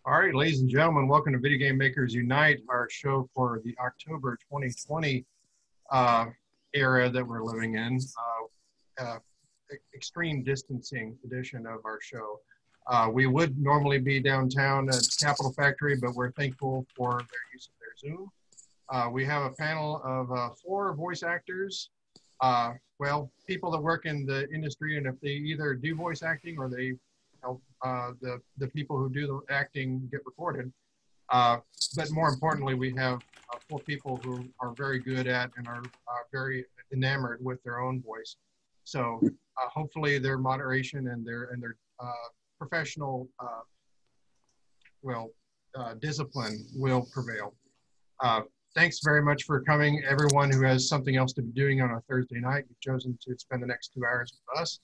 All right, ladies and gentlemen, welcome to Video Game Makers Unite, our show for the October 2020 era that we're living in, extreme distancing edition of our show. We would normally be downtown at Capitol Factory, but we're thankful for their use of their Zoom. We have a panel of 4 voice actors, people that work in the industry, and if they either do voice acting or they help the people who do the acting get recorded. But more importantly, we have 4 people who are very good at and are very enamored with their own voice. So hopefully their moderation and their professional discipline will prevail. Thanks very much for coming, everyone who has something else to be doing on a Thursday night. You've chosen to spend the next 2 hours with us.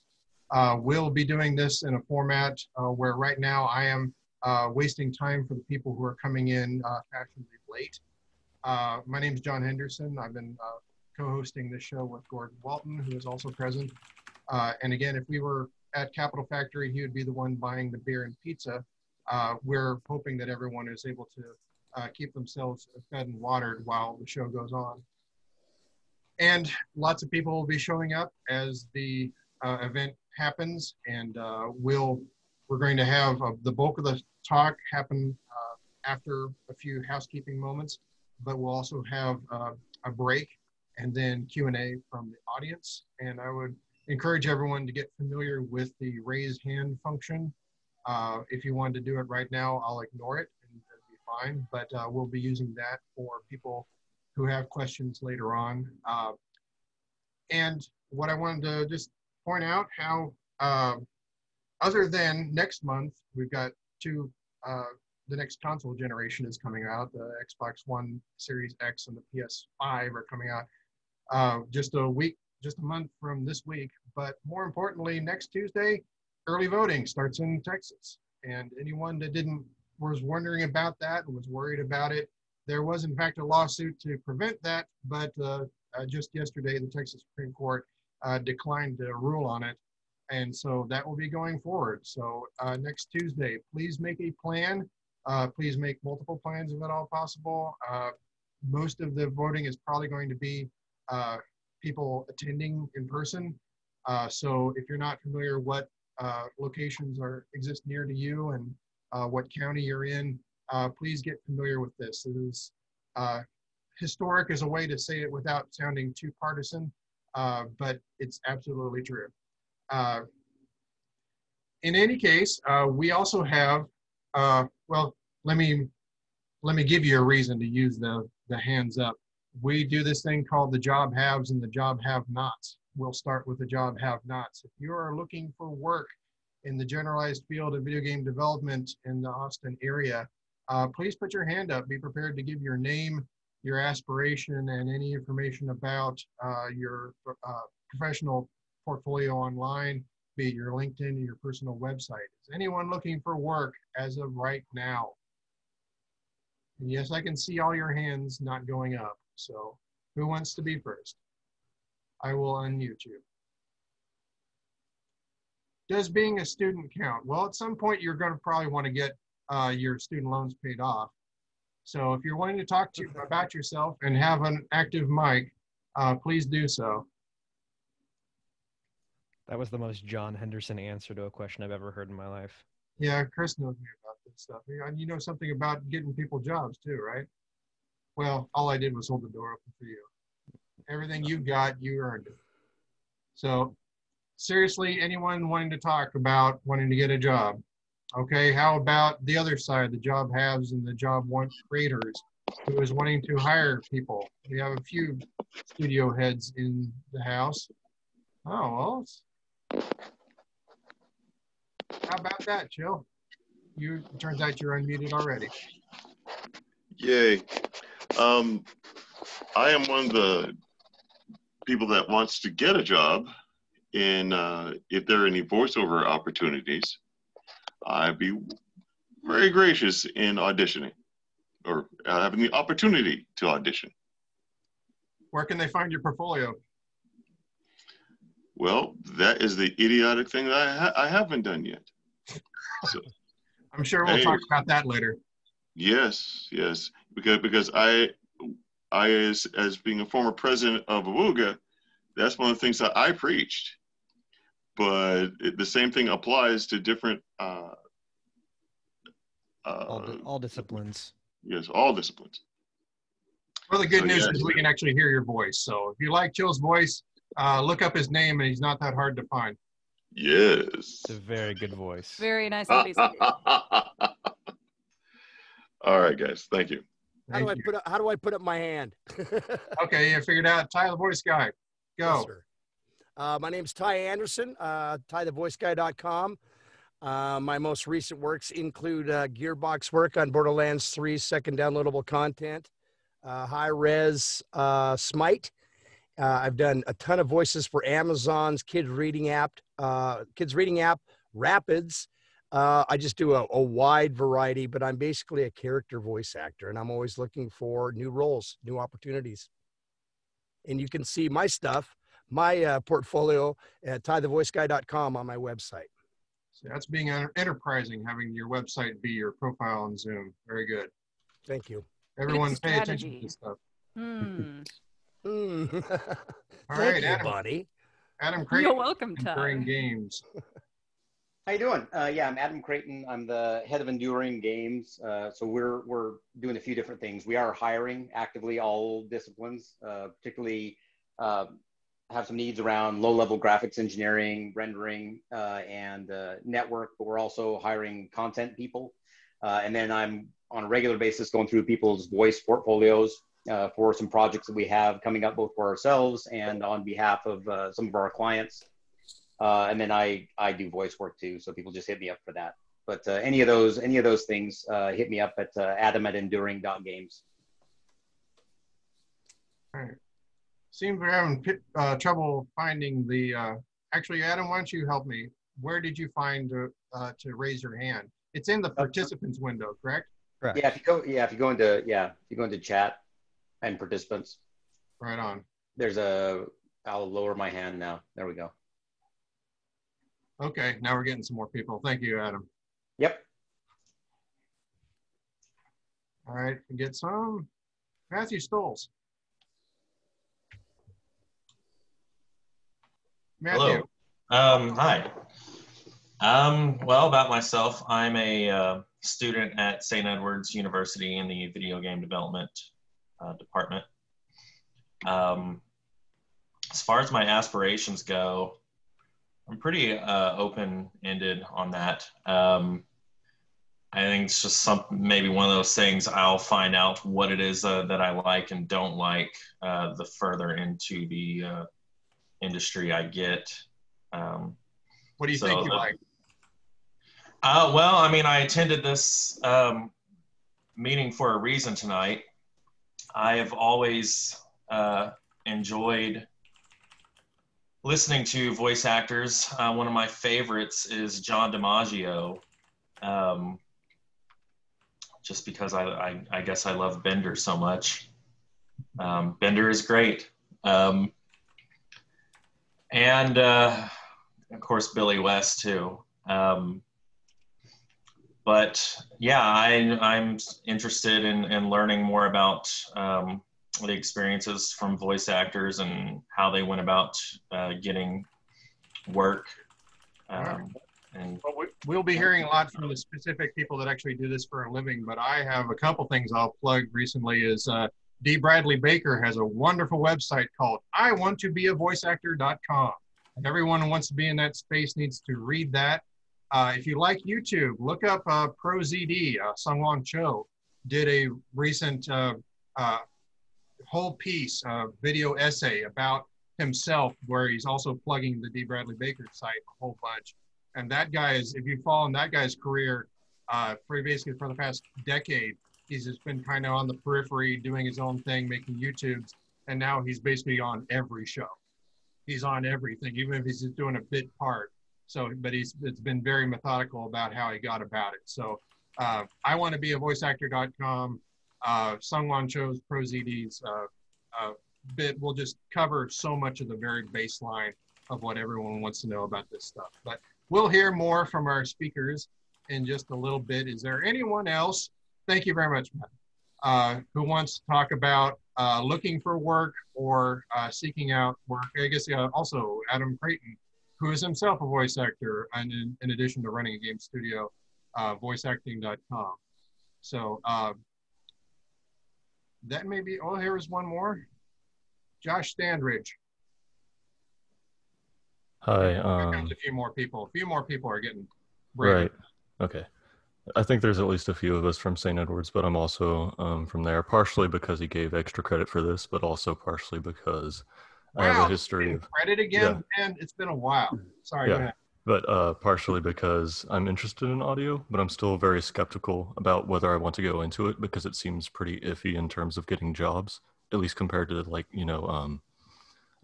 We'll be doing this in a format where right now I am wasting time for the people who are coming in fashionably late. My name is John Henderson. I've been co-hosting this show with Gordon Walton, who is also present. And again, if we were at Capitol Factory, he would be the one buying the beer and pizza. We're hoping that everyone is able to keep themselves fed and watered while the show goes on. And lots of people will be showing up as the event happens, and we're going to have the bulk of the talk happen after a few housekeeping moments, but we'll also have a break and then Q&A from the audience. And I would encourage everyone to get familiar with the raise hand function. If you wanted to do it right now, I'll ignore it and it'll be fine, but we'll be using that for people who have questions later on. And what I wanted to just point out how, other than next month, we've got the next console generation is coming out. The Xbox One Series X and the PS5 are coming out just a month from this week. But more importantly, next Tuesday, early voting starts in Texas. And anyone that was wondering about that and was worried about it, there was in fact a lawsuit to prevent that, but just yesterday, the Texas Supreme Court declined to rule on it. And so that will be going forward. So next Tuesday, please make a plan. Please make multiple plans if at all possible. Most of the voting is probably going to be people attending in person. So if you're not familiar what locations exist near to you and what county you're in, please get familiar with this. It is historic is a way to say it without sounding too partisan. But it's absolutely true. In any case, we also have, let me give you a reason to use the hands up. We do this thing called the job haves and the job have-nots. We'll start with the job have-nots. If you are looking for work in the generalized field of video game development in the Austin area, please put your hand up. Be prepared to give your name, your aspiration, and any information about your professional portfolio online, be it your LinkedIn or your personal website. Is anyone looking for work as of right now? And yes, I can see all your hands not going up. So who wants to be first? I will unmute you. Does being a student count? Well, at some point you're going to probably want to get your student loans paid off. So if you're wanting to talk about yourself and have an active mic, please do so. That was the most John Henderson answer to a question I've ever heard in my life. Yeah, Chris knows me about this stuff. You know something about getting people jobs too, right? Well, all I did was hold the door open for you. Everything you got, you earned it. So seriously, anyone wanting to talk about wanting to get a job? Okay, how about the other side, the job haves and the job want creators who is wanting to hire people? We have a few studio heads in the house. Oh, well, how about that, Chill? It turns out you're unmuted already. Yay. I am one of the people that wants to get a job, and if there are any voiceover opportunities, I'd be very gracious in auditioning or having the opportunity to audition. Where can they find your portfolio? Well, that is the idiotic thing that I haven't done yet. So. I'm sure we'll Hey. talk about that later. Yes, yes. Because I as being a former president of Awuga, that's one of the things that I preached. But the same thing applies to different All disciplines. yes, all disciplines. Well, the good So, news yes. is we can actually hear your voice. So if you like Chill's voice, look up his name, and he's not that hard to find. Yes. It's a very good voice. Very nice. All right, guys. Thank you. How do I put up my hand? Okay, you figured out. Ty the voice guy. Go. Yes, sir. My name's Ty Anderson, tythevoiceguy.com. My most recent works include Gearbox work on Borderlands 3 second downloadable content, high res Smite. I've done a ton of voices for Amazon's kids reading app, Rapids. I just do a wide variety, but I'm basically a character voice actor, and I'm always looking for new roles, new opportunities. And you can see my stuff, my portfolio at tythevoiceguy.com on my website. So that's being enterprising, having your website be your profile on Zoom. Very good. Thank you. Everyone Good pay attention strategy. to this stuff. All All Thank right, you, Adam. buddy. Adam Creighton. You're welcome, Ty. Enduring Games. How you doing? Yeah, I'm Adam Creighton. I'm the head of Enduring Games. So we're doing a few different things. We are hiring actively all disciplines, particularly have some needs around low-level graphics engineering, rendering, and network, but we're also hiring content people. And then I'm on a regular basis going through people's voice portfolios for some projects that we have coming up both for ourselves and on behalf of some of our clients. And then I do voice work too, so people just hit me up for that. But any of those things, hit me up at adam@enduring.games. All right. Seems we're having trouble finding the. Actually, Adam, why don't you help me? Where did you find to raise your hand? It's in the participants window, correct? Correct. Yeah, if you go into chat and participants, Right on. there's I'll lower my hand now. There we go. Okay, now we're getting some more people. Thank you, Adam. Yep. All right, we get some. Matthew Stoles. Matthew. Hello. Hi. Well, about myself, I'm a student at St. Edward's University in the video game development department. As far as my aspirations go, I'm pretty open-ended on that. I think it's just maybe one of those things I'll find out what it is that I like and don't like the further into the industry I get. What do you think you like? Well, I mean, I attended this meeting for a reason tonight. I have always enjoyed listening to voice actors. One of my favorites is John DiMaggio, just because I guess I love Bender so much. Bender is great. And of course, Billy West too. But yeah, I'm interested in learning more about the experiences from voice actors and how they went about getting work. And Well, we'll be hearing a lot from the specific people that actually do this for a living, but I have a couple things I'll plug recently is D. Bradley Baker has a wonderful website called iwanttobeavoiceactor.com. And everyone who wants to be in that space needs to read that. If you like YouTube, look up ProZD. Sungwon Cho did a recent whole piece, video essay about himself, where he's also plugging the D. Bradley Baker site a whole bunch. And that guy is, if you follow that guy's career, basically for the past decade, he's just been kind of on the periphery, doing his own thing, making YouTubes, and now he's basically on every show. He's on everything, even if he's just doing a bit part. So, but it's been very methodical about how he got about it. So, iwanttobeavoiceactor.com, Sungwon Cho's ProZD's bit will just cover so much of the very baseline of what everyone wants to know about this stuff. But we'll hear more from our speakers. in just a little bit. Is there anyone else? Thank you very much, Matt. Who wants to talk about looking for work or seeking out work? I guess also Adam Creighton, who is himself a voice actor, and in addition to running a game studio, voiceacting.com. So that may be, oh, here is one more. Josh Standridge. Hi. Here comes a few more people. A few more people are getting brave. Right. Okay. I think there's at least a few of us from St. Edward's, but I'm also from there, partially because he gave extra credit for this, but also partially because I have a history of credit again. Yeah. Man, it's been a while. Sorry. Yeah. But partially because I'm interested in audio, but I'm still very skeptical about whether I want to go into it because it seems pretty iffy in terms of getting jobs, at least compared to like, you know,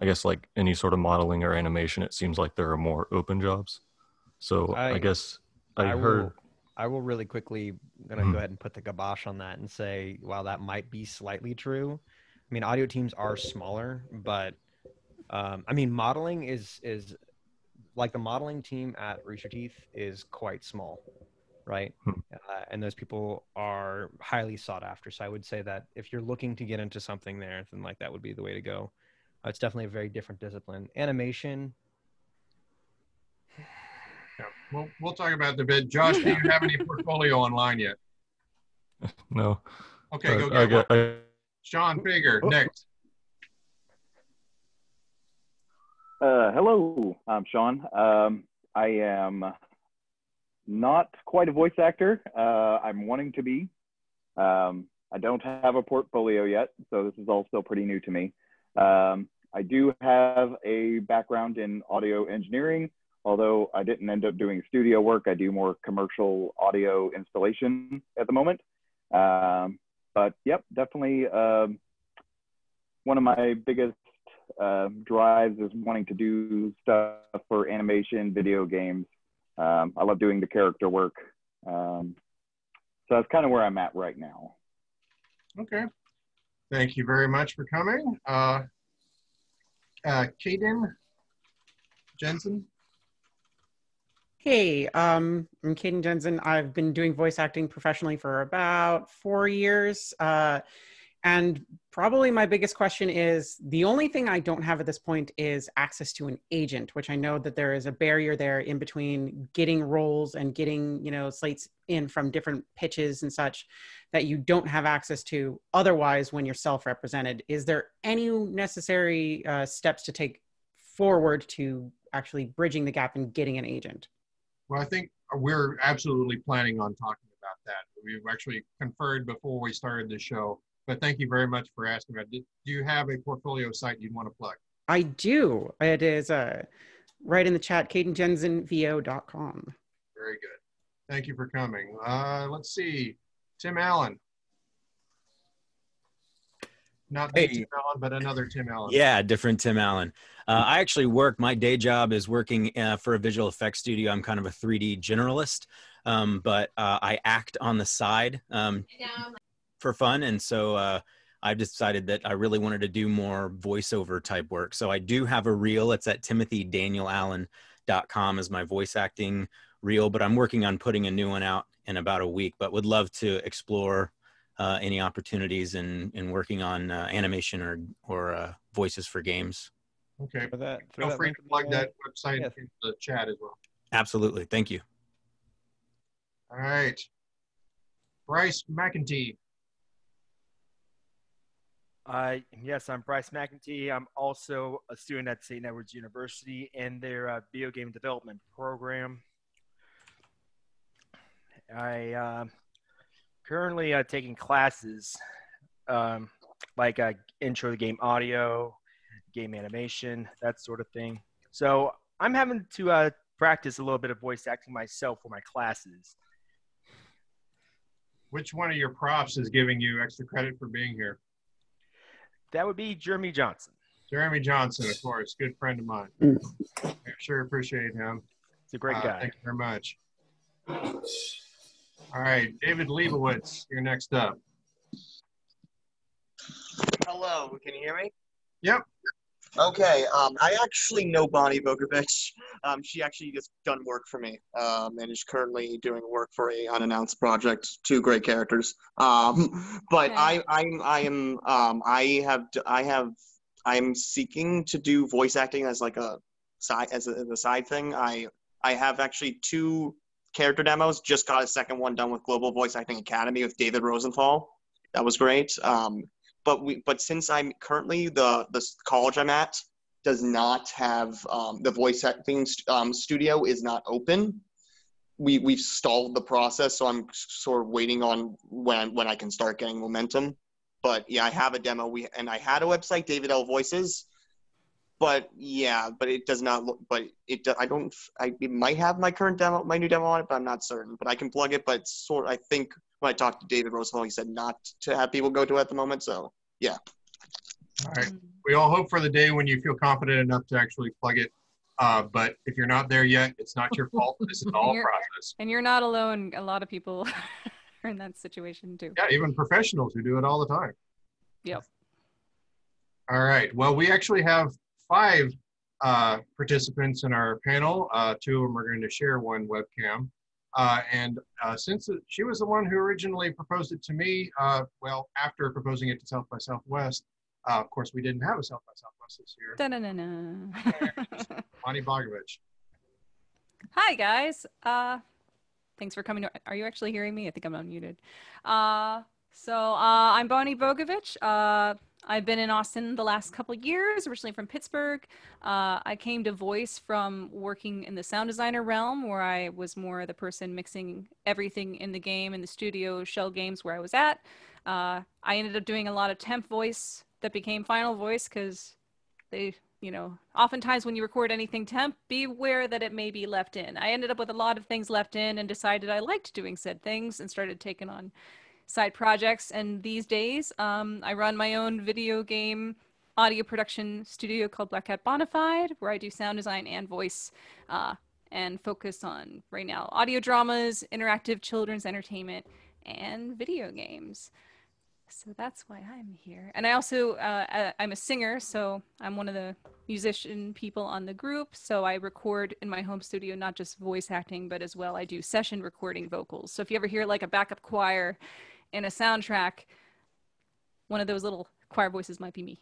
I guess like any sort of modeling or animation, it seems like there are more open jobs. So I guess I will really quickly gonna go ahead and put the kibosh on that and say, while that might be slightly true, I mean, audio teams are smaller, but I mean, modeling is like the modeling team at Rooster Teeth is quite small, right? And those people are highly sought after. So I would say that if you're looking to get into something there, then like that would be the way to go. It's definitely a very different discipline. Animation. Yeah, we'll talk about the bit. Josh, do you have any portfolio online yet? No. Okay, go get one. Sean Fager, next. Hello, I'm Sean. I am not quite a voice actor. I'm wanting to be. I don't have a portfolio yet, so this is all still pretty new to me. I do have a background in audio engineering, although I didn't end up doing studio work. I do more commercial audio installation at the moment. But yep, definitely one of my biggest drives is wanting to do stuff for animation, video games. I love doing the character work. So that's kind of where I'm at right now. Okay. Thank you very much for coming. Kaden Jensen. Hey, I'm Kaden Jensen. I've been doing voice acting professionally for about 4 years. And probably my biggest question is, the only thing I don't have at this point is access to an agent, which I know that there is a barrier there in between getting roles and getting, you know, slates in from different pitches and such that you don't have access to otherwise when you're self-represented. Is there any necessary steps to take forward to actually bridging the gap and getting an agent? Well, I think we're absolutely planning on talking about that. We've actually conferred before we started the show. But thank you very much for asking about it. Do you have a portfolio site you'd want to plug? I do. It is right in the chat, KadenJensenVO.com. Very good. Thank you for coming. Let's see. Tim Allen. Not the Tim Allen, but another Tim Allen. Yeah, different Tim Allen. I actually work, my day job is working for a visual effects studio. I'm kind of a 3D generalist, but I act on the side. For fun, and so I've decided that I really wanted to do more voiceover type work. So I do have a reel. It's at TimothyDanielAllen.com as my voice acting reel, but I'm working on putting a new one out in about a week, but would love to explore any opportunities in working on animation or voices for games. Okay, feel free to plug that website in the chat as well. Absolutely, thank you. All right, Bryce McEntee. Yes, I'm Bryce McEntee. I'm also a student at St. Edward's University in their video game development program. I currently taking classes like intro to game audio, game animation, that sort of thing. So I'm having to practice a little bit of voice acting myself for my classes. Which one of your profs is giving you extra credit for being here? That would be Jeremy Johnson. Jeremy Johnson, of course, good friend of mine. I sure appreciate him. He's a great guy. Thank you very much. All right, David Leibowitz, you're next up. Hello, can you hear me? Yep. Okay, I actually know Bonnie Bogovich. She actually just done work for me, and is currently doing work for a unannounced project. Two great characters. But Okay. I'm seeking to do voice acting as like a side as a side thing. I have actually two character demos. Just got a second one done with Global Voice Acting Academy with David Rosenthal. That was great. But since I'm currently the college I'm at does not have the voice acting studio is not open. We've stalled the process, so I'm sort of waiting on when I can start getting momentum. But yeah, I have a demo. And I had a website, David L Voices, but yeah, but it does not look. But it might have my current demo, my new demo on it, but I'm not certain. But I can plug it. But I think when I talked to David Roosevelt, he said not to have people go to it at the moment. So yeah. All right. We all hope for the day when you feel confident enough to actually plug it. But if you're not there yet, it's not your fault. This is all process. And you're not alone. A lot of people are in that situation too. Yeah, even professionals who do it all the time. Yep. All right. Well, we actually have 5 participants in our panel. 2 of them are going to share one webcam. Since she was the one who originally proposed it to me, well, after proposing it to South by Southwest, of course, we didn't have a South by Southwest this year. Bonnie Bogovich. Hi, guys. Thanks for coming. Are you actually hearing me? I think I'm unmuted. I'm Bonnie Bogovich. I've been in Austin the last couple of years, originally from Pittsburgh. I came to voice from working in the sound designer realm, where I was more the person mixing everything in the game, in the studio, shell games where I was at. I ended up doing a lot of temp voice that became final voice because they, oftentimes when you record anything temp, be aware that it may be left in. I ended up with a lot of things left in and decided I liked doing said things and started taking on side projects. And these days, I run my own video game audio production studio called BlackCatBonifide, where I do sound design and voice and focus on, right now, audio dramas, interactive children's entertainment, and video games. So that's why I'm here. And I also, I'm a singer, so I'm one of the musician people on the group. So I record in my home studio, not just voice acting, but as well I do session recording vocals. So if you ever hear like a backup choir in a soundtrack, one of those little choir voices might be me.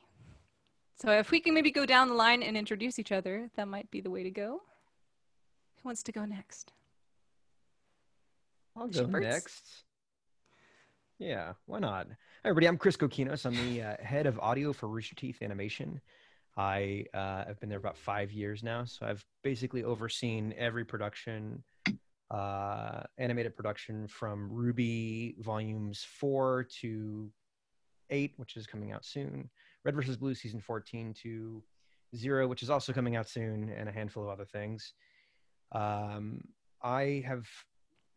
So if we can maybe go down the line and introduce each other, that might be the way to go. Who wants to go next? I'll go next. Yeah, why not? Hi, everybody, I'm Chris Kokinos. I'm the head of audio for Rooster Teeth Animation. I have been there about 5 years now, so I've basically overseen every production, animated production from Ruby Volumes 4 to 8, which is coming out soon, Red vs. Blue Season 14 to 0, which is also coming out soon, and a handful of other things. I have,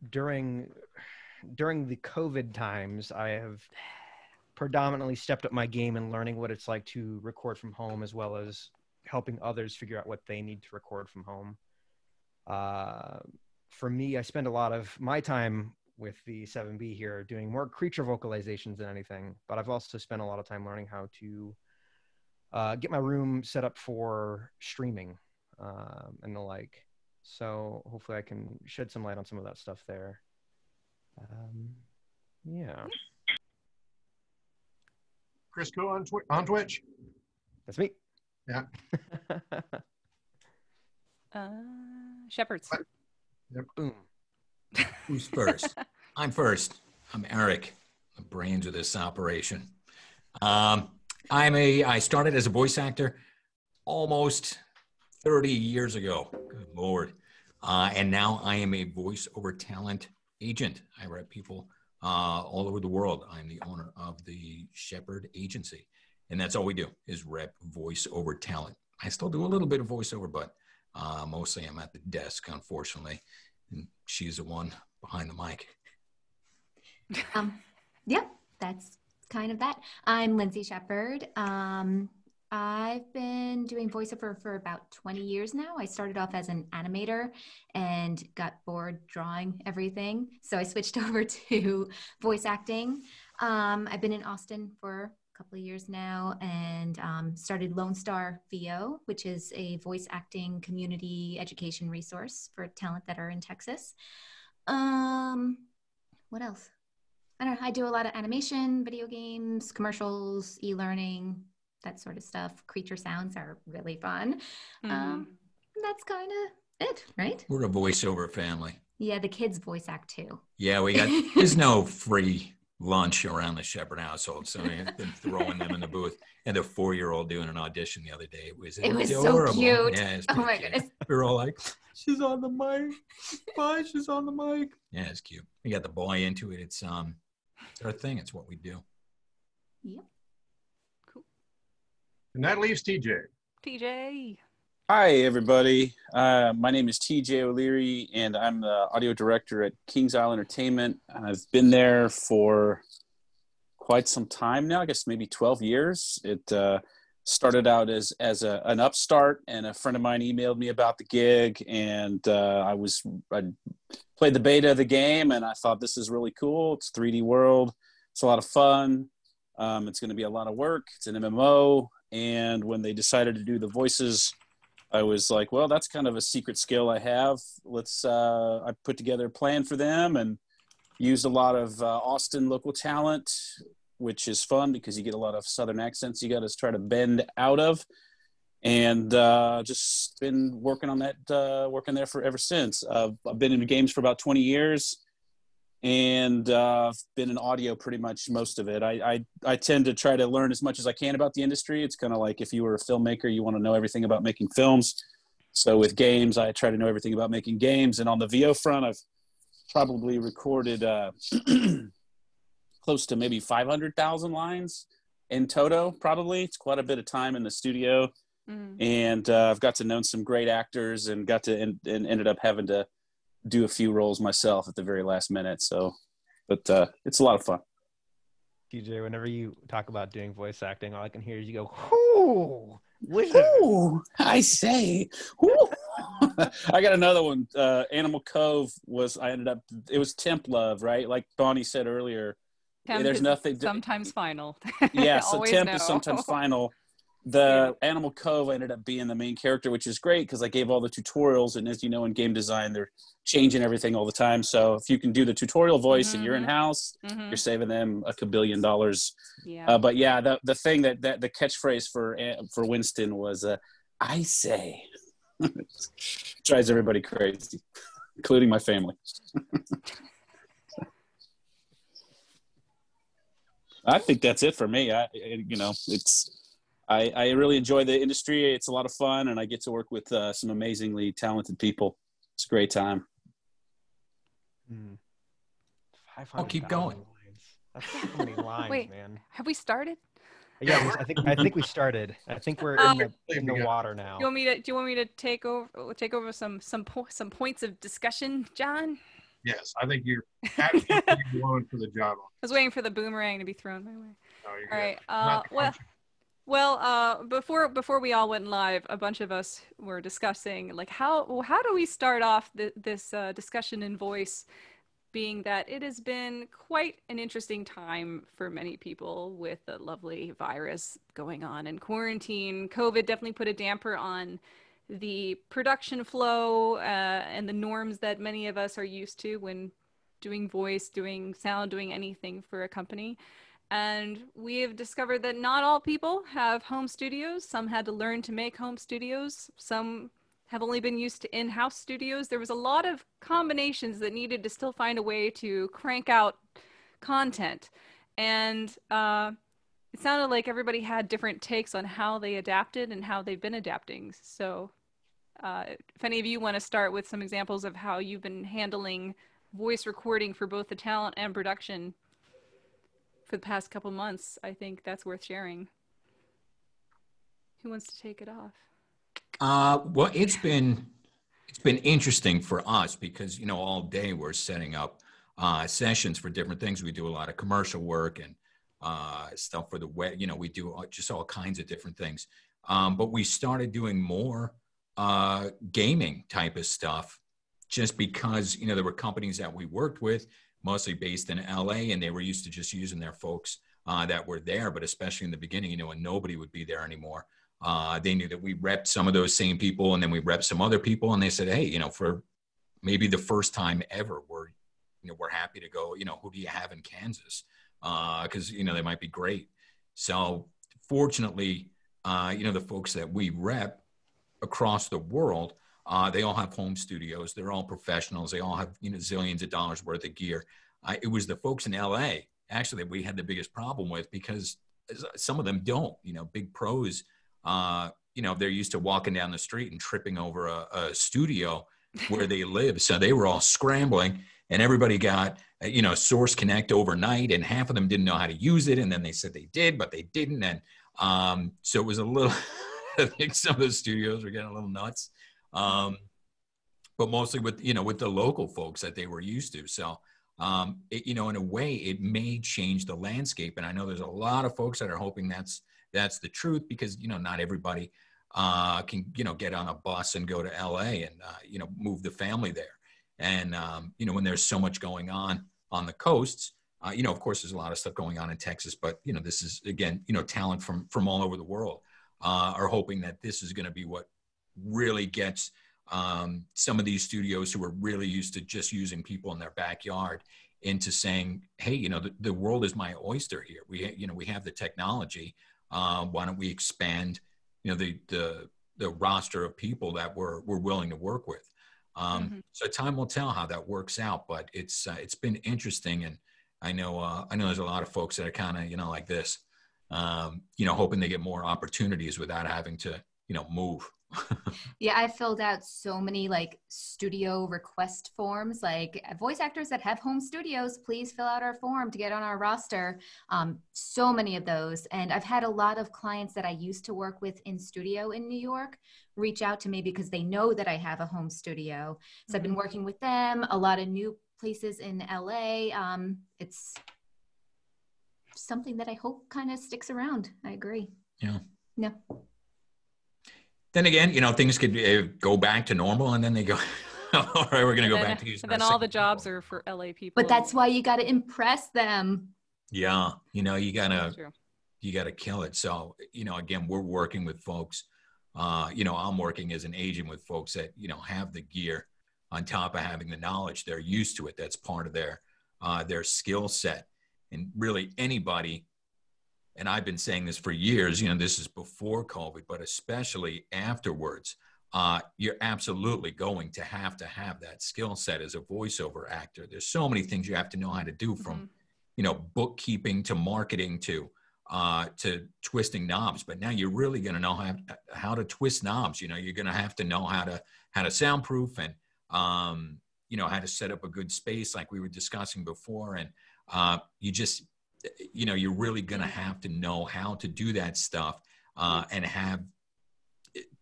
during the COVID times, I have predominantly stepped up my game in learning what it's like to record from home, as well as helping others figure out what they need to record from home. For me, I spend a lot of my time with the 7B here doing more creature vocalizations than anything, but I've also spent a lot of time learning how to get my room set up for streaming and the like. So hopefully I can shed some light on some of that stuff there. Yeah. Chris Co on Twitch. That's me. Yeah. Sheppards. Yep. Boom. Who's first? I'm first. I'm Erik, the brains of this operation. I started as a voice actor almost 30 years ago. Good Lord. And now I am a voiceover talent agent. I rep people all over the world. I'm the owner of the Sheppard agency. And that's all we do is rep voiceover talent. I still do a little bit of voiceover, but mostly I'm at the desk, unfortunately. And she's the one behind the mic. Yep, that's kind of that. I'm Lindsay Sheppard. I've been doing voiceover for about 20 years now. I started off as an animator and got bored drawing everything. So I switched over to voice acting. I've been in Austin for couple of years now, and started Lone Star VO, which is a voice acting community education resource for talent that are in Texas. What else? I don't know. I do a lot of animation, video games, commercials, e-learning, that sort of stuff. Creature sounds are really fun. That's kind of it, right? We're a voiceover family. Yeah, the kids voice act too. Yeah, there's no free lunch around the Sheppard household, so I've been throwing them in the booth. And the 4-year-old doing an audition the other day. It was adorable. So cute. Yeah, it's oh my cute. goodness. We were all like, she's on the mic. Bye, she's on the mic. Yeah, it's cute. We got the boy into it. It's our thing. It's what we do. Yep. Cool. And that leaves TJ. TJ. Hi, everybody. My name is TJ O'Leary, and I'm the audio director at King's Isle Entertainment. I've been there for quite some time now, I guess maybe 12 years. It started out as an upstart, and a friend of mine emailed me about the gig, and I played the beta of the game, and I thought, this is really cool. It's 3D world. It's a lot of fun. It's going to be a lot of work. It's an MMO, and when they decided to do the voices, I was like, well, that's kind of a secret skill I have. I put together a plan for them and used a lot of Austin local talent, which is fun because you get a lot of Southern accents you got to try to bend out of. And just been working on that, working there ever since. I've been in games for about 20 years, and I've been in audio pretty much most of it. I tend to try to learn as much as I can about the industry. It's kind of like if you were a filmmaker, you want to know everything about making films. So with games, I try to know everything about making games. And on the VO front, I've probably recorded close to maybe 500,000 lines in toto, probably. It's quite a bit of time in the studio. And I've got to know some great actors, and got to and ended up having to do a few roles myself at the very last minute. So, but it's a lot of fun. TJ, whenever you talk about doing voice acting, all I can hear is you go, "Ooh, wizard." Ooh, I say. Ooh. I got another one. Animal Cove it was temp love, right? Like Bonnie said earlier. Temp there's is nothing. sometimes final. Yeah, so Always temp no. is sometimes final. The Animal Cove ended up being the main character, which is great because I gave all the tutorials. And as you know, in game design, they're changing everything all the time. So if you can do the tutorial voice and you're in-house, you're saving them $1 billion. Yeah. But yeah, the thing that the catchphrase for Winston was, I say. Drives everybody crazy, including my family. I think that's it for me. I really enjoy the industry. It's a lot of fun, and I get to work with some amazingly talented people. It's a great time. I'll keep going. That's so many lines. Wait, man. Have we started? Yeah, I think we started. I think we're in the water now. Do you want me to take over some points of discussion, John? Yes, I think you're absolutely going for the job. I was waiting for the boomerang to be thrown my way. Oh, you're all good. right. Well, before we all went live, a bunch of us were discussing like how do we start off this discussion in voice, being that it has been quite an interesting time for many people with the lovely virus going on and quarantine. COVID definitely put a damper on the production flow and the norms that many of us are used to when doing voice, doing sound, doing anything for a company. And we have discovered that not all people have home studios. Some had to learn to make home studios. Some have only been used to in-house studios. There was a lot of combinations that needed to still find a way to crank out content. And it sounded like everybody had different takes on how they adapted and how they've been adapting. So if any of you want to start with some examples of how you've been handling voice recording for both the talent and production for the past couple months, I think that's worth sharing. Who wants to take it off? Well, it's been interesting for us because, you know, all day we're setting up sessions for different things. We do a lot of commercial work and stuff for the web. You know, we do just all kinds of different things. But we started doing more gaming type of stuff just because, you know, there were companies that we worked with, mostly based in LA, and they were used to just using their folks that were there, but especially in the beginning, you know, when nobody would be there anymore. They knew that we repped some of those same people, and then we repped some other people, and they said, hey, you know, for maybe the first time ever, we're happy to go, you know, who do you have in Kansas? Because, you know, they might be great. So fortunately, you know, the folks that we rep across the world, they all have home studios. They're all professionals. They all have, you know, zillions of dollars worth of gear. It was the folks in LA, actually, that we had the biggest problem with, because some of them don't, you know, big pros, you know, they're used to walking down the street and tripping over a studio where they live. So they were all scrambling, and everybody got, you know, Source Connect overnight, and half of them didn't know how to use it. And then they said they did, but they didn't. And so it was a little, I think some of the studios were getting a little nuts. But mostly with, you know, with the local folks that they were used to. So, you know, in a way, it may change the landscape. And I know there's a lot of folks that are hoping that's the truth, because, you know, not everybody can, you know, get on a bus and go to LA and, you know, move the family there. And, you know, when there's so much going on the coasts, you know, of course, there's a lot of stuff going on in Texas, but, you know, this is, again, you know, talent from all over the world are hoping that this is going to be what really gets some of these studios who are really used to just using people in their backyard into saying, hey, you know, the world is my oyster here. You know, we have the technology. Why don't we expand, you know, the roster of people that we're willing to work with? So time will tell how that works out, but it's been interesting. And I know there's a lot of folks that are kind of, you know, like this, you know, hoping they get more opportunities without having to, you know, move. Yeah, I filled out so many like studio request forms, like voice actors that have home studios, please fill out our form to get on our roster. So many of those. And I've had a lot of clients that I used to work with in studio in New York reach out to me because they know that I have a home studio. So I've been working with them, a lot of new places in LA. It's something that I hope kind of sticks around. I agree. Yeah. Yeah. Then again, you know, things could go back to normal, and then they go, all right, we're going to go back to using. And then all the jobs are for LA people. But that's why you got to impress them. Yeah. You know, you gotta kill it. So, you know, again, we're working with folks, you know, I'm working as an agent with folks that, you know, have the gear on top of having the knowledge. They're used to it. That's part of their skill set. And really anybody, and I've been saying this for years, you know, this is before COVID, but especially afterwards, you're absolutely going to have that skill set as a voiceover actor. There's so many things you have to know how to do, from, you know, bookkeeping to marketing to twisting knobs. But now you're really going to know how to twist knobs. You know, you're going to have to know how to soundproof and, you know, how to set up a good space like we were discussing before. And you know, you're really going to have to know how to do that stuff and have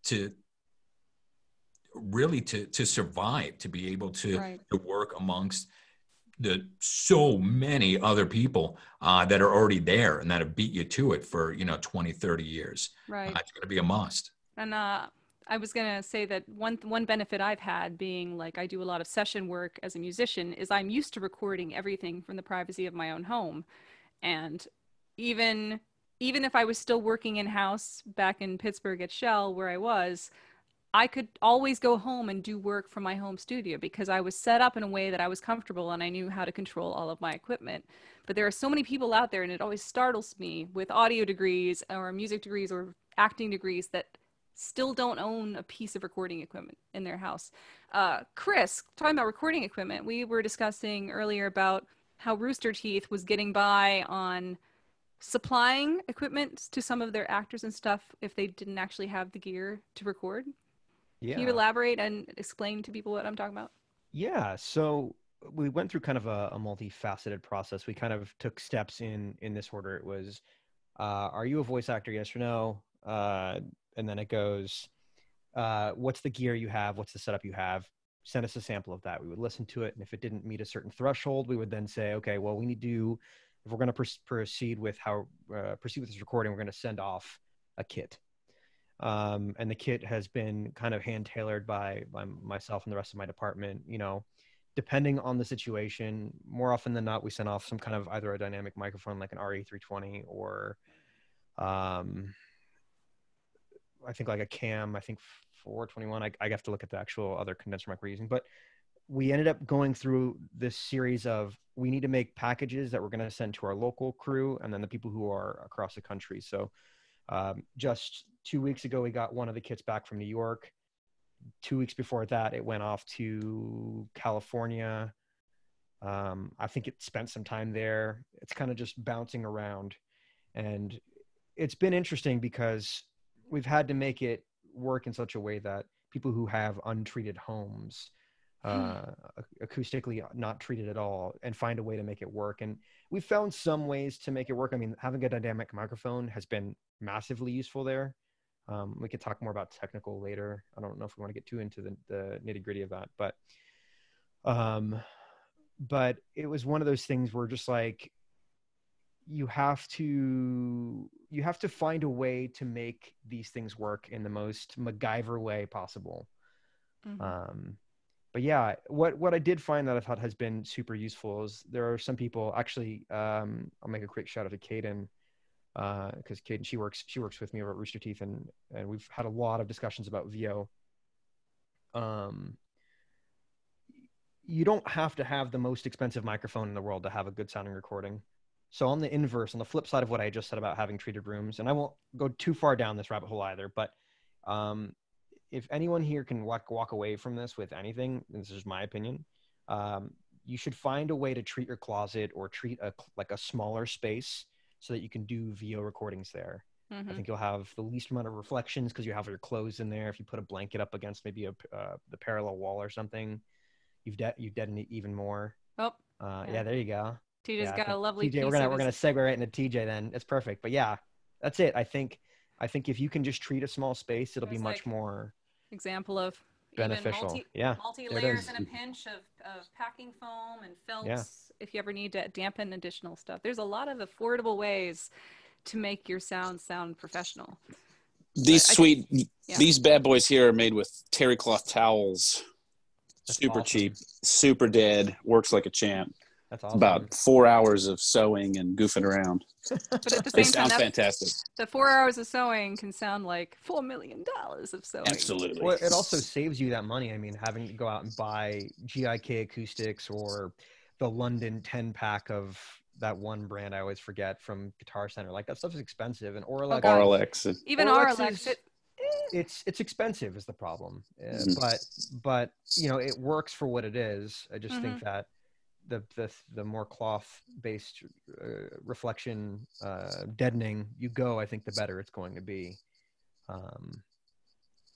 to really to survive, to be able to work amongst the so many other people that are already there and that have beat you to it for, you know, 20, 30 years. Right. It's going to be a must. And I was going to say that one benefit I've had, being like I do a lot of session work as a musician, is I'm used to recording everything from the privacy of my own home. And even if I was still working in-house back in Pittsburgh at Shell, where I was, I could always go home and do work from my home studio because I was set up in a way that I was comfortable and I knew how to control all of my equipment. But there are so many people out there, and it always startles me, with audio degrees or music degrees or acting degrees that still don't own a piece of recording equipment in their house. Chris, talking about recording equipment, we were discussing earlier about how Rooster Teeth was getting by on supplying equipment to some of their actors and stuff if they didn't actually have the gear to record. Yeah. Can you elaborate and explain to people what I'm talking about? Yeah, so we went through kind of a multifaceted process. We kind of took steps in this order. It was, are you a voice actor, yes or no? And then it goes, what's the gear you have? What's the setup you have? Send us a sample of that. We would listen to it. And if it didn't meet a certain threshold, we would then say, okay, well, we need to, if we're going to proceed with this recording, we're going to send off a kit. And the kit has been kind of hand tailored by myself and the rest of my department, you know, depending on the situation, more often than not, we send off some kind of either a dynamic microphone like an RE320 or I think like a cam, I think 421. I have to look at the actual other condenser mic we're using, but we ended up going through this series of, we need to make packages that we're going to send to our local crew and then the people who are across the country. So just 2 weeks ago, we got one of the kits back from New York. 2 weeks before that, it went off to California. I think it spent some time there. It's kind of just bouncing around. And it's been interesting because we've had to make it work in such a way that people who have untreated homes, acoustically not treated at all, and find a way to make it work. And we've found some ways to make it work. I mean, having a dynamic microphone has been massively useful there. We could talk more about technical later. I don't know if we want to get too into the nitty gritty of that, but it was one of those things where just like, you have to find a way to make these things work in the most MacGyver way possible. Mm-hmm. But yeah, what I did find that I thought has been super useful is there are some people actually, I'll make a quick shout out to Kaden, because Kaden, she works with me over at Rooster Teeth, and we've had a lot of discussions about VO. You don't have to have the most expensive microphone in the world to have a good sounding recording. So on the inverse, on the flip side of what I just said about having treated rooms, and I won't go too far down this rabbit hole either, but if anyone here can walk away from this with anything, and this is my opinion, you should find a way to treat your closet or treat like a smaller space so that you can do VO recordings there. Mm-hmm. I think you'll have the least amount of reflections because you have your clothes in there. If you put a blanket up against maybe the parallel wall or something, you've deadened it even more. Oh, yeah, there you go. TJ's got a lovely TJ, piece we're gonna segue right into TJ then. It's perfect. But yeah, that's it. I think if you can just treat a small space, it'll be much more example of beneficial. Multi layers and a pinch of packing foam and felts if you ever need to dampen additional stuff. There's a lot of affordable ways to make your sound professional. These bad boys here are made with terry cloth towels. That's super awesome. Cheap, super dead, works like a champ. That's awesome. About 4 hours of sewing and goofing around. But at the they same time, sound fantastic. The 4 hours of sewing can sound like $4 million of sewing. Absolutely. Well, it also saves you that money. I mean, having to go out and buy GIK acoustics or the London 10-pack of that one brand I always forget from Guitar Center. Like, that stuff is expensive. And RLX. Even RLX. It's expensive is the problem. But you know, it works for what it is. I just think that the more cloth-based reflection deadening you go, I think the better it's going to be.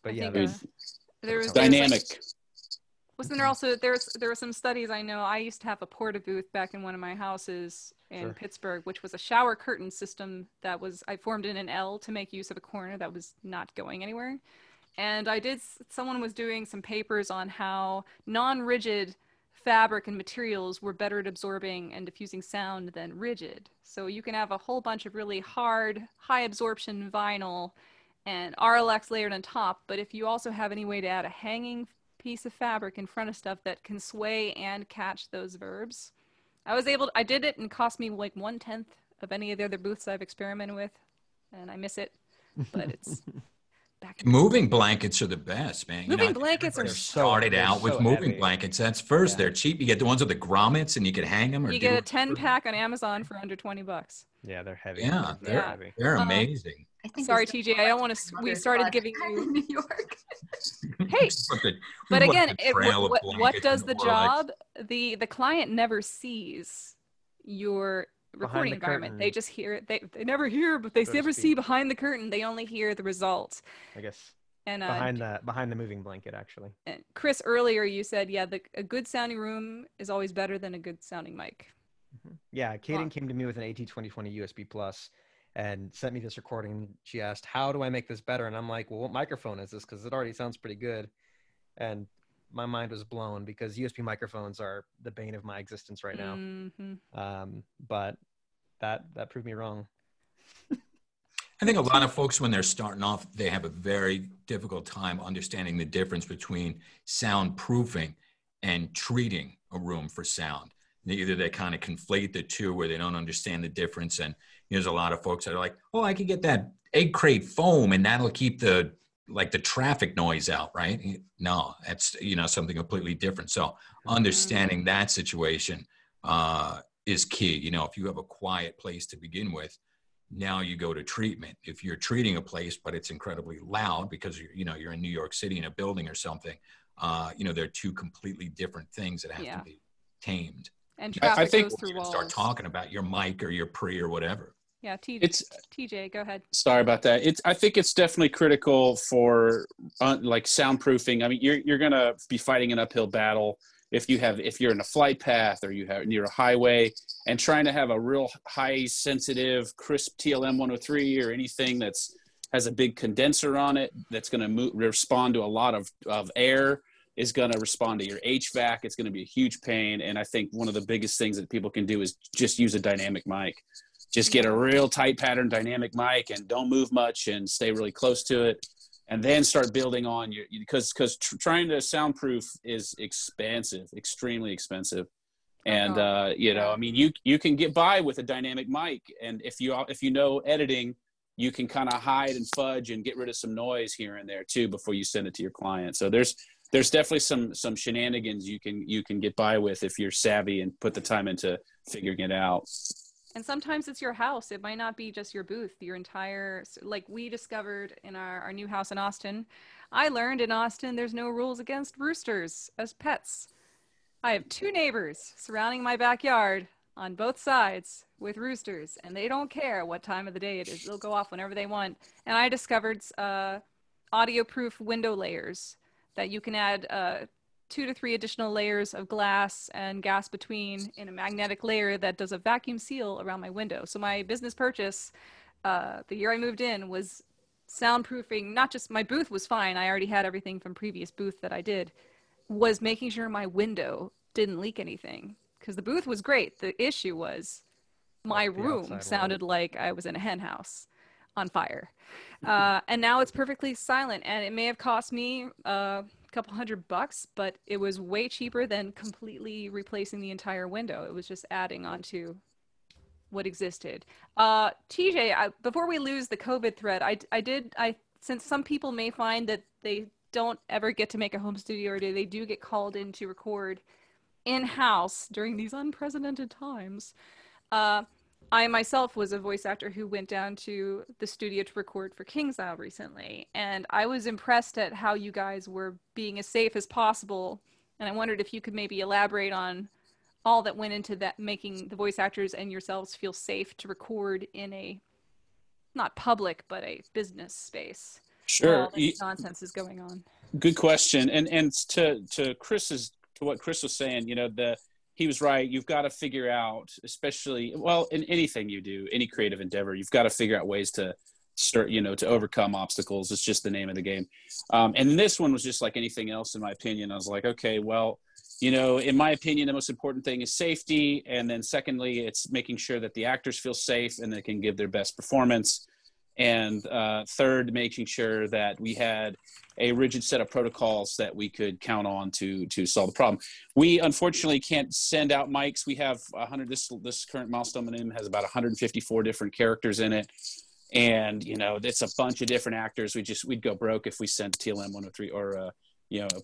But yeah, there's dynamic. Wasn't there also there were some studies? I know I used to have a porta booth back in one of my houses in Pittsburgh, which was a shower curtain system that I formed in an L to make use of a corner that was not going anywhere. And someone was doing some papers on how non-rigid fabric and materials were better at absorbing and diffusing sound than rigid. So you can have a whole bunch of really hard, high absorption vinyl and RLX layered on top. But if you also have any way to add a hanging piece of fabric in front of stuff that can sway and catch those verbs, I did it and cost me like 1/10 of any of the other booths I've experimented with, and I miss it, but it's back. Moving blankets are the best, man. Moving blankets are started out with moving blankets. That's first. They're cheap. You get the ones with the grommets and you can hang them. Or you get a 10-pack on Amazon for under $20. Yeah, they're heavy. Yeah, they're amazing. Sorry, TJ, I don't want to. We started giving you New York. Hey, but again, what does the job? The client never sees your recording environment. They just hear it. They never hear, but they never see behind the curtain. They only hear the result, I guess. And behind the moving blanket, actually. And Chris, earlier you said, a good sounding room is always better than a good sounding mic. Yeah, Kaden came to me with an AT2020 USB Plus and sent me this recording. She asked, how do I make this better? And I'm like, well, what microphone is this? Because it already sounds pretty good. And my mind was blown because USB microphones are the bane of my existence right now. But that proved me wrong. I think a lot of folks, when they're starting off, they have a very difficult time understanding the difference between soundproofing and treating a room for sound. Either they kind of conflate the two where they don't understand the difference. And there's a lot of folks that are like, oh, I could get that egg crate foam and that'll keep the traffic noise out, right? No, that's, something completely different. So understanding that situation is key. If you have a quiet place to begin with, now you go to treatment. If you're treating a place, but it's incredibly loud because you're in New York City in a building or something, they're two completely different things that have to be tamed. And traffic goes through walls. Start talking about your mic or your pre or whatever. Yeah, TJ, go ahead. Sorry about that. I think it's definitely critical for like soundproofing. I mean, you're going to be fighting an uphill battle if you're in a flight path or you have near a highway, and trying to have a real high sensitive crisp TLM 103 or anything has a big condenser on it that's going to respond to a lot of air, is going to respond to your HVAC. It's going to be a huge pain. And I think one of the biggest things that people can do is just use a dynamic mic. Just get a real tight pattern dynamic mic and don't move much and stay really close to it. And then start building on because trying to soundproof is expensive, extremely expensive. And, I mean, you can get by with a dynamic mic. And if you know editing, you can kind of hide and fudge and get rid of some noise here and there too before you send it to your client. So there's definitely some shenanigans you can get by with if you're savvy and put the time into figuring it out. And sometimes it's your house. It might not be just your booth, your entire, like we discovered in our new house in Austin. I learned in Austin, there's no rules against roosters as pets. I have 2 neighbors surrounding my backyard on both sides with roosters, and they don't care what time of the day it is. They'll go off whenever they want. And I discovered audio-proof window layers that you can add 2 to 3 additional layers of glass and gas between in a magnetic layer that does a vacuum seal around my window. So my business purchase, the year I moved in, was soundproofing. Not just my booth was fine. I already had everything from previous booth that I did. Was making sure my window didn't leak anything, because the booth was great. The issue was my room sounded like I was in a hen house on fire. And now it's perfectly silent, and it may have cost me couple $100, but it was way cheaper than completely replacing the entire window. It was just adding on to what existed. TJ, before we lose the COVID thread, I since some people may find that they don't ever get to make a home studio, or they do get called in to record in-house during these unprecedented times. I myself was a voice actor who went down to the studio to record for KingsIsle recently, and I was impressed at how you guys were being as safe as possible, and I wondered if you could maybe elaborate on all that went into that, making the voice actors and yourselves feel safe to record in a, not public, but a business space. Sure. All this nonsense is going on. Good question. And to what Chris was saying, he was right. You've got to figure out, especially, well, in anything you do, any creative endeavor, you've got to figure out ways to start, to overcome obstacles. It's just the name of the game. And this one was just like anything else, in my opinion. I was like, okay, well, in my opinion, the most important thing is safety. And then secondly, it's making sure that the actors feel safe and they can give their best performance. And third, making sure that we had a rigid set of protocols that we could count on to solve the problem. We unfortunately can't send out mics. We have 100. This current Milestone Minimum has about 154 different characters in it, and it's a bunch of different actors. We'd go broke if we sent TLM 103 or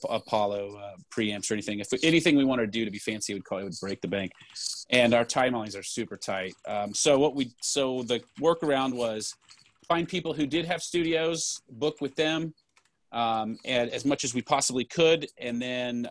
Apollo preamps or anything. If anything we wanted to do to be fancy, it would break the bank, and our timelines are super tight. So the workaround was find people who did have studios, book with them. And as much as we possibly could, and then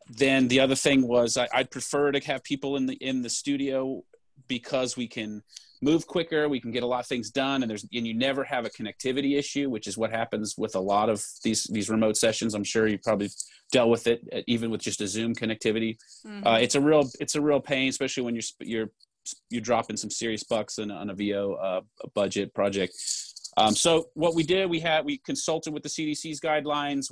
the other thing was I'd prefer to have people in the studio because we can move quicker, we can get a lot of things done, and you never have a connectivity issue, which is what happens with a lot of these remote sessions. I'm sure you probably dealt with it even with just a Zoom connectivity. Mm-hmm. It's a real pain, especially when you're dropping some serious bucks on a VO budget project. So what we did, we consulted with the CDC's guidelines.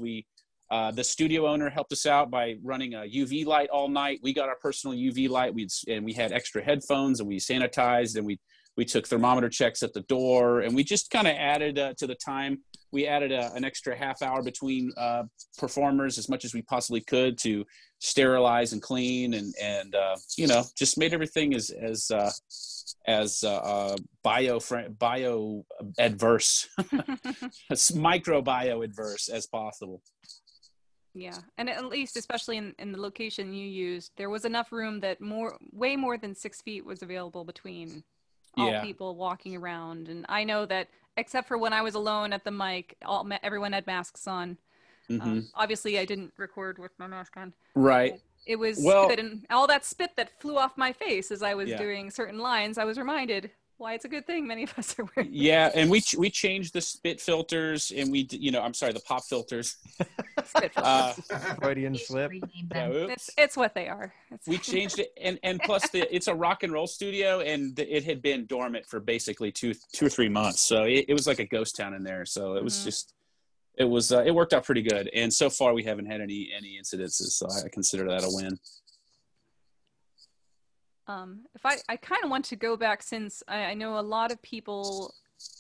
The studio owner helped us out by running a UV light all night. We got our personal UV light. We had extra headphones, and we sanitized, and we We took thermometer checks at the door, and we just kind of added to the time. We added an extra half hour between performers as much as we possibly could to sterilize and clean, and you know, just made everything as bio adverse, as micro adverse as possible. Yeah, and at least, especially in the location you used, there was enough room that way more than 6 feet was available between all people walking around. And I know that, except for when I was alone at the mic, everyone had masks on. Obviously, I didn't record with my mask on. Right. It was good, and all that spit that flew off my face as I was doing certain lines, I was reminded why it's a good thing many of us are wearing. Yeah, and we changed the spit filters, and the pop filters. Spit filters. Freudian slip. It's what they are. We changed it, and plus it's a rock and roll studio, and it had been dormant for basically two or 3 months, so it was like a ghost town in there. So it was just. It worked out pretty good, and so far we haven't had any incidences, so I consider that a win. If I kind of want to go back, since I know a lot of people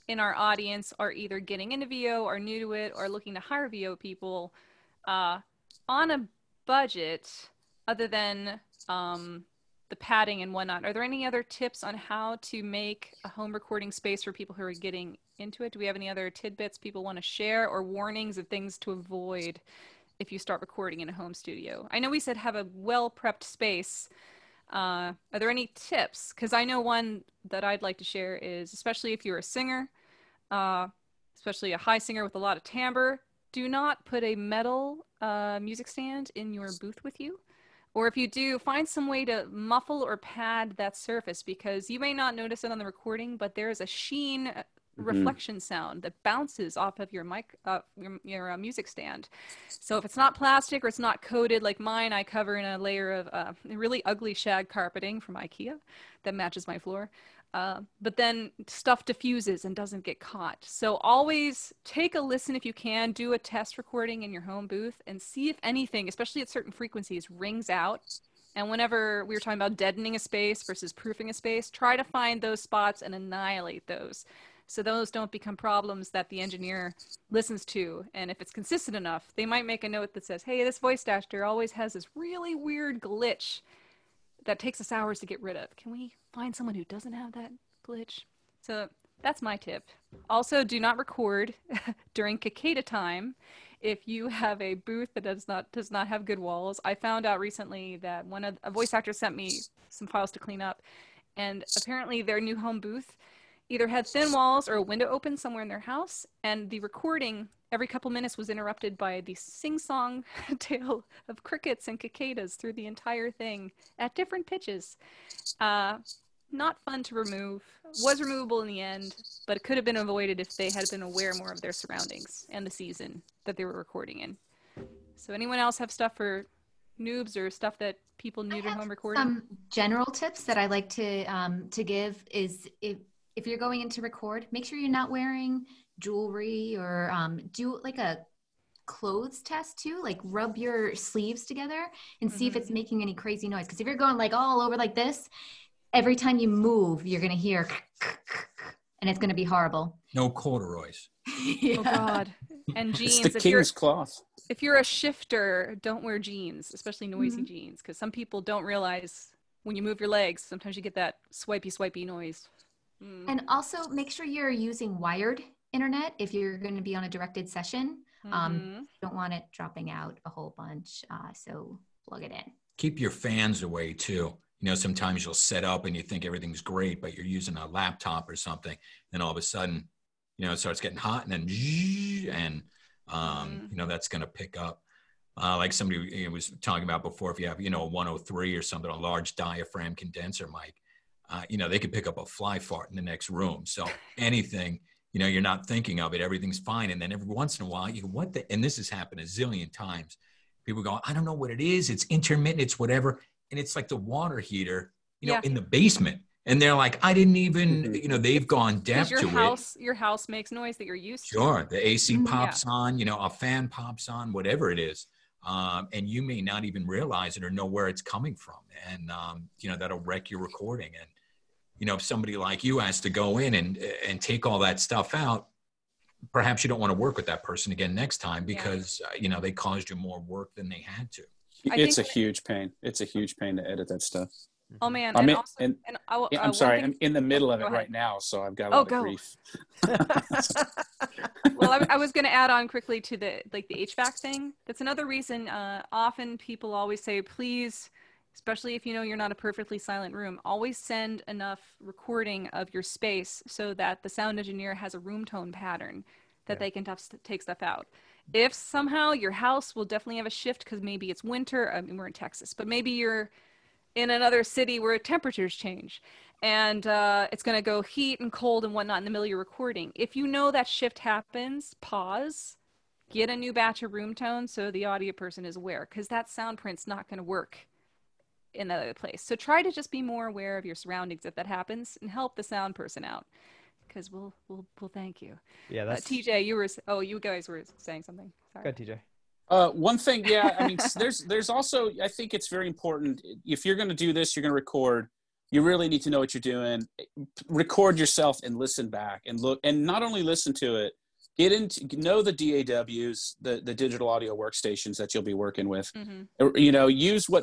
in our audience are either getting into VO, are new to it, or looking to hire VO people on a budget, other than the padding and whatnot. Are there any other tips on how to make a home recording space for people who are getting into it? Do we have any other tidbits people want to share, or warnings of things to avoid if you start recording in a home studio? I know we said have a well-prepped space. Are there any tips? Because I know one that I'd like to share is, especially if you're a singer, especially a high singer with a lot of timbre, do not put a metal music stand in your booth with you. Or if you do, find some way to muffle or pad that surface, because you may not notice it on the recording, but there is a sheen reflection sound that bounces off of your mic, your music stand. So if it's not plastic or it's not coated like mine, I cover in a layer of really ugly shag carpeting from IKEA that matches my floor. But then stuff diffuses and doesn't get caught. So always take a listen if you can, do a test recording in your home booth and see if anything, especially at certain frequencies, rings out. And whenever we were talking about deadening a space versus proofing a space, try to find those spots and annihilate those, so those don't become problems that the engineer listens to. And if it's consistent enough, they might make a note that says, hey, this voice actor always has this really weird glitch that takes us hours to get rid of. Can we find someone who doesn't have that glitch? So that's my tip. Also, do not record during cicada time if you have a booth that does not have good walls. I found out recently that a voice actor sent me some files to clean up, and apparently their new home booth either had thin walls or a window open somewhere in their house, and the recording every couple minutes was interrupted by the sing-song tale of crickets and cicadas through the entire thing at different pitches. Not fun to remove. Was removable in the end, but it could have been avoided if they had been aware more of their surroundings and the season that they were recording in. So anyone else have stuff for noobs or stuff that people new to home recording? Some general tips that I like to give is if you're going in to record, make sure you're not wearing jewelry, or do like a clothes test too, like rub your sleeves together and see if it's making any crazy noise. Because if you're going like all over like this, every time you move, you're going to hear and it's going to be horrible. No corduroys. Oh God. And jeans. It's the king's cloth. If you're a shifter, don't wear jeans, especially noisy jeans, because some people don't realize when you move your legs, sometimes you get that swipey noise. And also make sure you're using wired internet if you're going to be on a directed session. You don't want it dropping out a whole bunch, so plug it in. Keep your fans away too. You know, sometimes you'll set up and you think everything's great, but you're using a laptop or something, and all of a sudden, you know, it starts getting hot, and then you know, that's going to pick up. Like somebody was talking about before, if you have, you know, a 103 or something, a large diaphragm condenser mic, you know, they could pick up a fly fart in the next room. So anything, you know, you're not thinking of it, everything's fine. And then every once in a while, you go, what the, and this has happened a zillion times. People go, I don't know what it is. It's intermittent, it's whatever. And it's like the water heater, you know, in the basement. And they're like, I didn't even, you know, they've gone deaf to it. Your house makes noise that you're used to. Sure. The AC pops on, you know, a fan pops on, whatever it is. And you may not even realize it or know where it's coming from. And, you know, that'll wreck your recording. And you know, if somebody like you has to go in and take all that stuff out, perhaps you don't want to work with that person again next time because, you know, they caused you more work than they had to. It's a huge pain. It's a huge pain to edit that stuff. Oh man, I'm and in, also, and, I'm sorry, I'm in the middle of it right now, so I've got a lot of grief. Well, I was going to add on quickly to the HVAC thing. That's another reason. Often people always say, please, especially if you know you're not a perfectly silent room, always send enough recording of your space so that the sound engineer has a room tone pattern that they can take stuff out. If somehow your house will definitely have a shift because maybe it's winter. I mean, we're in Texas, but maybe you're in another city where temperatures change and it's going to go heat and cold and whatnot in the middle of your recording. If you know that shift happens, pause, get a new batch of room tone so the audio person is aware, because that sound print's not going to work in that other place. So try to just be more aware of your surroundings if that happens and help the sound person out, because we'll thank you. Yeah, that's TJ, you guys were saying something. Sorry. Go ahead, TJ. One thing, yeah, I mean, there's also, I think it's very important, if you're going to do this, you're going to record, you really need to know what you're doing. Record yourself and listen back and look, and not only listen to it, know the DAWs, the digital audio workstations that you'll be working with. You know,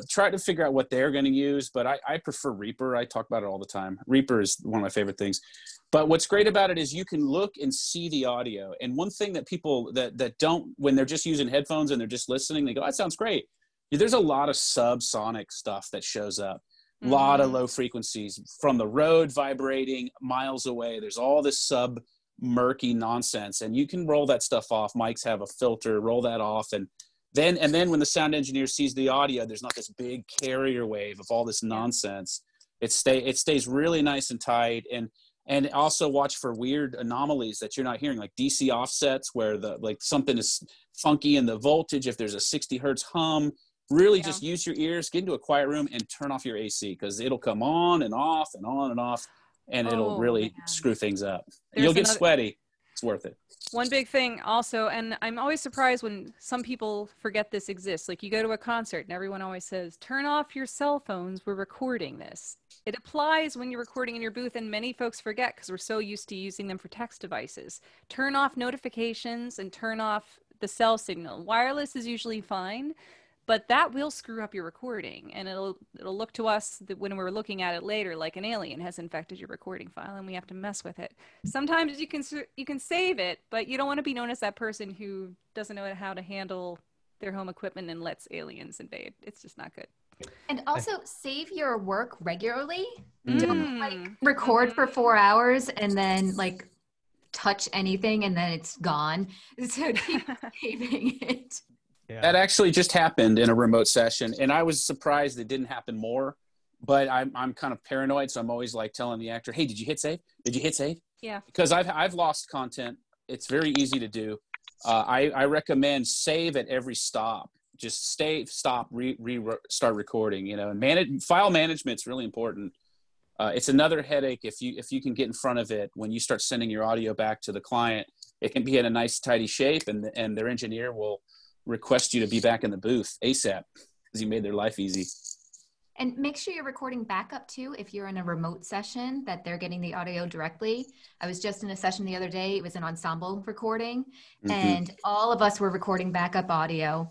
try to figure out what they're going to use, but I prefer Reaper. I talk about it all the time. Reaper is one of my favorite things. But what's great about it is you can look and see the audio. And one thing that people that don't, when they're just using headphones and they're just listening, they go, that sounds great. There's a lot of subsonic stuff that shows up. A lot of low frequencies from the road vibrating miles away. There's all this murky nonsense, and you can roll that stuff off. Mics have a filter, roll that off, and then when the sound engineer sees the audio, there's not this big carrier wave of all this nonsense. It stays really nice and tight, and also watch for weird anomalies that you're not hearing, like DC offsets where something is funky in the voltage. If there's a 60 hertz hum, really just use your ears, get into a quiet room and turn off your AC, because it'll come on and off and on and off, and it'll really screw things up. You'll get sweaty. It's worth it. One big thing also, and I'm always surprised when some people forget this exists. Like you go to a concert and everyone always says, turn off your cell phones, we're recording this. It applies when you're recording in your booth, and many folks forget because we're so used to using them for text devices. Turn off notifications and turn off the cell signal. Wireless is usually fine, but that will screw up your recording, and it'll look to us that when we're looking at it later like an alien has infected your recording file, and we have to mess with it. Sometimes you can save it, but you don't want to be known as that person who doesn't know how to handle their home equipment and lets aliens invade. It's just not good. And also save your work regularly. Don't record for 4 hours and then touch anything and then it's gone. So keep saving it. Yeah. That actually just happened in a remote session, and I was surprised it didn't happen more. But I'm kind of paranoid, so I'm always telling the actor, "Hey, did you hit save? Did you hit save?" Yeah. Because I've lost content. It's very easy to do. I recommend save at every stop. Just stop, start recording. You know, and file management's really important. It's another headache if you can get in front of it when you start sending your audio back to the client. It can be in a nice tidy shape, and their engineer will request you to be back in the booth ASAP because you made their life easy. And make sure you're recording backup too if you're in a remote session, that they're getting the audio directly. I was just in a session the other day. It was an ensemble recording, and all of us were recording backup audio.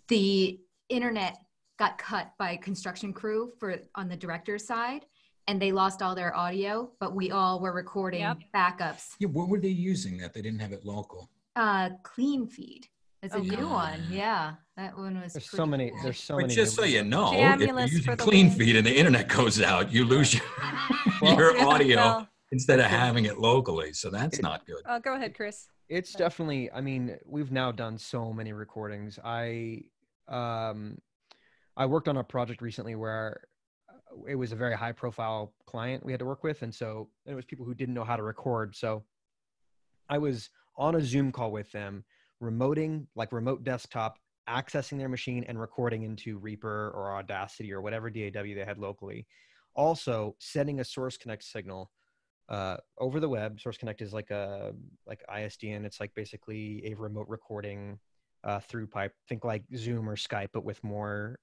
The internet got cut by a construction crew on the director's side, and they lost all their audio, but we all were recording backups. Yeah, what were they using that they didn't have it local? Clean Feed. It's a new one. Yeah, that one was. There's so many. Cool. There's so but many. Just so you know, Jamulus if you're using for Clean win. Feed and the internet goes out, you lose your audio instead of having it locally. So that's not good. Go ahead, Chris. It's definitely. I mean, we've now done so many recordings. I worked on a project recently where it was a very high-profile client we had to work with, and so it was people who didn't know how to record. So I was on a Zoom call with them, remote desktop, accessing their machine and recording into Reaper or Audacity or whatever DAW they had locally. Also sending a Source Connect signal over the web. Source Connect is like ISDN. It's basically a remote recording through pipe. Think like Zoom or Skype, but with more,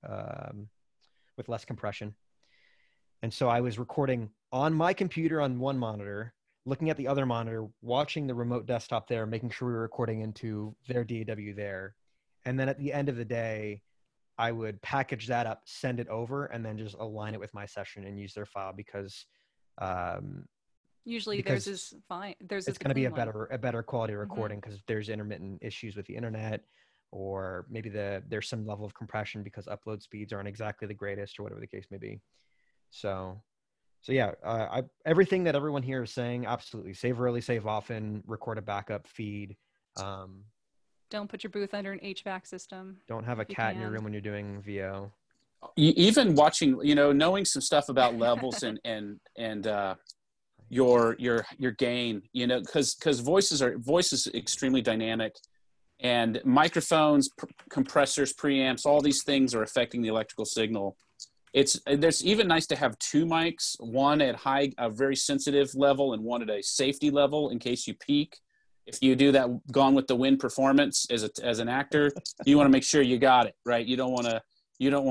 with less compression. And so I was recording on my computer on one monitor, looking at the other monitor, watching the remote desktop there, making sure we were recording into their DAW there. And then at the end of the day, I would package that up, send it over, and then just align it with my session and use their file because usually theirs is fine. Theirs it's is going to be a one. better quality recording because there's intermittent issues with the internet, or maybe there's some level of compression because upload speeds aren't exactly the greatest, or whatever the case may be. So yeah, everything that everyone here is saying, absolutely. Save early, save often, record a backup feed. Don't put your booth under an HVAC system. Don't have a cat in your room when you're doing VO. Even watching, knowing some stuff about levels and your gain, because voice is extremely dynamic, and microphones, compressors, preamps, all these things are affecting the electrical signal. There's even nice to have two mics, one at a very sensitive level and one at a safety level in case you peak. If you do that Gone with the Wind performance as an actor, you want to make sure you got it right. You don't want to if you don't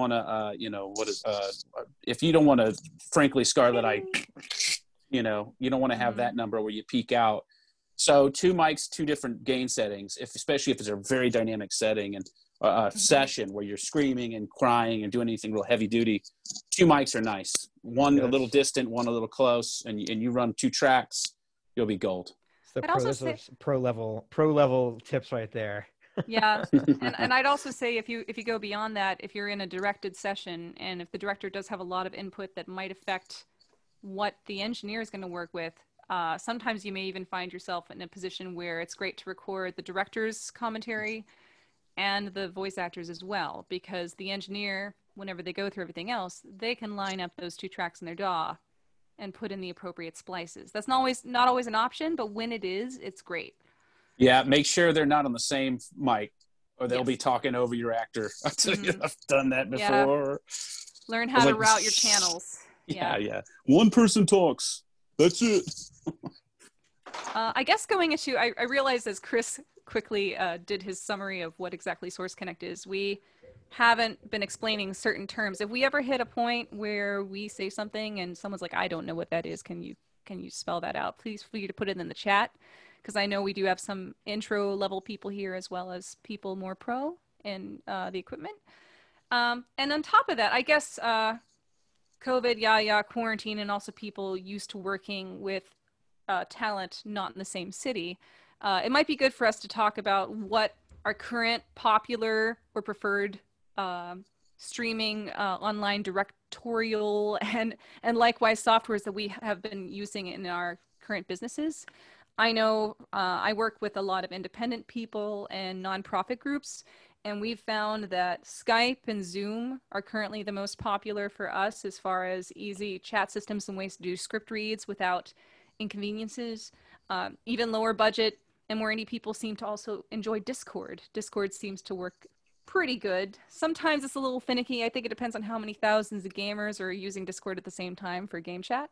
want to, frankly, Scarlett, you don't want to have that number where you peak out. So two mics, two different gain settings, especially if it's a very dynamic setting and session where you're screaming and crying and doing anything real heavy duty. Two mics are nice. One a little distant, one a little close, and you run two tracks, you'll be gold. Those are pro level tips right there. Yeah, and I'd also say if you go beyond that, if you're in a directed session and if the director does have a lot of input that might affect what the engineer is going to work with, sometimes you may even find yourself in a position where it's great to record the director's commentary and the voice actors as well, because the engineer, whenever they go through everything else, they can line up those two tracks in their DAW and put in the appropriate splices. That's not always an option, but when it is, it's great. Yeah, make sure they're not on the same mic or they'll be talking over your actor. I've done that before. Yeah. Learn how to route your channels. Yeah. One person talks. That's it. I guess going into, I realized as Chris quickly did his summary of what exactly Source Connect is, we haven't been explaining certain terms. If we ever hit a point where we say something and someone's like, I don't know what that is, can you spell that out? Please feel free to put it in the chat, because I know we do have some intro level people here as well as people more pro in the equipment. And on top of that, I guess COVID, quarantine, and also people used to working with talent not in the same city. It might be good for us to talk about what our current popular or preferred streaming online directorial and likewise softwares that we have been using in our current businesses. I know I work with a lot of independent people and nonprofit groups, and we've found that Skype and Zoom are currently the most popular for us as far as easy chat systems and ways to do script reads without inconveniences. Even lower budget and more indie people seem to also enjoy Discord. Discord seems to work pretty good. Sometimes it's a little finicky. I think it depends on how many thousands of gamers are using Discord at the same time for game chat.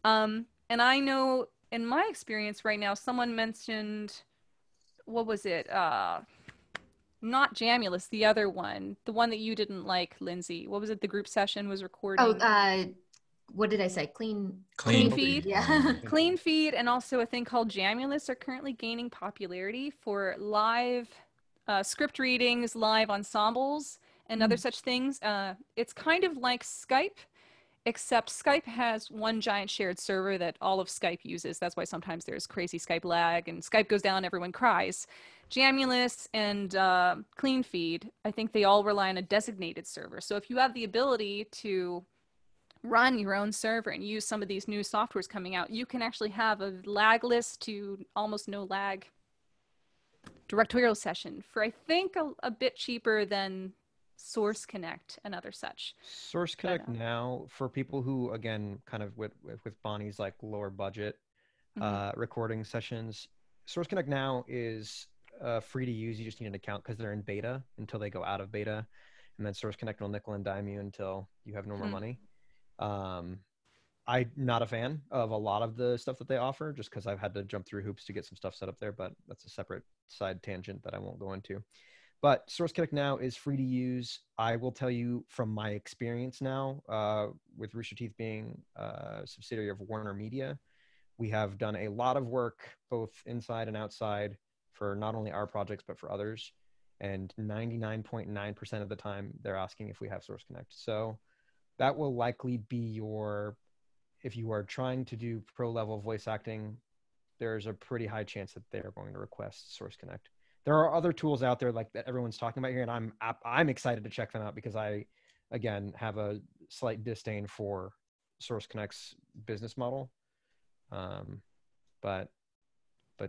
And I know in my experience right now, someone mentioned, what was it? Not Jamulus, the other one, the one that you didn't like, Lindsay. What was it? The group session was recording. Oh, what did I say? Clean feed. Yeah. Clean feed, and also a thing called Jamulus are currently gaining popularity for live script readings, live ensembles, and other such things. It's kind of like Skype, except Skype has one giant shared server that all of Skype uses. That's why sometimes there's crazy Skype lag and Skype goes down, everyone cries. Jamulus and Clean Feed, I think they all rely on a designated server. So if you have the ability to run your own server and use some of these new softwares coming out, you can actually have a lagless to almost no lag directorial session for, I think, a bit cheaper than Source Connect and other such. Source Connect now, for people who, again, kind of with Bonnie's like lower budget recording sessions, Source Connect now is free to use. You just need an account because they're in beta until they go out of beta, and then Source Connect will nickel and dime you until you have no more money. I'm not a fan of a lot of the stuff that they offer just because I've had to jump through hoops to get some stuff set up there, but that's a separate side tangent that I won't go into. But Source Connect now is free to use. I will tell you from my experience now, with Rooster Teeth being a subsidiary of Warner Media, we have done a lot of work both inside and outside for not only our projects, but for others. And 99.9% of the time, they're asking if we have Source Connect. So that will likely be your, if you are trying to do pro level voice acting, there's a pretty high chance that they're going to request Source Connect. There are other tools out there like that everyone's talking about here, and I'm excited to check them out because I, again, have a slight disdain for Source Connect's business model. But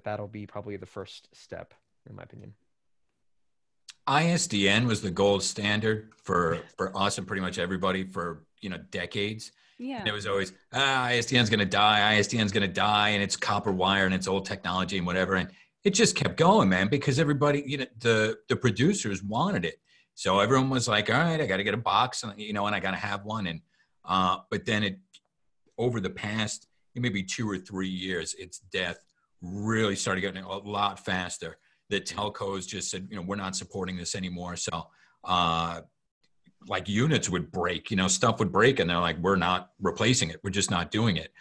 that'll be probably the first step, in my opinion. ISDN was the gold standard for us and pretty much everybody for, decades. Yeah. And it was always, ISDN's going to die, ISDN's going to die, and it's copper wire and it's old technology and whatever. And it just kept going, man, because everybody, the producers wanted it. So everyone was like, all right, I got to get a box, and, and I got to have one. And, but then over the past maybe 2 or 3 years, its death really started getting a lot faster. The telcos just said, we're not supporting this anymore. So, like units would break, stuff would break, and they're like, we're not replacing it. We're just not doing it.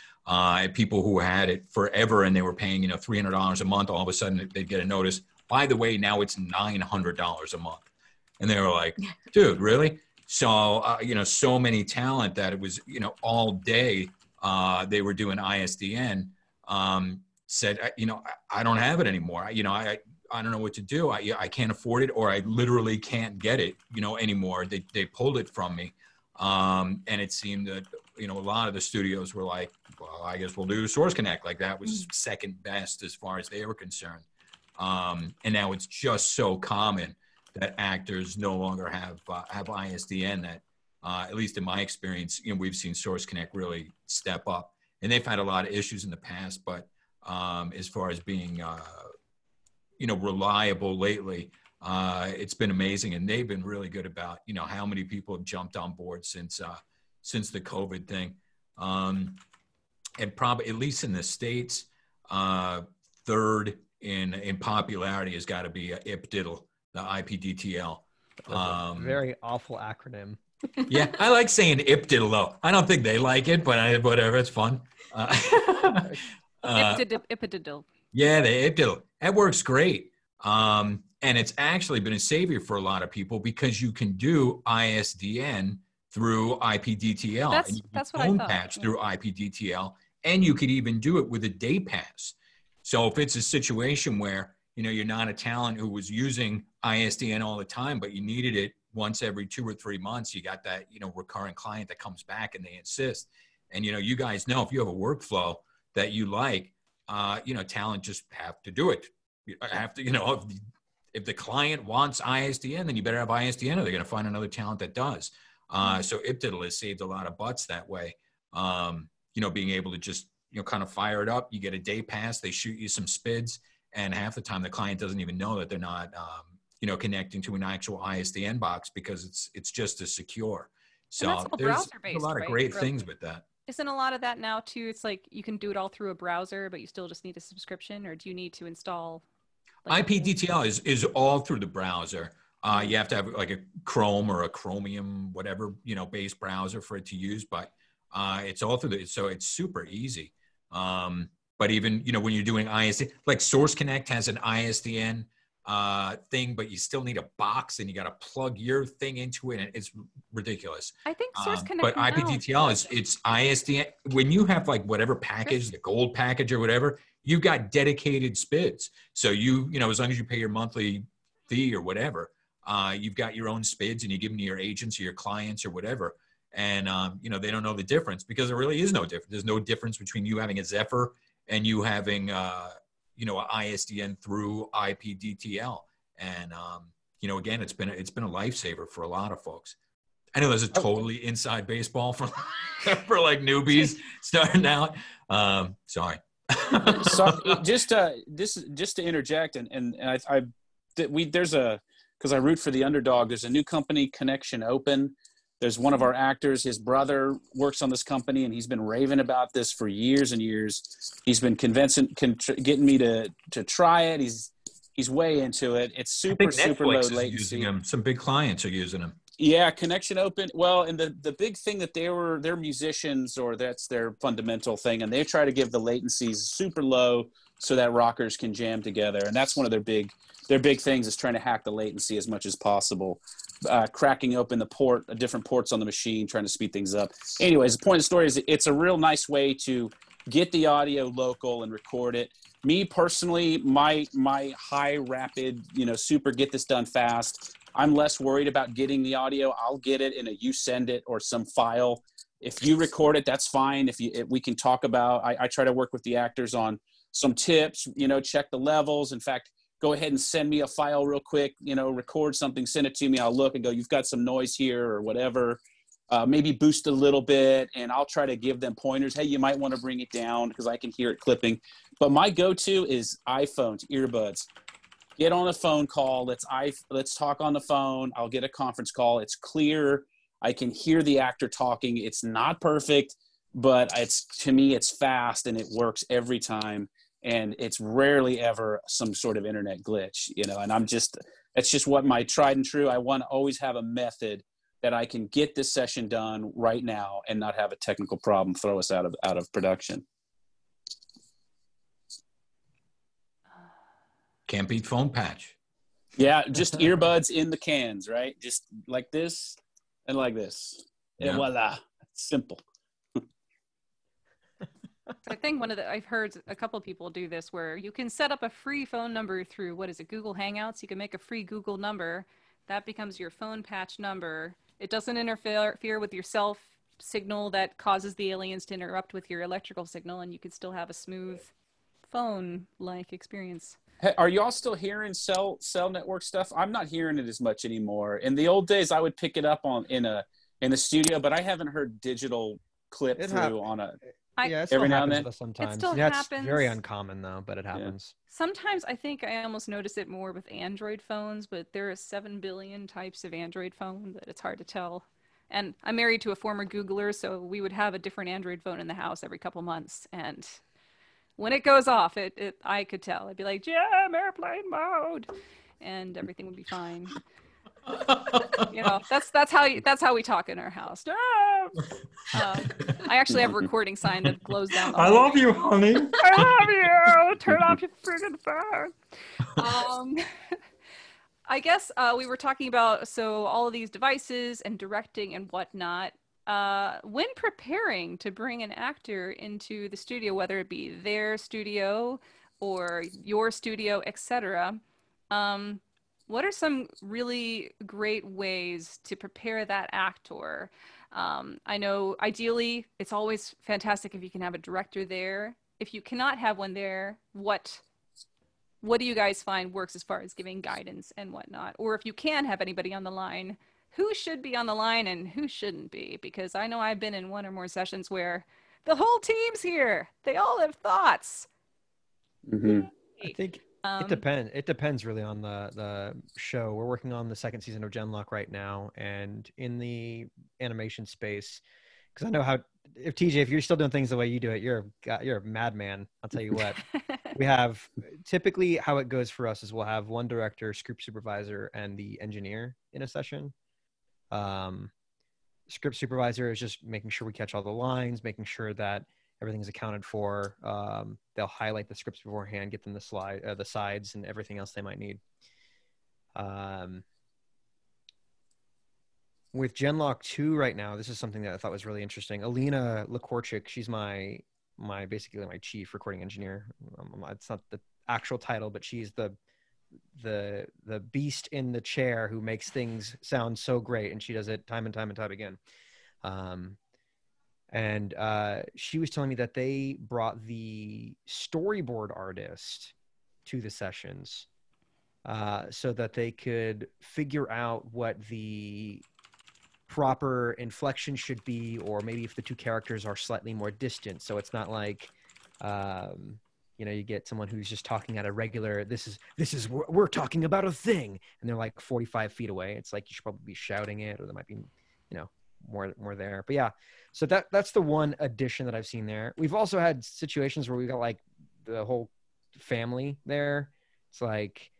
People who had it forever and they were paying, $300 a month, all of a sudden they'd get a notice. By the way, now it's $900 a month. And they were like, dude, really? So, so many talent that it was, all day they were doing ISDN, said, I don't have it anymore. I don't know what to do. I can't afford it, or I literally can't get it, anymore. They pulled it from me. And it seemed that, a lot of the studios were like, well, I guess we'll do Source Connect. Like that was second best as far as they were concerned. And now it's just so common that actors no longer have ISDN that, at least in my experience, we've seen Source Connect really step up. And they've had a lot of issues in the past, but as far as being, reliable lately, it's been amazing. And they've been really good about, how many people have jumped on board since the COVID thing. And probably, at least in the States, third in popularity has got to be IPDIDL, the IPDTL. Very awful acronym. Yeah, I like saying IPDIDL though. I don't think they like it, but whatever, it's fun. IPDIDL. Yeah, the IPDIDL. That works great. And it's actually been a savior for a lot of people because you can do ISDN through IPDTL. That's what I thought. Patch through IPDTL, and you could even do it with a day pass. So if it's a situation where, you're not a talent who was using ISDN all the time, but you needed it once every 2 or 3 months, you got that, recurring client that comes back and they insist. And, you guys know if you have a workflow that you like, talent just have to do it. You have to, if the client wants ISDN, then you better have ISDN or they're going to find another talent that does. So IPDIDL has saved a lot of butts that way. Being able to just, kind of fire it up, you get a day pass, they shoot you some spids, and half the time the client doesn't even know that they're not, connecting to an actual ISDN box because it's just as secure. So there's a lot of great things with that. Isn't a lot of that now too? It's like you can do it all through a browser, but you still just need a subscription, or do you need to install? IPDTL is all through the browser. You have to have like a Chrome or a Chromium, whatever, based browser for it to use, but it's all through so it's super easy. But even, when you're doing ISDN, like Source Connect has an ISDN thing, but you still need a box and you got to plug your thing into it, and it's ridiculous. I think Source Connect but IPDTL it's ISDN. When you have like whatever package, the gold package or whatever, you've got dedicated spids. So as long as you pay your monthly fee or whatever, you've got your own spids and you give them to your agents or your clients or whatever. And, they don't know the difference because there really is no difference. There's no difference between you having a Zephyr and you having, an ISDN through IPDTL. And, again, it's been a lifesaver for a lot of folks. I know there's a totally inside baseball for like newbies starting out. Sorry. So just to interject, and because I root for the underdog. There's a new company, Connection Open. There's one of our actors, his brother works on this company, and he's been raving about this for years and years. He's been getting me to try it. he's way into it. It's I think super low Netflix is latency. using them. Some big clients are using them. Yeah, connection open. Well, and the big thing that they're musicians, or that's their fundamental thing, and they try to give the latencies super low so that rockers can jam together. And that's one of their big things, is trying to hack the latency as much as possible. Cracking open the different ports on the machine, trying to speed things up. Anyways, the point of the story is it's a real nice way to get the audio local and record it. Me personally, my high rapid, super get this done fast. I'm less worried about getting the audio. I'll get it in a you send it or some file. If you record it, that's fine. If we can talk about, I try to work with the actors on some tips, check the levels. In fact, go ahead and send me a file real quick, record something, send it to me. I'll look and go, you've got some noise here or whatever. Maybe boost a little bit, and I'll try to give them pointers. Hey, you might want to bring it down because I can hear it clipping. But my go-to is iPhones, earbuds. Get on a phone call. Let's talk on the phone. I'll get a conference call. It's clear. I can hear the actor talking. It's not perfect, but to me, it's fast and it works every time. And it's rarely ever some sort of internet glitch, and it's just what my tried and true. I want to always have a method that I can get this session done right now and not have a technical problem throw us out of production. Can't beat phone patch. Yeah, just earbuds in the cans, right? Just like this and like this. Yeah. And voila, simple. I think I've heard a couple of people do this where you can set up a free phone number through, Google Hangouts. You can make a free Google number. That becomes your phone patch number. It doesn't interfere with your cell signal that causes the aliens to interrupt with your electrical signal, and you could still have a smooth phone-like experience. Hey, are y'all still hearing cell network stuff? I'm not hearing it as much anymore. In the old days, I would pick it up in the studio, but I haven't heard digital clip on a. Yeah, every now and then. Sometimes. It still It's happens. very uncommon though, but it happens. Sometimes I think I almost notice it more with Android phones, but there are 7 billion types of Android phone that it's hard to tell. And I'm married to a former Googler, so we would have a different Android phone in the house every couple months. And when it goes off, I could tell. I'd be like, jam airplane mode, and everything would be fine. That's how we talk in our house. I actually have a recording sign that glows down. I love you, honey. I love you. Turn off your freaking phone. I guess we were talking about all of these devices and directing and whatnot. When preparing to bring an actor into the studio, whether it be their studio or your studio, etc., what are some really great ways to prepare that actor? I know ideally it's always fantastic if you can have a director there. If you cannot have one there, what do you guys find works as far as giving guidance and whatnot? Or if you can have anybody on the line, who should be on the line and who shouldn't be? Because I know I've been in one or more sessions where the whole team's here. They all have thoughts. Mm-hmm. I think it depends. It depends really on the show. We're working on the second season of Genlock right now, and in the animation space, because I know how. If TJ, if you're still doing things the way you do it, you're a madman. I'll tell you what. We have typically how it goes for us is we'll have one director, script supervisor, and the engineer in a session. Script supervisor is just making sure we catch all the lines, making sure that everything's accounted for. They'll highlight the scripts beforehand, get them the sides and everything else they might need. With Genlock 2 right now, this is something that I thought was really interesting. Alina Lakorchik, she's my basically my chief recording engineer. It's not the actual title, but she's the beast in the chair who makes things sound so great, and she does it time and time and time again. And she was telling me that they brought the storyboard artist to the sessions so that they could figure out what the proper inflection should be, or maybe if the two characters are slightly more distant, so it's not like you get someone who's just talking at a regular this is we're talking about a thing, and they're like 45 feet away. It's like you should probably be shouting it, or there might be more there. But yeah, so that's the one addition that I've seen there. We've also had situations where we got like the whole family there. It's like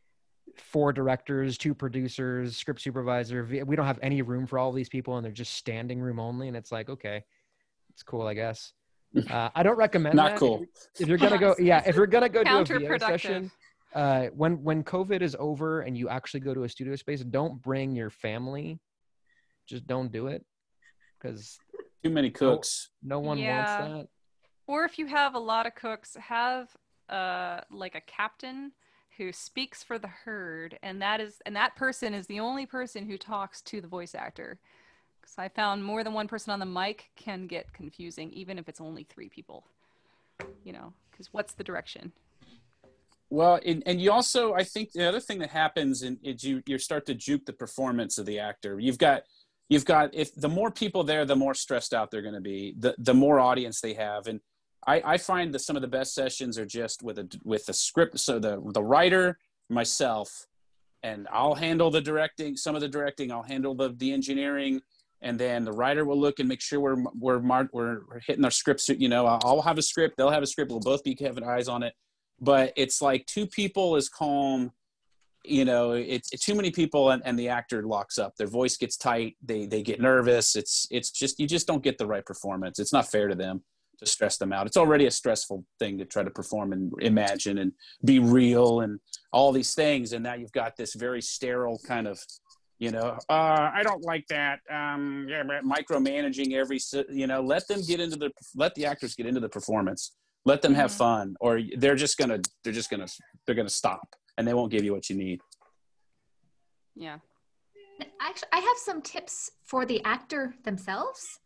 4 directors, 2 producers, script supervisor. We don't have any room for all these people, and they're just standing room only. And it's like, okay, it's cool, I guess. I don't recommend Not that. cool. If you're gonna go, if you're gonna go do a VO Counterproductive. session, when COVID is over and you actually go to a studio space, don't bring your family. Just don't do it, because too many cooks. No one wants that. Or if you have a lot of cooks, have like a captain who speaks for the herd, and that person is the only person who talks to the voice actor. Because I found more than one person on the mic can get confusing, even if it's only 3 people. You know, because what's the direction? Well, and you also, I think the other thing that happens is you start to juke the performance of the actor. You've got if the more people there, the more stressed out they're going to be. The more audience they have, and I find that some of the best sessions are just with a script. So the writer, myself, and I'll handle the directing. Some of the directing, I'll handle the engineering, and then the writer will look and make sure we're hitting our scripts. You know, I'll have a script, they'll have a script. We'll both be having eyes on it. But it's like 2 people is calm. You know, it's too many people, and the actor locks up. Their voice gets tight. They get nervous. It's just, you just don't get the right performance. It's not fair to them to stress them out. It's already a stressful thing to try to perform and imagine and be real and all these things. And now you've got this very sterile kind of, you know, I don't like that. Micromanaging every, you know, let the actors get into the performance. Let them have fun, or they're gonna stop, and they won't give you what you need. Yeah. Actually, I have some tips for the actor themselves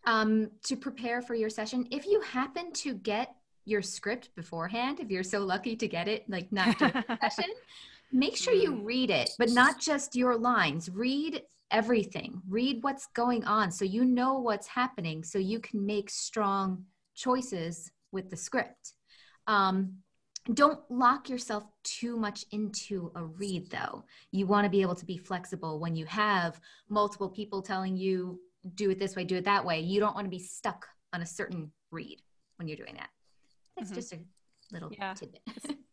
to prepare for your session. If you happen to get your script beforehand, if you're so lucky to get it, like not during the session, make sure you read it, but not just your lines. Read everything. Read what's going on, so you know what's happening, so you can make strong choices with the script. Don't lock yourself too much into a read, though. You want to be able to be flexible when you have multiple people telling you, do it this way, do it that way. You don't want to be stuck on a certain read when you're doing that. That's just a little tidbit.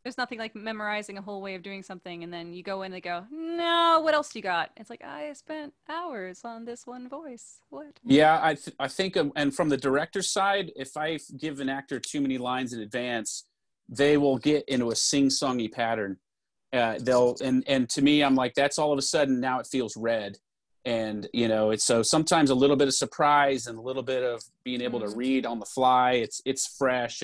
There's nothing like memorizing a whole way of doing something, and then you go in and they go, no, what else you got? It's like, I spent hours on this one voice. What? Yeah, I think, and from the director's side, if I give an actor too many lines in advance, they will get into a sing-songy pattern. And to me, I'm like, that's all of a sudden, now it feels read. And, you know, it's so sometimes a little bit of surprise and a little bit of being able to read on the fly. It's fresh.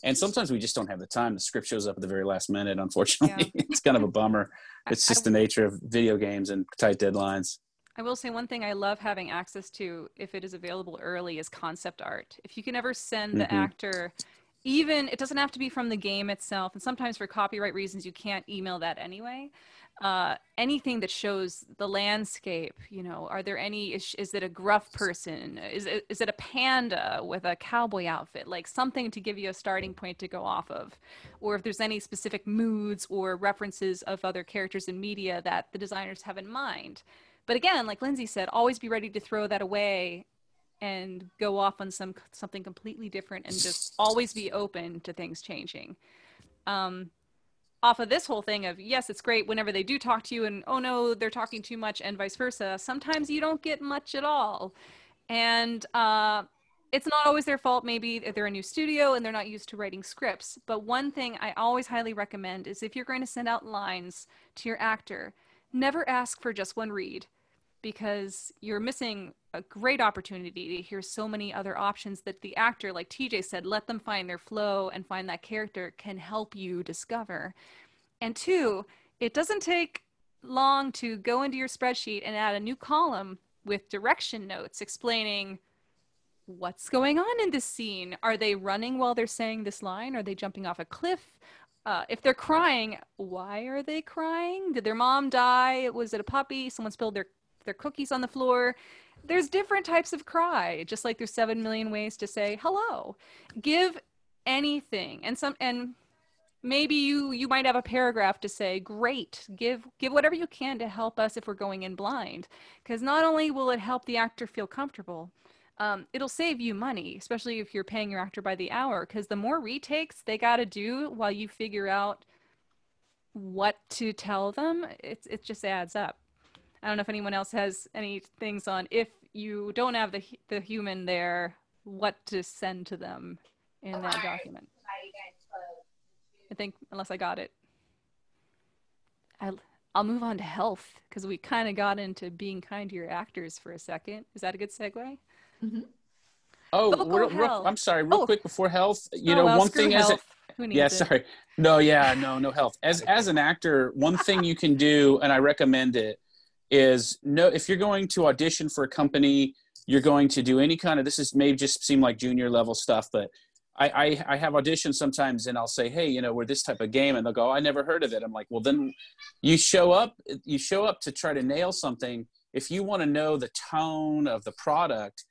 And sometimes we just don't have the time. The script shows up at the very last minute, unfortunately. Yeah. It's kind of a bummer. It's just the nature of video games and tight deadlines. I will say one thing I love having access to, if it is available early, is concept art. If you can ever send the actor, even, it doesn't have to be from the game itself, and sometimes for copyright reasons you can't email that anyway. Anything that shows the landscape, you know, are there any, is it a gruff person? Is it a panda with a cowboy outfit? Like something to give you a starting point to go off of. Or if there's any specific moods or references of other characters in media that the designers have in mind. But again, like Lindsay said, always be ready to throw that away and go off on something completely different, and just always be open to things changing. Off of this whole thing of, yes, it's great whenever they do talk to you and, oh no, they're talking too much, and vice versa. Sometimes you don't get much at all. And it's not always their fault. Maybe they're a new studio and they're not used to writing scripts. But one thing I always highly recommend is, if you're going to send out lines to your actor, never ask for just one read, because you're missing a great opportunity to hear so many other options that the actor, like TJ said, let them find their flow and find that character, can help you discover. And 2, it doesn't take long to go into your spreadsheet and add a new column with direction notes explaining what's going on in this scene. Are they running while they're saying this line? Are they jumping off a cliff? If they're crying, why are they crying? Did their mom die? Was it a puppy? Someone spilled their cookies on the floor? There's different types of cry, just like there's 7 million ways to say hello. Give anything, and maybe you might have a paragraph to say, great, give whatever you can to help us if we're going in blind, because not only will it help the actor feel comfortable, it'll save you money, especially if you're paying your actor by the hour, because the more retakes they got to do while you figure out what to tell them, it just adds up. I don't know if anyone else has any things on if you don't have the human there, what to send to them in that document. I think, unless I got it. I'll move on to health, because we kind of got into being kind to your actors for a second. Is that a good segue? Mm-hmm. Oh, I'm sorry, real quick before health. One thing as no health. As an actor, one thing you can do, and I recommend it, is if you're going to audition for a company, you're going to do any kind of, this may just seem like junior level stuff, but I have auditions sometimes, and I'll say, hey, we're this type of game, and they'll go, I never heard of it. I'm like, well, then you show up to try to nail something. If you want to know the tone of the product,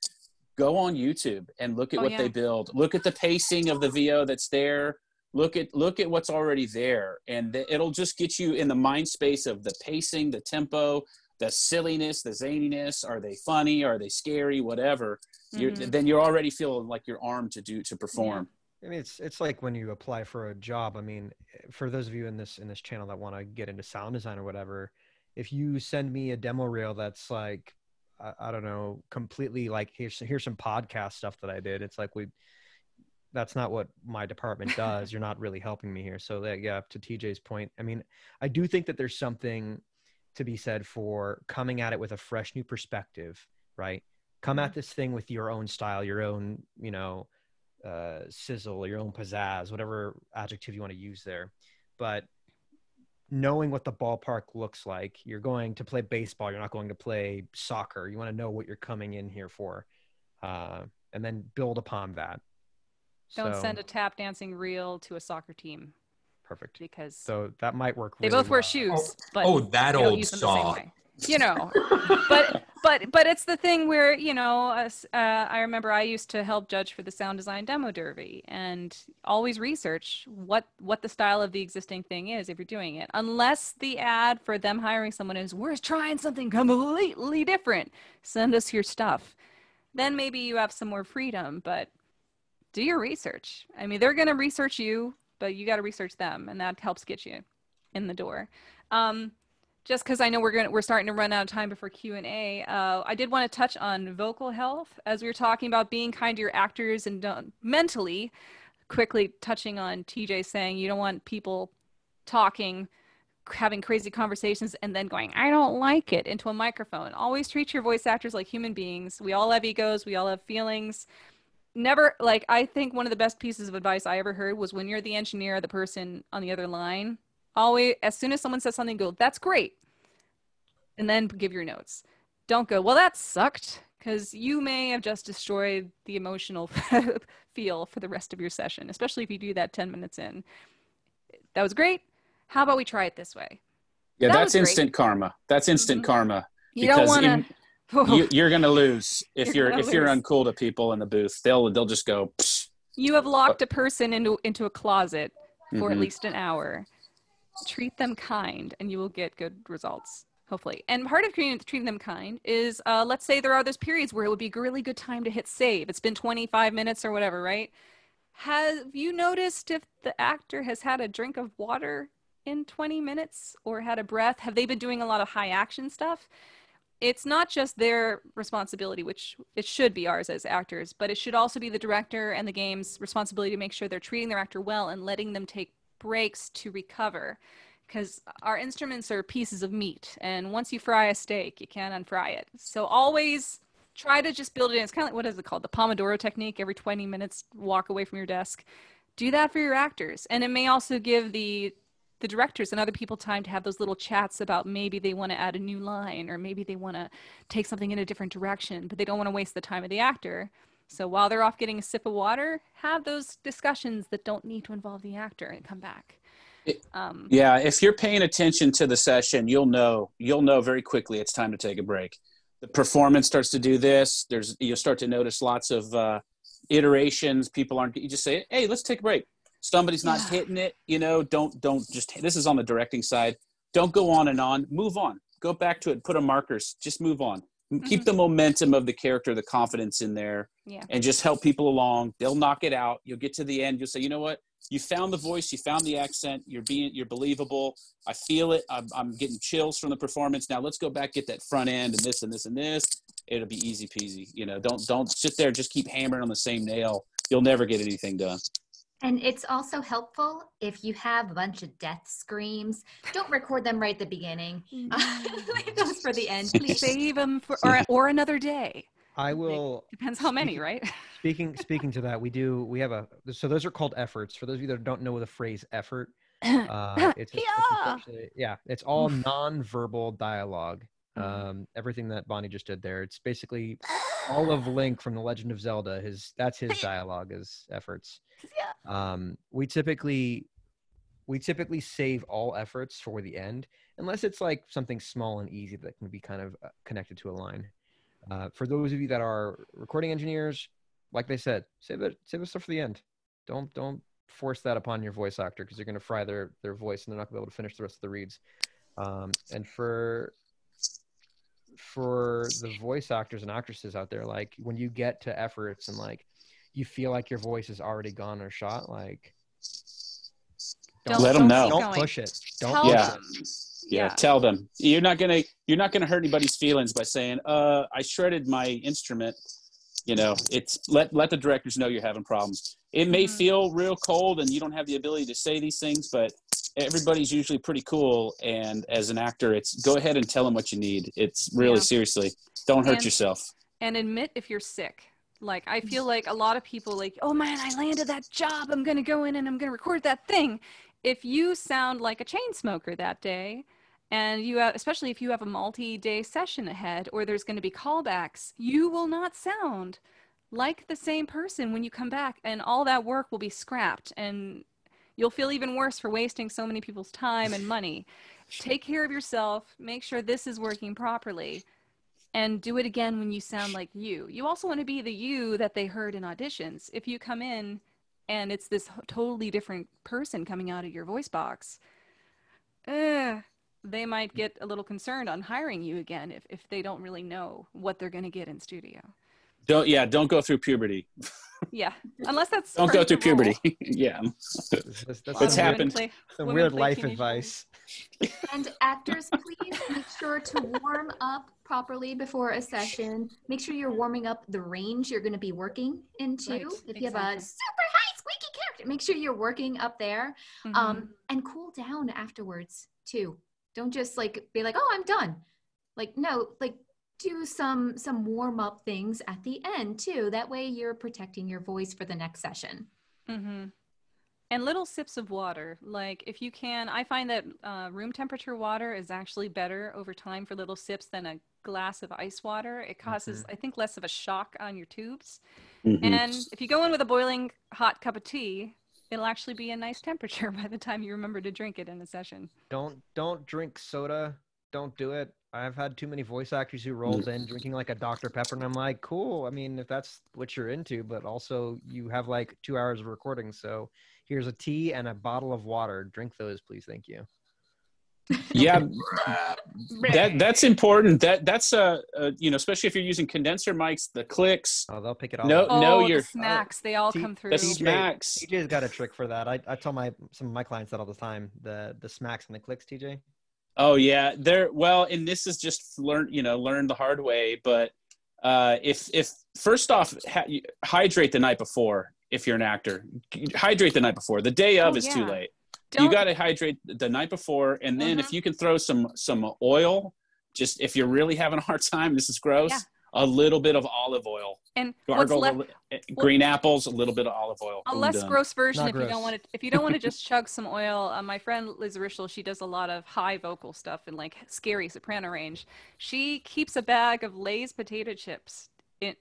go on YouTube and look at what they build. Look at the pacing of the VO that's there. Look at what's already there, and it'll just get you in the mind space of the pacing, the tempo, the silliness, the zaniness. Are they funny? Are they scary? Whatever. Then you're already feeling like you're armed to perform. I mean, it's like when you apply for a job. I mean, for those of you in this channel that want to get into sound design or whatever, if you send me a demo reel that's like, I don't know, completely like, here's some podcast stuff that I did. It's like, that's not what my department does. You're not really helping me here. So to TJ's point, I mean, I do think that there's something to be said for coming at it with a fresh new perspective, right? Come at this thing with your own style, your own, sizzle, your own pizzazz, whatever adjective you want to use there. But knowing what the ballpark looks like, you're going to play baseball, you're not going to play soccer. You want to know what you're coming in here for, and then build upon that. Don't send a tap dancing reel to a soccer team. Perfect. Because so that might work. They both wear shoes. But that old saw. But it's the thing where, I remember I used to help judge for the sound design demo derby, and always research what the style of the existing thing is if you're doing it. Unless the ad for them hiring someone is, we're trying something completely different, send us your stuff. Then maybe you have some more freedom, but do your research. I mean, they're going to research you, but you got to research them, and that helps get you in the door. Just because I know we're starting to run out of time before Q&A, I did want to touch on vocal health as we were talking about being kind to your actors and mentally. Quickly touching on TJ saying you don't want people talking, having crazy conversations, and then going, I don't like it, into a microphone. Always treat your voice actors like human beings. We all have egos. We all have feelings. Never, I think one of the best pieces of advice I ever heard was when you're the engineer, the person on the other line, always, as soon as someone says something, go, that's great. And then give your notes. Don't go, well, that sucked, because you may have just destroyed the emotional feel for the rest of your session, especially if you do that 10 minutes in. That was great. How about we try it this way? Yeah, that's instant karma. That's instant karma. You don't want to. You're going to lose if you're uncool to people in the booth. They'll just go. Psh. You have locked a person into a closet for at least an hour. Treat them kind, and you will get good results, hopefully. And part of treating them kind is, let's say there are those periods where it would be a really good time to hit save. It's been 25 minutes or whatever, right? Have you noticed if the actor has had a drink of water in 20 minutes or had a breath? Have they been doing a lot of high action stuff? It's not just their responsibility, which it should be ours as actors, but it should also be the director and the game's responsibility to make sure they're treating their actor well and letting them take breaks to recover, because our instruments are pieces of meat, and once you fry a steak, you can't unfry it. So always try to just build it in. It's kind of like, what is it called? The Pomodoro technique. Every 20 minutes, walk away from your desk. Do that for your actors. And it may also give the directors and other people time to have those little chats about maybe they want to add a new line, or maybe they want to take something in a different direction, but they don't want to waste the time of the actor. So while they're off getting a sip of water, have those discussions that don't need to involve the actor and come back. Yeah, if you're paying attention to the session, you'll know very quickly it's time to take a break. The performance starts to do this. You'll start to notice lots of iterations. People aren't. You just say, "Hey, let's take a break." Somebody's not hitting it. Don't just. This is on the directing side. Don't go on and on. Move on. Go back to it. Put a markers. Just move on. Keep the momentum of the character, the confidence in there, and just help people along. They'll knock it out. You'll get to the end. You'll say, you know what? you found the voice, you found the accent, you're believable. I feel it. I'm getting chills from the performance. Now let's go back, get that front end and this and this and this. It'll be easy peasy. You know, don't sit there, just keep hammering on the same nail. You'll never get anything done. And it's also helpful if you have a bunch of death screams, don't record them right at the beginning. Leave those for the end, please. Save them for or another day. I will. Depends how many, right? Speaking to that, we have so those are called efforts. For those of you that don't know the phrase effort, it's all non-verbal dialogue. Everything that Bonnie just did there, it's basically all of Link from The Legend of Zelda. That's his dialogue is efforts. We typically save all efforts for the end, unless it's like something small and easy that can be kind of connected to a line. For those of you that are recording engineers, like they said, save the stuff for the end. Don't force that upon your voice actor, because you're going to fry their voice and they're not going to be able to finish the rest of the reads. And for the voice actors and actresses out there, like when you get to efforts and like you feel like your voice is already gone or shot, like don't let them know. Don't push it. Yeah, tell them. You're not gonna hurt anybody's feelings by saying, I shredded my instrument. You know, it's let the directors know you're having problems. It may feel real cold and you don't have the ability to say these things, but everybody's usually pretty cool. And as an actor, it's go ahead and tell them what you need. It's really seriously, don't hurt yourself. And admit if you're sick. Like, I feel like a lot of people like, oh man, I landed that job. I'm going to go in and I'm going to record that thing. If you sound like a chain smoker that day, and you have, especially if you have a multi-day session ahead, or there's going to be callbacks, you will not sound like the same person when you come back, and all that work will be scrapped, and you'll feel even worse for wasting so many people's time and money. Take care of yourself, make sure this is working properly, and do it again when you sound like you. You also want to be the you that they heard in auditions. If you come in and it's this totally different person coming out of your voice box, they might get a little concerned on hiring you again if they don't really know what they're going to get in studio. Don't go through puberty. Yeah, unless that's don't go through puberty. Yeah, it's happened. Some weird life advice. And actors, please make sure to warm up properly before a session. Make sure you're warming up the range you're going to be working into. Right, if you have a super high squeaky character, make sure you're working up there, and cool down afterwards too. Don't just like be like, oh, I'm done. Like, no, like do some warm up things at the end too. That way you're protecting your voice for the next session. And little sips of water. Like if you can, I find that room temperature water is actually better over time for little sips than a glass of ice water. It causes, I think, less of a shock on your tubes. And if you go in with a boiling hot cup of tea, it'll actually be a nice temperature by the time you remember to drink it in a session. Don't drink soda. Don't do it. I've had too many voice actors who rolled in drinking like a Dr. Pepper, and I'm like, cool. I mean, if that's what you're into, but also you have like 2 hours of recording. So here's a tea and a bottle of water. Drink those, please. Thank you. Yeah, that's important. That's you know, especially if you're using condenser mics, the clicks. Oh, they'll pick it all. The smacks, they all come through. The smacks. TJ's got a trick for that. I tell some of my clients that all the time. The smacks and the clicks, TJ. Oh yeah, and this is just learn the hard way. But if first off, hydrate the night before. If you're an actor, hydrate the night before. The day of is too late. You got to hydrate the night before, and then if you can throw some oil, just if you're really having a hard time, this is gross. Yeah. A little bit of olive oil and green apples, a little bit of olive oil. A less gross version if you don't want to just chug some oil. My friend Liz Rischel, she does a lot of high vocal stuff and like scary soprano range. She keeps a bag of Lay's potato chips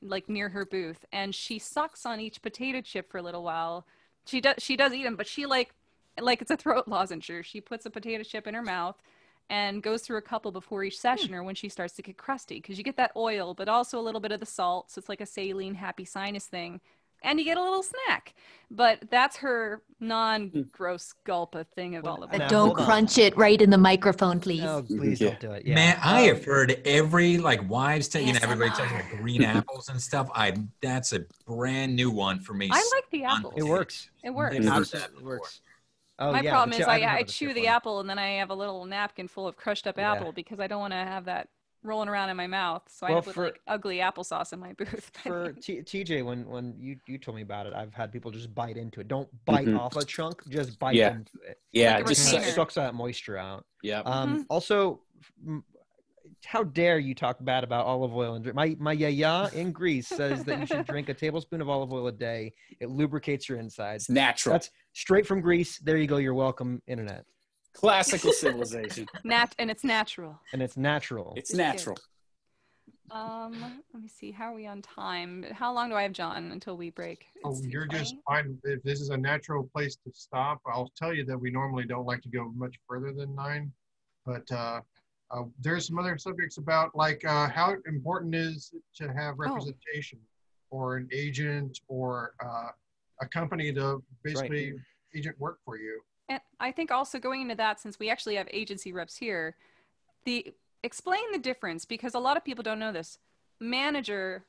like near her booth, and she sucks on each potato chip for a little while. She does eat them, but she like it's a throat lozenge. She puts a potato chip in her mouth and goes through a couple before each session or when she starts to get crusty, because you get that oil, but also a little bit of the salt. So it's like a saline, happy sinus thing. and you get a little snack. But that's her non-gross gulp of thing of olive oil. Don't crunch it right in the microphone, please. No, please don't do it. Yeah. Man, I have heard every wives tell everybody talking about green apples and stuff. That's a brand new one for me. I like the apple. It works. It works. Never heard that It before. works. Oh, My yeah, problem but is I don't I have chew the apple and then I have a little napkin full of crushed up Yeah. apple because I don't want to have that rolling around in my mouth. So I Well, have with like ugly applesauce in my booth. For TJ, when you told me about it, I've had people just bite into it. Don't bite off a chunk, just bite Yeah. into it. Yeah, Like a just retainer. sucks that moisture out. Yeah. Also, how dare you talk bad about olive oil and drink? My yaya in Greece says that you should drink a tablespoon of olive oil a day. It lubricates your insides. It's natural. That's straight from Greece. There you go. You're welcome, internet. Classical civilization. And it's natural. And it's natural. It's natural. Let me see. How are we on time? How long do I have, John, until we break? Oh, you're just fine. If this is a natural place to stop, I'll tell you that we normally don't like to go much further than 9. But there's some other subjects about how important is it to have representation or an agent or a company to basically agent work for you. And I think also going into that, since we actually have agency reps here, explain the difference, because a lot of people don't know this. Manager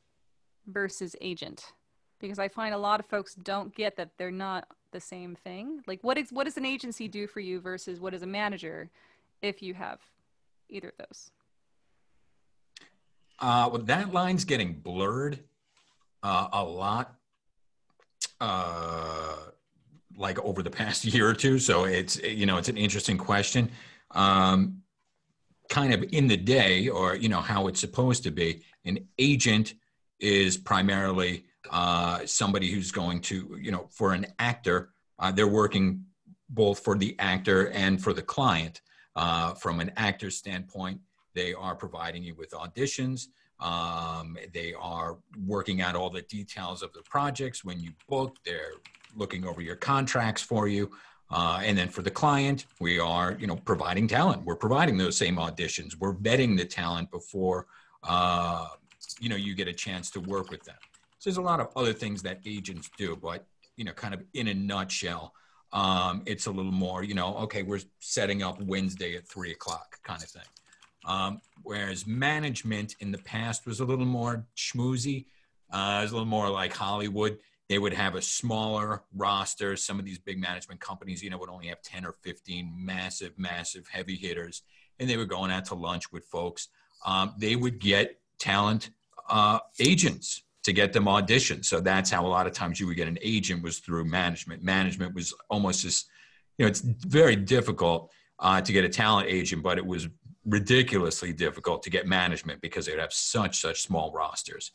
versus agent, because I find a lot of folks don't get that they're not the same thing. Like what does an agency do for you versus what is a manager if you have either of those? Well, that line's getting blurred a lot, over the past year or two. So it's an interesting question. Kind of in the day, or how it's supposed to be, an agent is primarily somebody who's going to, for an actor, they're working both for the actor and for the client. From an actor's standpoint, they are providing you with auditions. They are working out all the details of the projects. When you book, they're looking over your contracts for you. And then for the client, we are, providing talent. We're providing those same auditions. We're vetting the talent before, you get a chance to work with them. So there's a lot of other things that agents do, but, kind of in a nutshell, it's a little more, okay, we're setting up Wednesday at 3:00 kind of thing. Whereas management in the past was a little more schmoozy. It was a little more like Hollywood. They would have a smaller roster. Some of these big management companies, would only have 10 or 15 massive heavy hitters. And they were going out to lunch with folks. They would get talent agents to get them auditions. So that's how a lot of times you would get an agent, was through management. Management was almost as, it's very difficult to get a talent agent, but it was ridiculously difficult to get management because they would have such small rosters.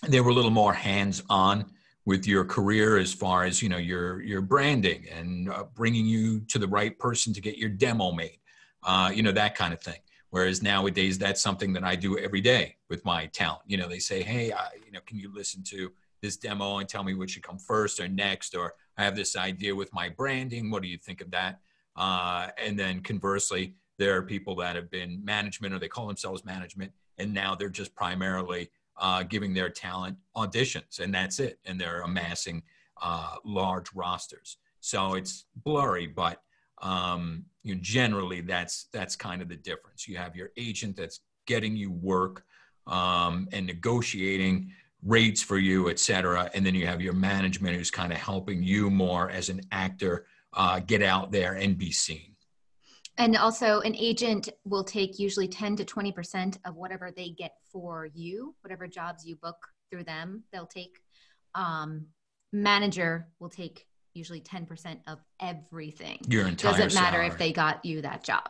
They were a little more hands-on with your career as far as, your branding and bringing you to the right person to get your demo made, that kind of thing. Whereas nowadays, that's something that I do every day with my talent. They say, hey, can you listen to this demo and tell me what should come first or next? Or I have this idea with my branding. What do you think of that? And then conversely, there are people that have been management, or they call themselves management, and now they're just primarily giving their talent auditions, and that's it. And they're amassing large rosters. So it's blurry, but generally that's kind of the difference. You have your agent that's getting you work and negotiating rates for you, et cetera. And then you have your management who's kind of helping you more as an actor get out there and be seen. And also an agent will take usually 10 to 20% of whatever they get for you, whatever jobs you book through them, they'll take. Manager will take usually 10% of everything. Your entire Doesn't matter salary. if they got you that job.